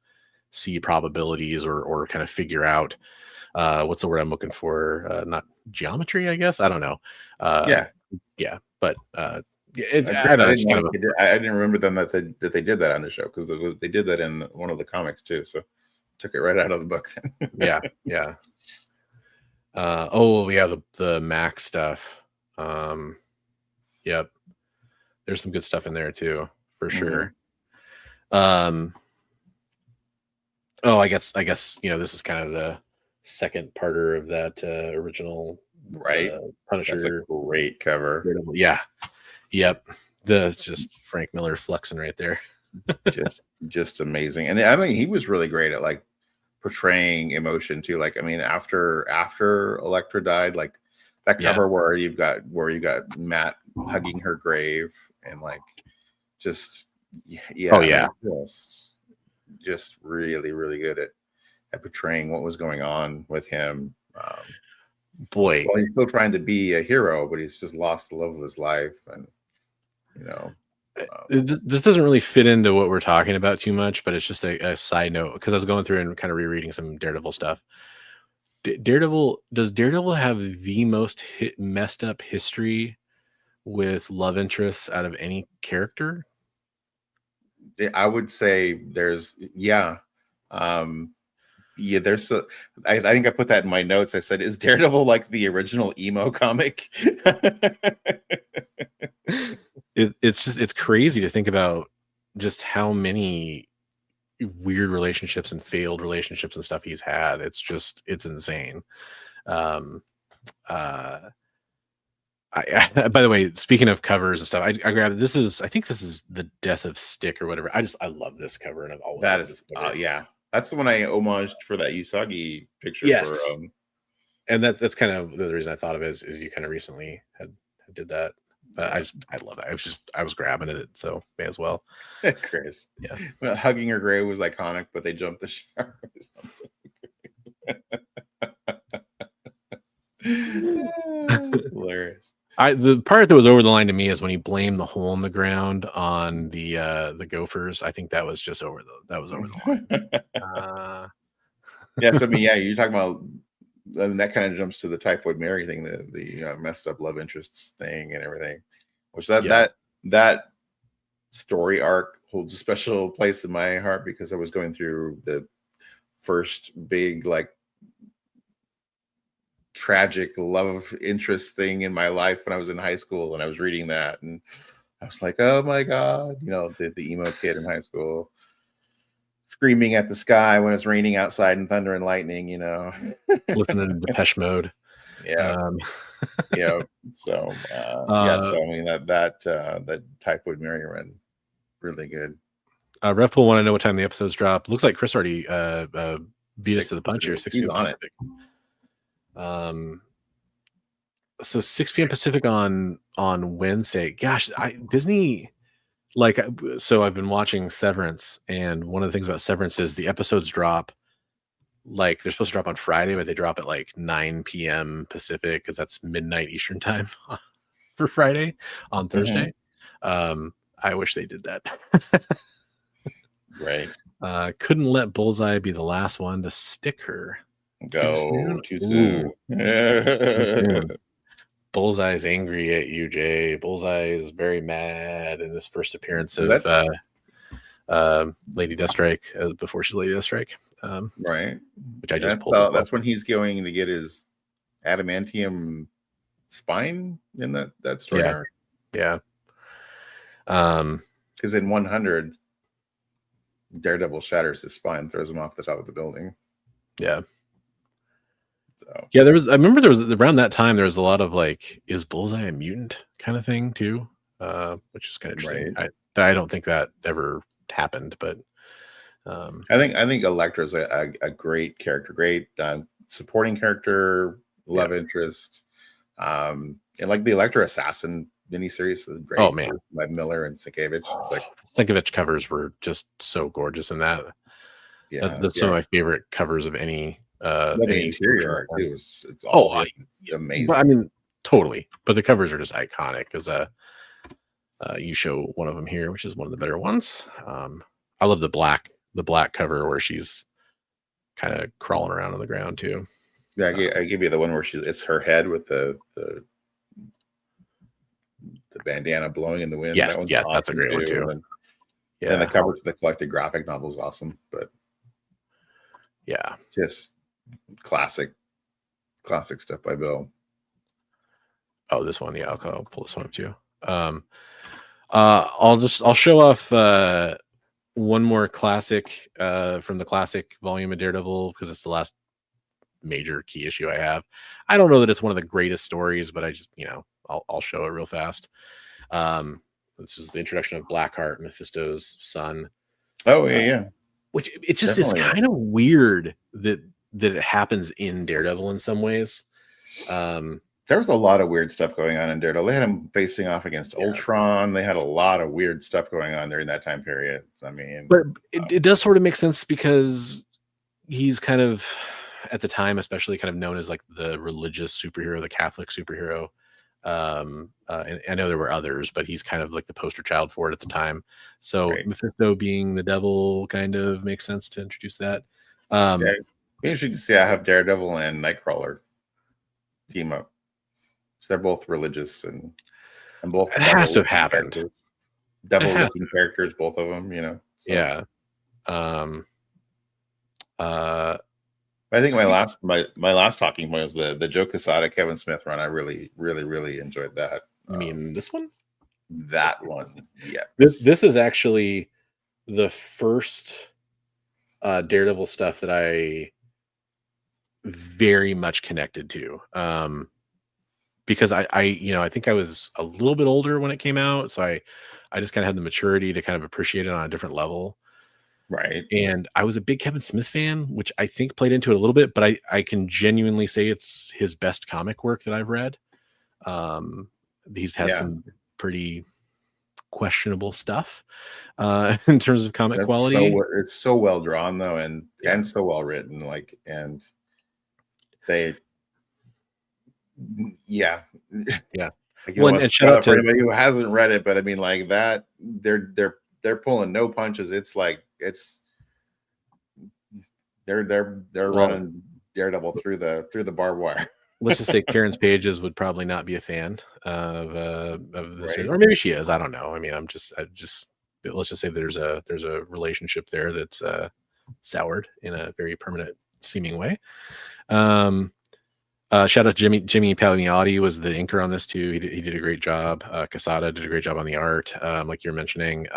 see probabilities or kind of figure out what's the word I'm looking for? Not geometry, I guess. I don't know. Yeah. But I didn't remember them that they did that on the show, because they did that in one of the comics too. So took it right out of the book. Yeah. The Max stuff. Yep. There's some good stuff in there too, for sure. I guess this is kind of the second parter of that original Punisher. That's a great cover. Yeah. Yep. The just Frank Miller flexing right there. just amazing. And I mean, he was really great at like portraying emotion too. Like, I mean, after Elektra died, like that cover where you got Matt hugging her grave and like just just really, really good at portraying what was going on with him. Boy, well, he's still trying to be a hero, but he's just lost the love of his life. And this doesn't really fit into what we're talking about too much, but it's just a side note, because I was going through and kind of rereading some Daredevil stuff. Does Daredevil have the most messed up history with love interests out of any character? I would say there's I think I put that in my notes. I said, is Daredevil like the original emo comic? It's crazy to think about just how many weird relationships and failed relationships and stuff he's had. It's insane. By the way, speaking of covers and stuff, I grabbed I think this is the Death of Stick or whatever. I love this cover, and I've always that is that's the one I homaged for that Usagi picture. Yes, and that's kind of the reason I thought of it is you kind of recently did that. I love that. I was grabbing it, so may as well. Chris, well, hugging her grave was iconic, but they jumped the shark or something. Hilarious. The part that was over the line to me is when he blamed the hole in the ground on the Gophers. I think that was just over the line. Yes, I mean, you're talking about. And that kind of jumps to the Typhoid Mary thing, the messed up love interests thing and everything, which that story arc holds a special place in my heart, because I was going through the first big like tragic love interest thing in my life when I was in high school, and I was reading that and I was like, oh my God, the emo kid in high school screaming at the sky when it's raining outside and thunder and lightning, listening to Depeche Mode. So I mean that Typhoid Mary run, really good. Red Pool want to know what time the episodes drop. Looks like Chris already beat us to the punch here. 6 p.m. Pacific. So 6 p.m. Pacific on Wednesday. Gosh, Disney. So I've been watching Severance, and one of the things about Severance is the episodes drop, like they're supposed to drop on Friday, but they drop at like 9 p.m. Pacific, because that's midnight Eastern time for Friday on Thursday. I wish they did that. Right. Couldn't let Bullseye be the last one to stick her. Too soon. Bullseye's angry at you, Jay. Bullseye is very mad in this first appearance of Lady Deathstrike, before she's Lady Deathstrike. Right. Which I just pulled up. That's when he's going to get his adamantium spine in that story arc. Yeah. Because in 100, Daredevil shatters his spine, throws him off the top of the building. Yeah. So Yeah, I remember there was around that time there was a lot of like, is Bullseye a mutant kind of thing too, which is kind of interesting. right. I don't think that ever happened, but I think Elektra's a great character, great supporting character, love interest, and like the Elektra Assassin miniseries is great. Oh man, by Miller and Sienkiewicz. It's like Sienkiewicz covers were just so gorgeous in that. Yeah, that's some of my favorite covers of any. The interior art too. It's all amazing. But I mean, totally. But the covers are just iconic. Because you show one of them here, which is one of the better ones. I love the black cover where she's kind of crawling around on the ground too. Yeah, I give you the one where it's her head with the bandana blowing in the wind. Yes, yeah, awesome, that's a great one too. And the cover to the collected graphic novel is awesome. But yeah, just classic stuff by Bill. Oh, this one, yeah, I'll pull this one up too. I'll show off one more classic from the classic volume of Daredevil because it's the last major key issue I have. I don't know that it's one of the greatest stories, but I just, I'll show it real fast. This is the introduction of Blackheart, Mephisto's son. Oh yeah. Which it just is kind of weird that it happens in Daredevil in some ways. There was a lot of weird stuff going on in Daredevil. They had him facing off against Ultron. They had a lot of weird stuff going on during that time period. I mean, but it does sort of make sense because he's kind of at the time, especially kind of known as like the religious superhero, the Catholic superhero. And I know there were others, but he's kind of like the poster child for it at the time. So Mephisto being the devil kind of makes sense to introduce that. Interesting to see I have Daredevil and Nightcrawler team up. So they're both religious and both. It has to have happened. Devil-looking characters, both of them. So. Yeah. I think my last talking point was the Joe Quesada Kevin Smith run. I really, really, really enjoyed that. You mean this one? That one, yeah. This is actually the first Daredevil stuff that I very much connected to. Because I think I was a little bit older when it came out, so I just kind of had the maturity to kind of appreciate it on a different level. Right. And I was a big Kevin Smith fan, which I think played into it a little bit, but I can genuinely say it's his best comic work that I've read. He's had some pretty questionable stuff in terms of comic quality. It's so well drawn though, and so well written. Like, and they, yeah. And shout out to anybody who hasn't read it, but I mean, like that, they're pulling no punches. It's like they're running Daredevil through the barbed wire. Let's just say Karen's Pages would probably not be a fan of this, or maybe she is. I don't know. I mean, let's just say there's a relationship there that's soured in a very permanent seeming way. Shout out to Jimmy Palmiotti was the inker on this too. He did a great job. Quesada did a great job on the art, like you're mentioning.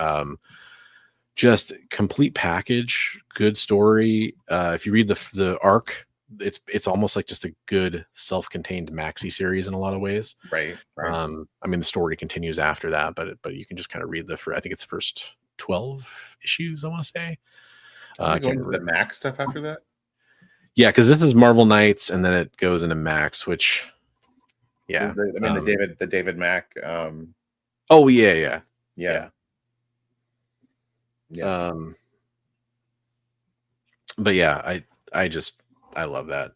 Just complete package, good story. If you read the arc, it's almost like just a good self-contained maxi series in a lot of ways. Right. I mean, the story continues after that, but you can just kind of read I think it's the first 12 issues, I want to say. The Max stuff after that. Yeah, because this is Marvel Knights, and then it goes into Max, which, yeah. I mean, the David Mack. Oh yeah. But yeah, I love that.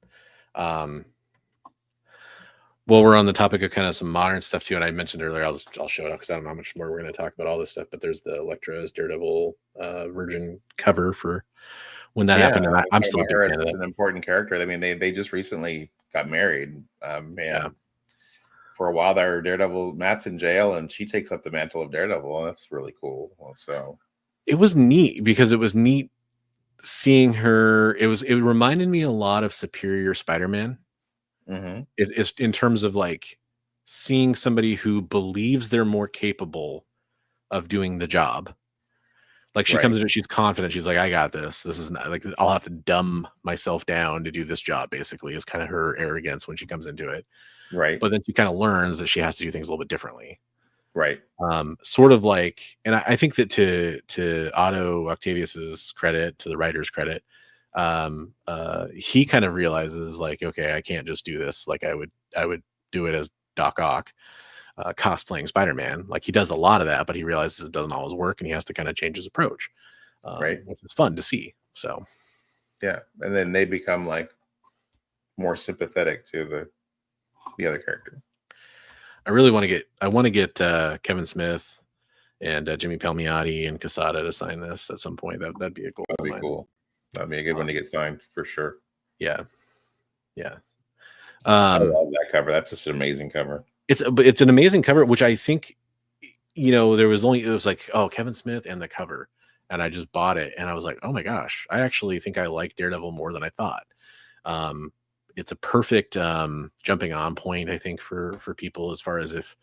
Well, we're on the topic of kind of some modern stuff too, and I mentioned earlier, I'll show it up because I don't know how much more we're going to talk about all this stuff. But there's the Elektra's Daredevil Virgin cover for when that happened. And I'm still a big fan of it. An important character. I mean, they just recently got married. For a while there, Daredevil, Matt's in jail, and she takes up the mantle of Daredevil, and that's really cool. So it was neat because it was neat seeing her. It reminded me a lot of Superior Spider-Man. Mm-hmm. It's in terms of like seeing somebody who believes they're more capable of doing the job, Like she Right. comes in, she's confident. She's like, I got this. This is not like I'll have to dumb myself down to do this job. Basically, is kind of her arrogance when she comes into it. Right. But then she kind of learns that she has to do things a little bit differently. Right. Sort of like, and I think that to Otto Octavius's credit, to the writer's credit, he kind of realizes like, okay, I can't just do this. Like I would do it as Doc Ock, cosplaying Spider-Man. Like he does a lot of that, but he realizes it doesn't always work, and he has to kind of change his approach, Right. which is fun to see. So yeah, and then they become like more sympathetic to the other character. I really want to get Kevin Smith and Jimmy Palmiotti and Quesada to sign this at some point. That'd be a goal. That'd be cool. That'd be a good one to get signed for sure. Yeah, yeah. I love that cover. That's just an amazing cover. It's an amazing cover, which I think, it was like, oh, Kevin Smith and the cover, and I just bought it, and I was like, oh my gosh, I actually think I like Daredevil more than I thought. It's a perfect jumping on point, I think, for people, as far as if,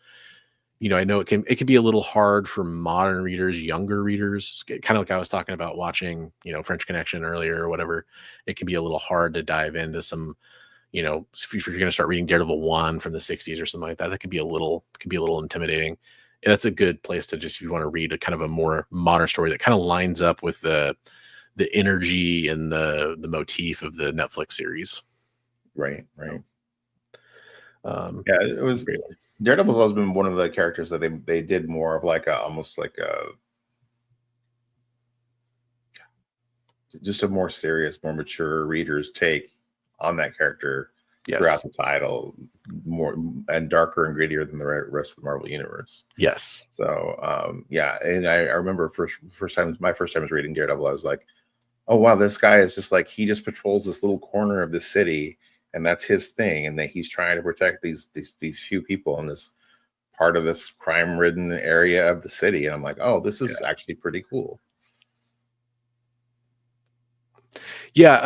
I know it can be a little hard for modern readers, younger readers, kind of like I was talking about watching, French Connection earlier or whatever. It can be a little hard to dive into some, if you're going to start reading Daredevil 1 from the 60s or something like that, that can be a little intimidating. And that's a good place to just, if you want to read a kind of a more modern story that kind of lines up with the energy and the motif of the Netflix series. Right. Yeah, it was great. Daredevil's always been one of the characters that they did more of like almost like just a more serious, more mature reader's take on that character throughout the title, more and darker and grittier than the rest of the Marvel universe. Yes. So yeah, and I remember my first time was reading Daredevil, I was like, oh wow, this guy is just like, he just patrols this little corner of the city, and that's his thing, and that he's trying to protect these few people in this part of this crime-ridden area of the city. And I'm like, oh, this is actually pretty cool. Yeah,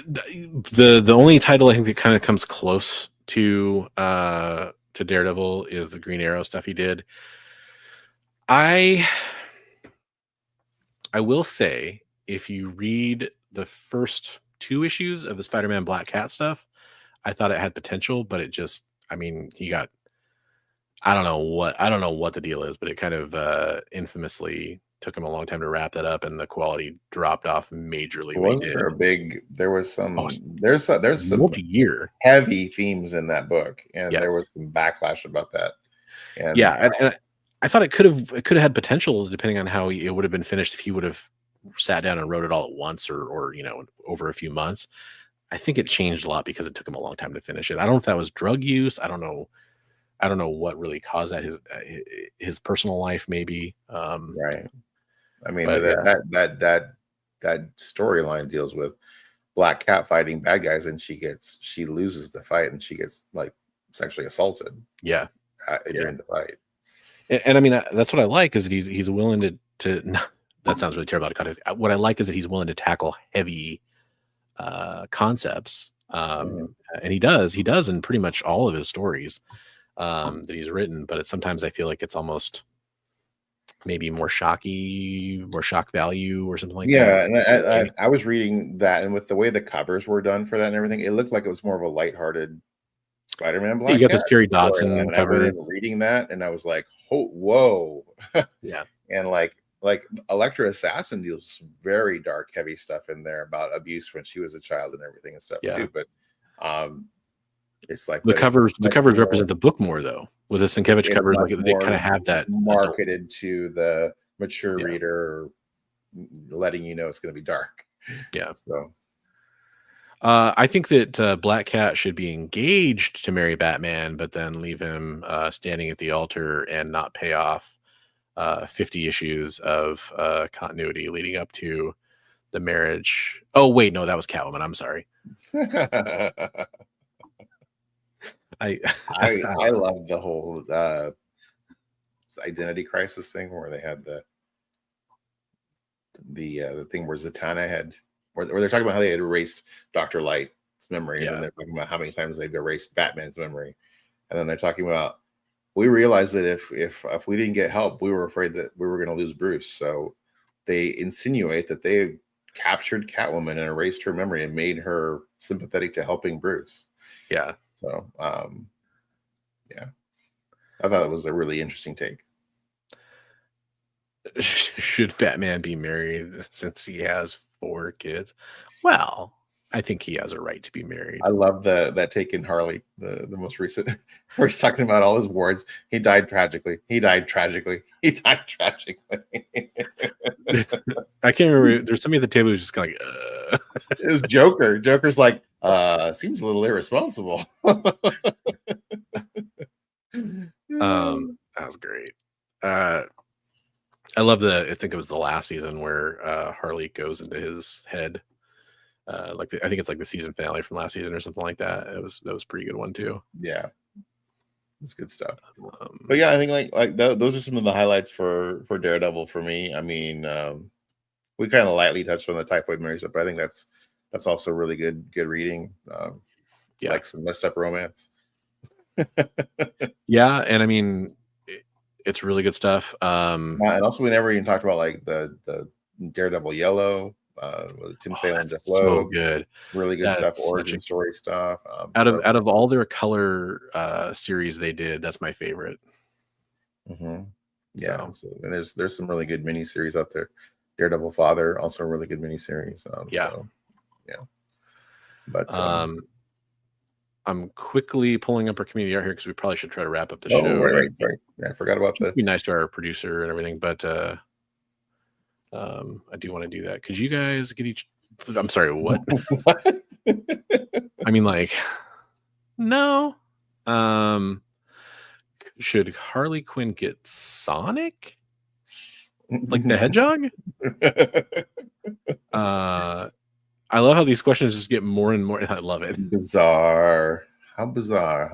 the only title I think that kind of comes close to Daredevil is the Green Arrow stuff he did. I will say, if you read the first 2 issues of the Spider-Man Black Cat stuff, I thought it had potential, but it just, he got, I don't know what the deal is, but it kind of infamously took him a long time to wrap that up, and the quality dropped off majorly. There's some multi-year heavy themes in that book, and there was some backlash about that. And and I thought it could have had potential, depending on how it would have been finished, if he would have sat down and wrote it all at once, or over a few months. I think it changed a lot because it took him a long time to finish it. I don't know if that was drug use. I don't know what really caused that. His personal life, maybe. Right. That storyline deals with Black Cat fighting bad guys, and she loses the fight, and she gets like sexually assaulted. Yeah. During the fight. And that's what I like, is that he's willing to. That sounds really terrible. What I like is that he's willing to tackle heavy concepts, and he does in pretty much all of his stories that he's written. But sometimes I feel like it's almost maybe more shock value or something like that. Yeah, and I was reading that, and with the way the covers were done for that and everything, it looked like it was more of a lighthearted Spider-Man Black Cat. You got this Terry Dodson cover. Reading that, and I was like, oh, whoa. Yeah. And like Elektra Assassin deals some very dark, heavy stuff in there about abuse when she was a child and everything and stuff too. But it's like the covers represent the book more, though. With the Sienkiewicz covers, like they kind of have that marketed to the mature reader, letting you know it's going to be dark. Yeah. So I think that Black Cat should be engaged to marry Batman, but then leave him standing at the altar and not pay off 50 issues of continuity leading up to the marriage. Oh wait, no, that was Catwoman. I'm sorry. I love the whole identity crisis thing where they had the thing where Zatanna had, where they're talking about how they had erased Dr. Light's memory, and then they're talking about how many times they've erased Batman's memory, and then they're talking about, we realized that if we didn't get help, we were afraid that we were going to lose Bruce, so they insinuate that they captured Catwoman and erased her memory and made her sympathetic to helping Bruce. Yeah. So, yeah, I thought it was a really interesting take. Should Batman be married since he has 4 kids? Well, I think he has a right to be married. I love that take in Harley, the most recent, where he's talking about all his wards. He died tragically. He died tragically. He died tragically. I can't remember. There's somebody at the table who's just kind of like, It was Joker. Joker's like, seems a little irresponsible. That was great. I love I think it was the last season where Harley goes into his head. I think it's like the season finale from last season or something like that. That was a pretty good one too. Yeah, it's good stuff. But yeah, I think those are some of the highlights for Daredevil for me. I mean, we kind of lightly touched on the Typhoid Mary stuff, but I think that's also really good reading. Like some messed up romance. Yeah, and I mean, it's really good stuff. And also, we never even talked about like the Daredevil Yellow. Tim Sale and Jeff Loeb. So good, really good stuff. Origin story stuff. Out of all their color series they did, that's my favorite. Mm-hmm. Yeah, so, and there's some really good miniseries out there. Daredevil Father, also a really good miniseries. But I'm quickly pulling up our community art here because we probably should try to wrap up the show. Right. Yeah, I forgot about that. Be nice to our producer and everything, but I do want to do that. Could you guys get each? I'm sorry, what? I mean, like, no. Should Harley Quinn get Sonic? Like the Hedgehog? I love how these questions just get more and more. I love it. Bizarre. How bizarre.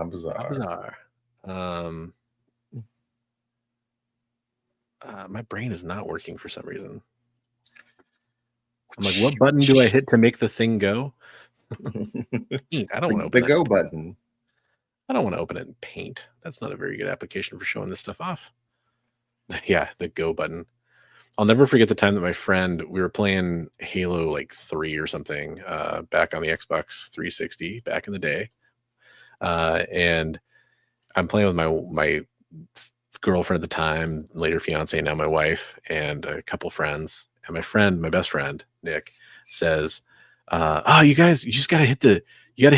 My brain is not working for some reason. I'm like, what button do I hit to make the thing go? I don't want to open the go button. I don't want to open it in Paint. That's not a very good application for showing this stuff off. Yeah, the go button. I'll never forget the time that my friend, we were playing Halo like 3 or something back on the Xbox 360 back in the day. And I'm playing with my girlfriend at the time, later fiance, now my wife, and a couple friends. And my best friend, Nick, says, you guys, you just got to hit the, you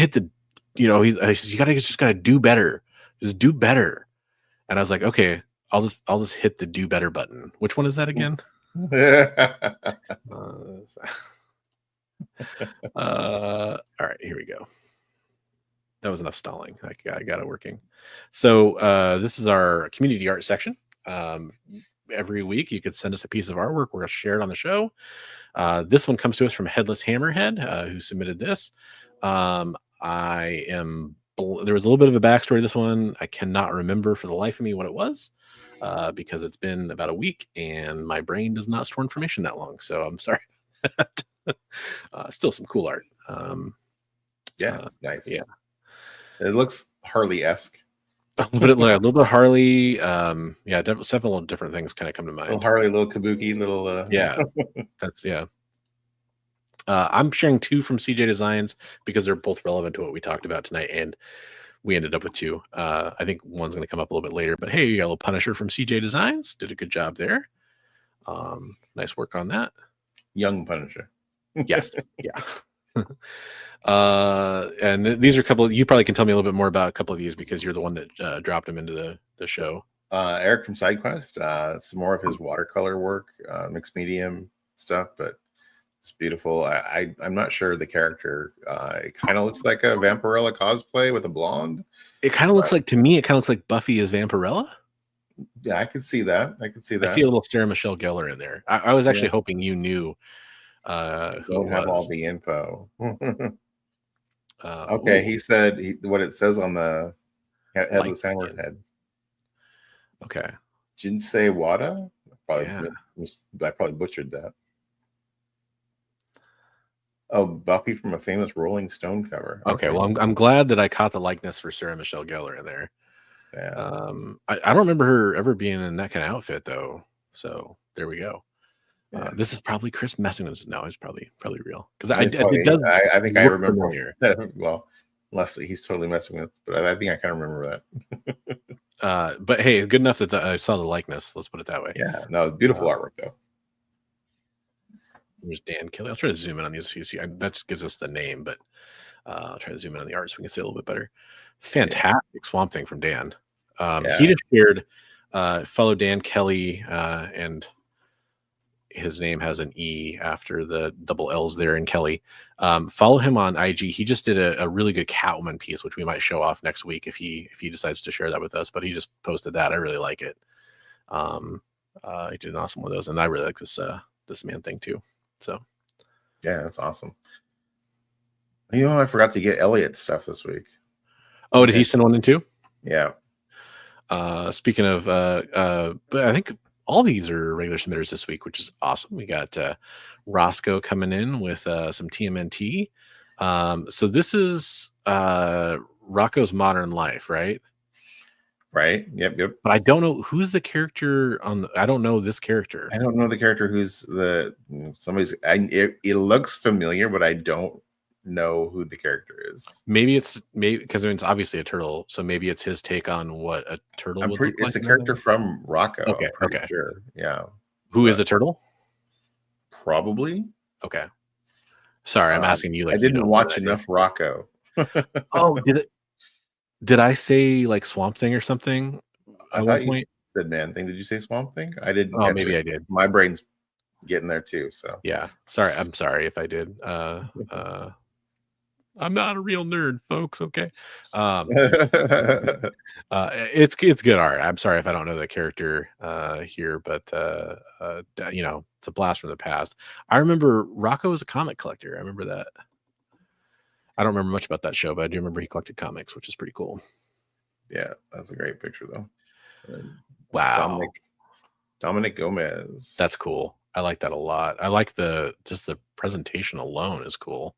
just got to do better. Just do better. And I was like, okay, I'll just hit the do better button. Which one is that again? All right, here we go. That was enough stalling. I got it working. So this is our community art section. Every week you could send us a piece of artwork. We're going to share it on the show. This one comes to us from Headless Hammerhead, who submitted this. There was a little bit of a backstory to this one. I cannot remember for the life of me what it was, because it's been about a week and my brain does not store information that long. So I'm sorry. Still some cool art. Nice. Yeah. It looks Harley-esque. A little bit Harley. Several different things kind of come to mind. Little Harley, little Kabuki, little. Yeah. That's, yeah. I'm sharing 2 from CJ Designs because they're both relevant to what we talked about tonight, and we ended up with 2. I think one's going to come up a little bit later, but hey, you got a little Punisher from CJ Designs. Did a good job there. Nice work on that. Young Punisher. Yes. Yeah. And these are a couple. You probably can tell me a little bit more about a couple of these because you're the one that dropped them into the show. Eric from SideQuest. Some more of his watercolor work, mixed medium stuff, but it's beautiful. I'm not sure the character. It kind of looks like a Vampirella cosplay with a blonde. It kind of looks like, to me, it kind of looks like Buffy as Vampirella. Yeah, I could see that. I see a little Sarah Michelle Gellar in there. I was actually hoping you knew. Don't have all the info. Okay, he said what it says on the Headless Hammerhead. Okay, Jinsei Wada. I probably butchered that. Oh, Buffy from a famous Rolling Stone cover. Okay, well, I'm glad that I caught the likeness for Sarah Michelle Gellar in there. Yeah. I don't remember her ever being in that kind of outfit though. So there we go. This is probably Chris messing with us. No, it's probably real because I think I remember. familiar. Well, unless he's totally messing with, but I think I kind of remember that. But hey, good enough that I saw the likeness. Let's put it that way. Yeah, no, beautiful artwork though. There's Dan Kelly. I'll try to zoom in on these. So you see, that just gives us the name, but I'll try to zoom in on the art so we can see a little bit better. Fantastic Swamp Thing from Dan. He just shared, follow Dan Kelly, and his name has an E after the double L's there in Kelly. Follow him on IG. He just did a really good Catwoman piece, which we might show off next week if he decides to share that with us. But he just posted that. I really like it. He did an awesome one of those, and I really like this Man Thing too. So yeah, that's awesome. You know, I forgot to get Elliot stuff this week. Oh, did he send one in too? Yeah. Speaking of, but I think all these are regular submitters this week, which is awesome. We got Roscoe coming in with some TMNT. So this is Rocco's Modern Life, right? Right. Yep. But I don't know who's the character on. I don't know this character. I don't know the character who's somebody's. It looks familiar, but I don't know who the character is. Maybe because it's obviously a turtle, so maybe it's his take on what a turtle would look like. It's a character from Rocco. Okay, sure. Yeah. Who is a turtle? Probably. Okay. Sorry, I'm asking you. Like, I didn't watch enough Rocco. Oh, did I say like Swamp Thing or something? I thought you said Man Thing. Did you say Swamp Thing? I didn't. Oh, maybe I did. My brain's getting there too. So yeah. Sorry. I'm sorry if I did. I'm not a real nerd, folks. Okay. It's good art. I'm sorry if I don't know the character here, but you know, it's a blast from the past. I remember Rocco was a comic collector. I remember that. I don't remember much about that show, but I do remember he collected comics, which is pretty cool. Yeah, that's a great picture though. Wow. Dominic Gomez. That's cool. I like that a lot. I like just the presentation alone is cool.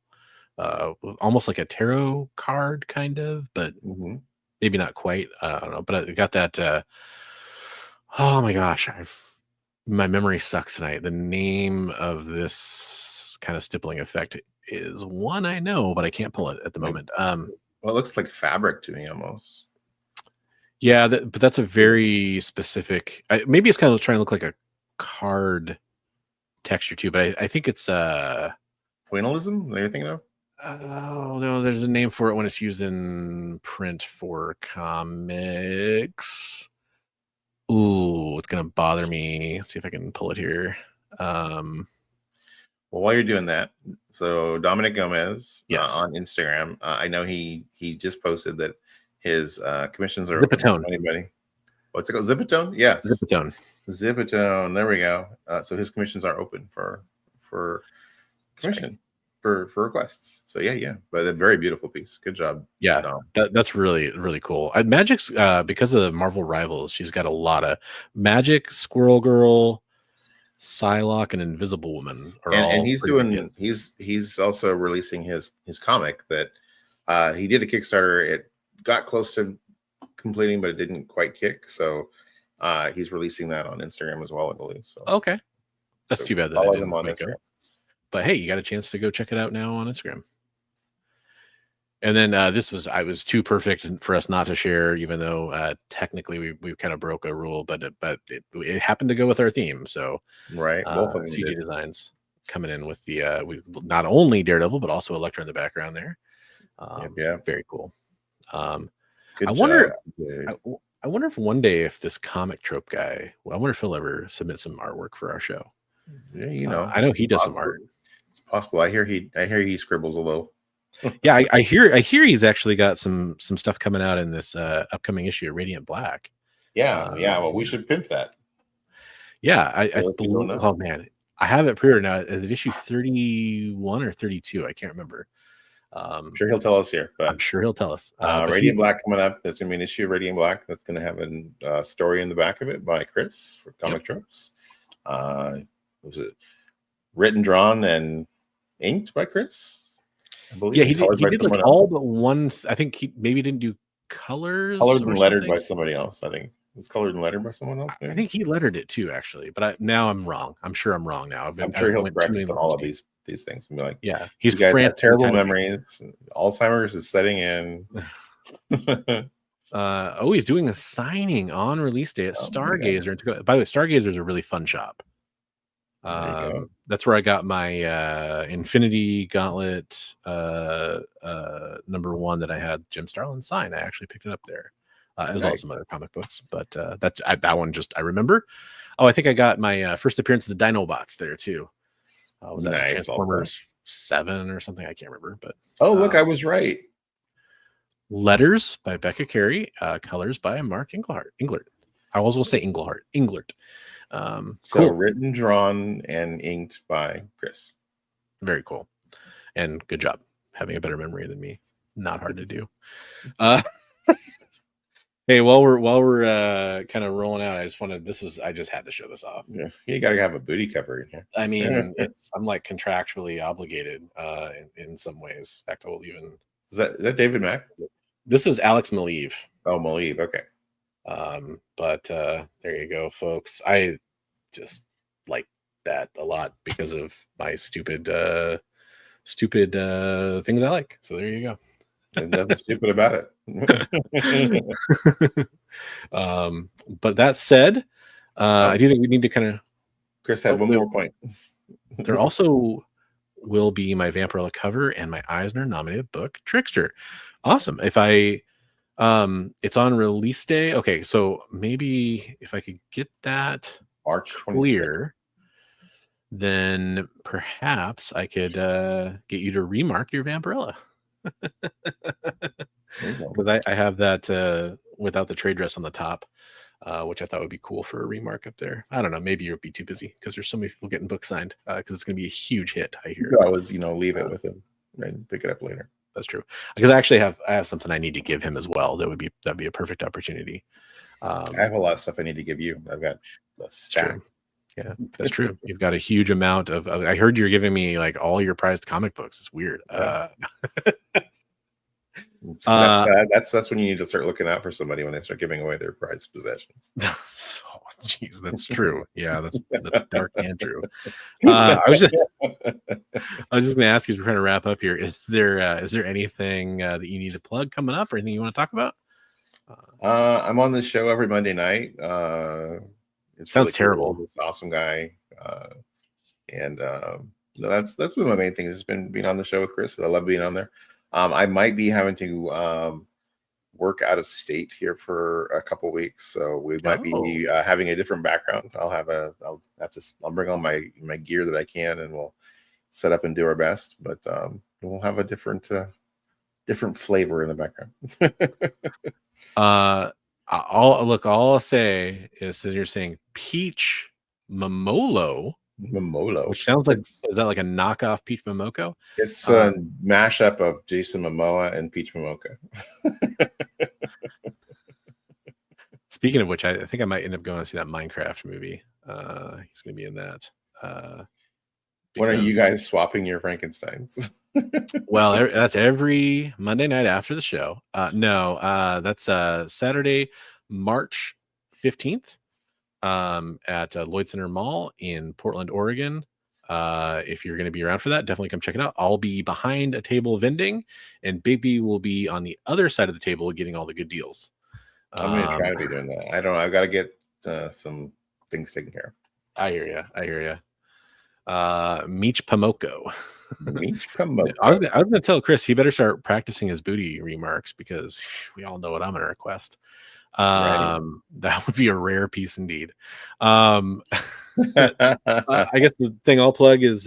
Almost like a tarot card kind of, but maybe not quite. I don't know, but I got that. Oh my gosh, my memory sucks tonight. The name of this kind of stippling effect is one I know, but I can't pull it at the moment. Well, it looks like fabric to me almost. Yeah, but that's a very specific. Maybe it's kind of trying to look like a card texture too, but I think it's pointillism. What are you thinking of? Oh no, there's a name for it when it's used in print for comics. Ooh, it's gonna bother me. Let's see if I can pull it here. Well, while you're doing that, so Dominic Gomez yes. On Instagram, I know he just posted that his commissions are Zipatone. Open to anybody. What's it called? Zipatone? Yes. Zipatone. There we go. So his commissions are open for commission for requests. So yeah. But a very beautiful piece. Good job. Yeah, that's really, really cool. Magic's because of the Marvel Rivals, she's got a lot of Magic, Squirrel Girl, Psylocke, and Invisible Woman. And he's also releasing his comic that he did a Kickstarter. It got close to completing, but it didn't quite kick. So he's releasing that on Instagram as well, I believe. So okay, that's too bad that I follow didn't him on make Instagram. it. But hey, you got a chance to go check it out now on Instagram. And then I was too perfect for us not to share, even though technically we kind of broke a rule, but it happened to go with our theme. So right, both of them CG Designs coming in with the with not only Daredevil but also Elektra in the background there. Yeah, very cool. I job, wonder if one day if this comic trope guy, I wonder if he'll ever submit some artwork for our show. Yeah, you know, I know he does some art. It's possible. I hear he scribbles a little. Yeah, I hear he's actually got some stuff coming out in this upcoming issue of Radiant Black. Yeah. Well, we should pimp that. Yeah, I believe. Oh man, I have it pre-ordered now. Is it issue 31 or 32? I can't remember. I'm sure he'll tell us here. But I'm sure he'll tell us. Radiant Black coming up. There's going to be an issue of Radiant Black that's going to have a story in the back of it by Chris for Comic Tropes. Was it written, drawn, and inked by Chris? I believe. Yeah, he did like all but one. I think he maybe didn't do colors. Colored and lettered by somebody else, I think. was colored and lettered by someone else. Maybe? I think he lettered it too, actually. But now I'm wrong. I'm sure I'm wrong now. I'm sure he'll correct us on all of these things and be like, yeah, he's guys have terrible memories. Alzheimer's is setting in. He's doing a signing on release day at Stargazer. By the way, Stargazer is a really fun shop. That's where I got my Infinity Gauntlet #1 that I had Jim Starlin sign. I actually picked it up there, as well as some other comic books. But that one I remember. Oh, I think I got my first appearance of the Dinobots there too. Was that Transformers 7 or something? I can't remember. But look, I was right. Letters by Becca Carey, colors by Mark Englert. I always will say Englert. So written, drawn, and inked by Chris. Very cool, and good job having a better memory than me. Not hard to do. Hey, while we're kind of rolling out, I just had to show this off. Yeah, you got to have a booty cover in here. I mean, I'm like contractually obligated in some ways. In fact, I will even. Is that David Mack? This is Alex Maleev. Oh, Maleev. Okay. But there you go, folks. I just like that a lot because of my stupid things I like. So there you go. There's nothing stupid about it. But that said, I do think we need to kind of. Chris had one more point. There also will be my Vampirella cover and my Eisner nominated book, Trickster. Awesome. If it's on release day. Okay, so maybe if I could get that March clear, then perhaps I could get you to remark your Vampirella. Because I have that without the trade dress on the top, which I thought would be cool for a remark up there. I don't know. Maybe you'll be too busy because there's so many people getting books signed because it's going to be a huge hit. I hear. I was, leave it with him and pick it up later. That's true. Because I have something I need to give him as well. That'd be a perfect opportunity. I have a lot of stuff I need to give you. I've got a stack. Yeah, that's true. You've got a huge amount of. I heard you're giving me like all your prized comic books. It's weird. That's when you need to start looking out for somebody when they start giving away their prized possessions. Jeez, that's true. Yeah, that's dark and true. I was just going to ask you as we're trying to wrap up here. Is there anything that you need to plug coming up, or anything you want to talk about? I'm on this show every Monday night. It sounds really terrible. This awesome guy, and that's been my main thing. Has been being on the show with Chris. I love being on there. I might be having to work out of state here for a couple weeks, so we might be having a different background. I'll bring all my gear that I can, and we'll set up and do our best. But we'll have a different flavor in the background. All I'll say is, since you're saying Peach Momolo, which sounds like, is that like a knockoff Peach Momoko? It's a mashup of Jason Momoa and Peach Momoko. Speaking of which, I think I might end up going to see that Minecraft movie. He's going to be in that. When are you guys swapping your Frankensteins? Well, that's every Monday night after the show. No, that's Saturday, March 15th. At Lloyd Center Mall in Portland, Oregon. If you're going to be around for that, definitely come check it out. I'll be behind a table vending, and Bigby will be on the other side of the table getting all the good deals. I'm going to try to be doing that. I don't know. I've got to get some things taken care of. I hear you. Meech Pamoko. Meech Pamoko. I was going to tell Chris he better start practicing his booty remarks, because we all know what I'm going to request. That would be a rare piece indeed. I guess the thing I'll plug is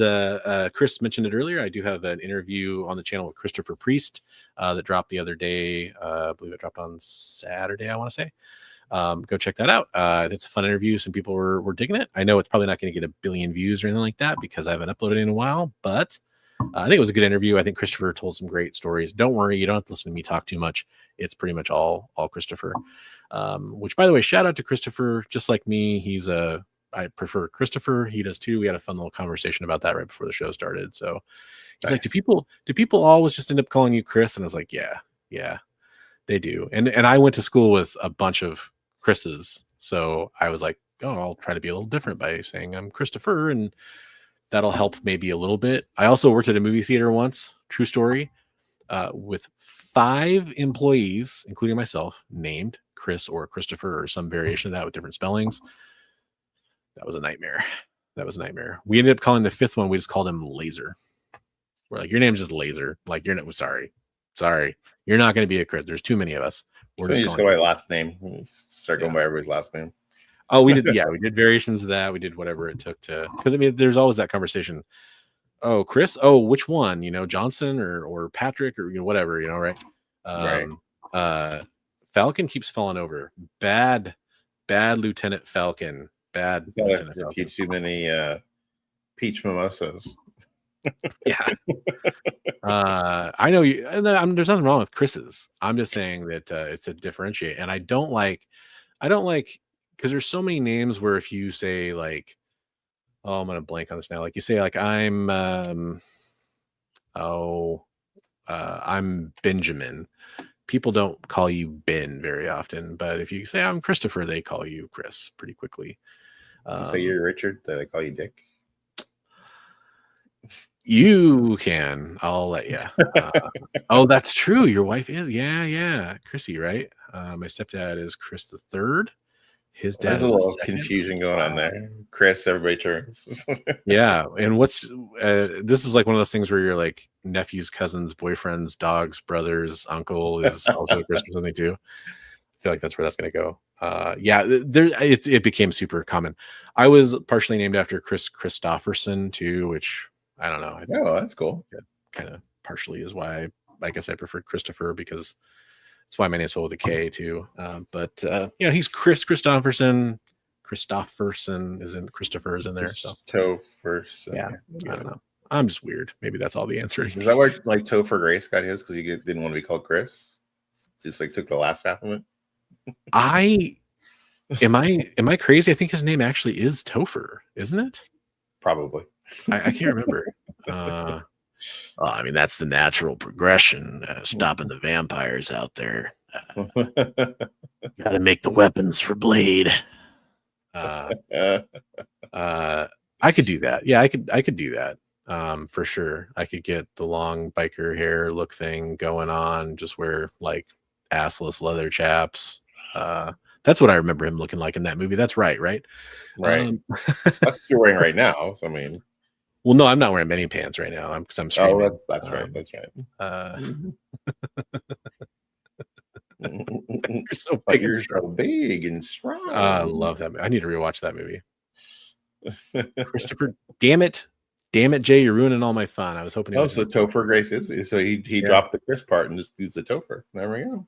Chris mentioned it earlier. I do have an interview on the channel with Christopher Priest that dropped the other day. I believe it dropped on Saturday, I want to say. Go check that out. It's a fun interview. Some people were digging it. I know it's probably not going to get a billion views or anything like that because I haven't uploaded in a while, but I think it was a good interview. I think Christopher told some great stories. Don't worry, you don't have to listen to me talk too much. It's pretty much all Christopher. Which, by the way, shout out to Christopher. Just like me, I prefer Christopher. He does too. We had a fun little conversation about that right before the show started. So he's like, do people always just end up calling you Chris? And I was like, yeah, they do. And I went to school with a bunch of Chris's. So I was like, oh, I'll try to be a little different by saying I'm Christopher, and that'll help maybe a little bit. I also worked at a movie theater once, true story, with 5 employees, including myself, named Chris or Christopher or some variation of that with different spellings. That was a nightmare. We ended up calling the 5th one, we just called him Laser. We're like, your name's just Laser. Like, you're not, sorry. You're not going to be a Chris. There's too many of us. We're just go by last name. Start going by everybody's last name. Oh, we did. Yeah, we did variations of that. We did whatever it took to, because I mean, there's always that conversation. Oh, Chris. Oh, which one? Johnson or Patrick or whatever. Right? Right. Falcon keeps falling over. Bad Lieutenant Falcon. Bad. Lieutenant Falcon. Too many peach mimosas. Yeah. I know you. And there's nothing wrong with Chris's. I'm just saying that it's a differentiate, and I don't like. Because there's so many names where if you say like, oh, I'm gonna blank on this now. Like you say like I'm Benjamin. People don't call you Ben very often, but if you say I'm Christopher, they call you Chris pretty quickly. Say you're Richard, they call you Dick. You can. I'll let you. Oh, that's true. Your wife is. Yeah. Chrissy, right? My stepdad is Chris the Third. His dad. There's a little confusion going on there. Chris, everybody turns. Yeah, and what's this is like one of those things where you're like nephews, cousins, boyfriends, dogs, brothers, uncle is also Chris or something too. I feel like that's where that's going to go. It became super common. I was partially named after Chris Christopherson too, which I don't know. Oh, that's cool. Kind of partially is why I guess I preferred Christopher, because that's why my name's spelled with a K too. But he's Chris Christopherson. Christopherson Christopher is in there. So Topherson. Yeah, I don't know. I'm just weird. Maybe that's all the answer. Is that where like Topher Grace got his, because he didn't want to be called Chris? Just like took the last half of it. Am I crazy? I think his name actually is Topher, isn't it? Probably. I can't remember. I mean, that's the natural progression, stopping the vampires out there. Got to make the weapons for Blade. I could do that. Yeah, I could do that. For sure. I could get the long biker hair look thing going on, just wear like assless leather chaps. That's what I remember him looking like in that movie. That's right. Right. That's what you're wearing right now. So, I mean, well, no, I'm not wearing many pants right now. I'm streaming. Oh, that's right. That's right. You're so big and strong. I love that. I need to rewatch that movie. Christopher, damn it, Jay, you're ruining all my fun. I was hoping. So Topher Grace is so he dropped the Chris part and just used the Topher. There we go.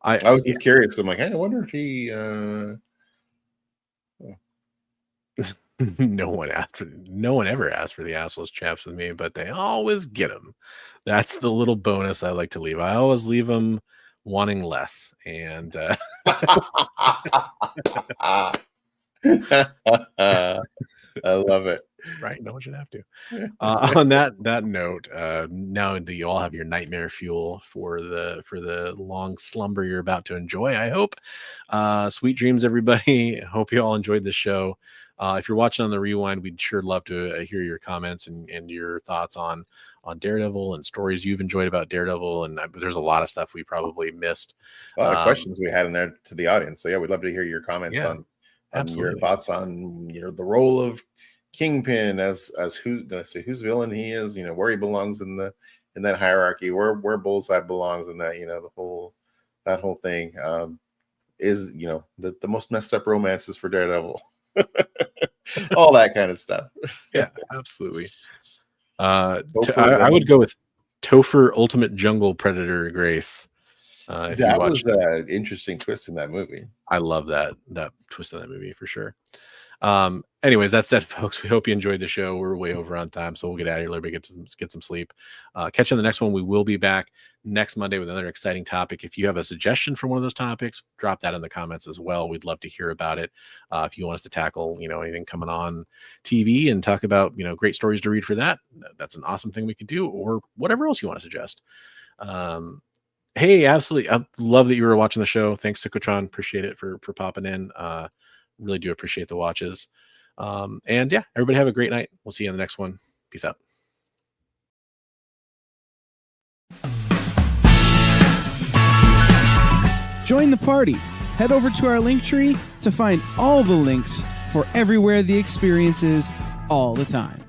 I was just curious. I'm like, hey, I wonder if he. No one ever asked for the assless chaps with me, but they always get them. That's the little bonus I like to leave. I always leave them wanting less, and I love it. Right? No one should have to. On that note, now that you all have your nightmare fuel for the long slumber you're about to enjoy, I hope. Sweet dreams, everybody. Hope you all enjoyed the show. If you're watching on the rewind, we'd sure love to hear your comments and your thoughts on Daredevil and stories you've enjoyed about Daredevil. And there's a lot of stuff we probably missed. A lot of questions we had in there to the audience. So yeah, we'd love to hear your comments on your thoughts on the role of Kingpin as whose villain he is, where he belongs in that hierarchy, where Bullseye belongs in that, that whole thing. Is the most messed up romances for Daredevil. All that kind of stuff. Yeah, absolutely. I would go with Topher Ultimate Jungle Predator Grace. That was an interesting twist in that movie. I love that twist in that movie for sure. Anyways, that said, folks, we hope you enjoyed the show. We're way over on time, so we'll get out of here. Let me get some sleep. Catch you on the next one. We will be back next Monday with another exciting topic. If you have a suggestion for one of those topics, drop that in the comments as well. We'd love to hear about it. If you want us to tackle, anything coming on TV and talk about, great stories to read for that, that's an awesome thing we could do, or whatever else you want to suggest. Hey, absolutely. I love that you were watching the show. Thanks, Cyclotron. Appreciate it for popping in. Really do appreciate the watches. And yeah, everybody have a great night. We'll see you on the next one. Peace out. Join the party. Head over to our link tree to find all the links for everywhere the experience is all the time.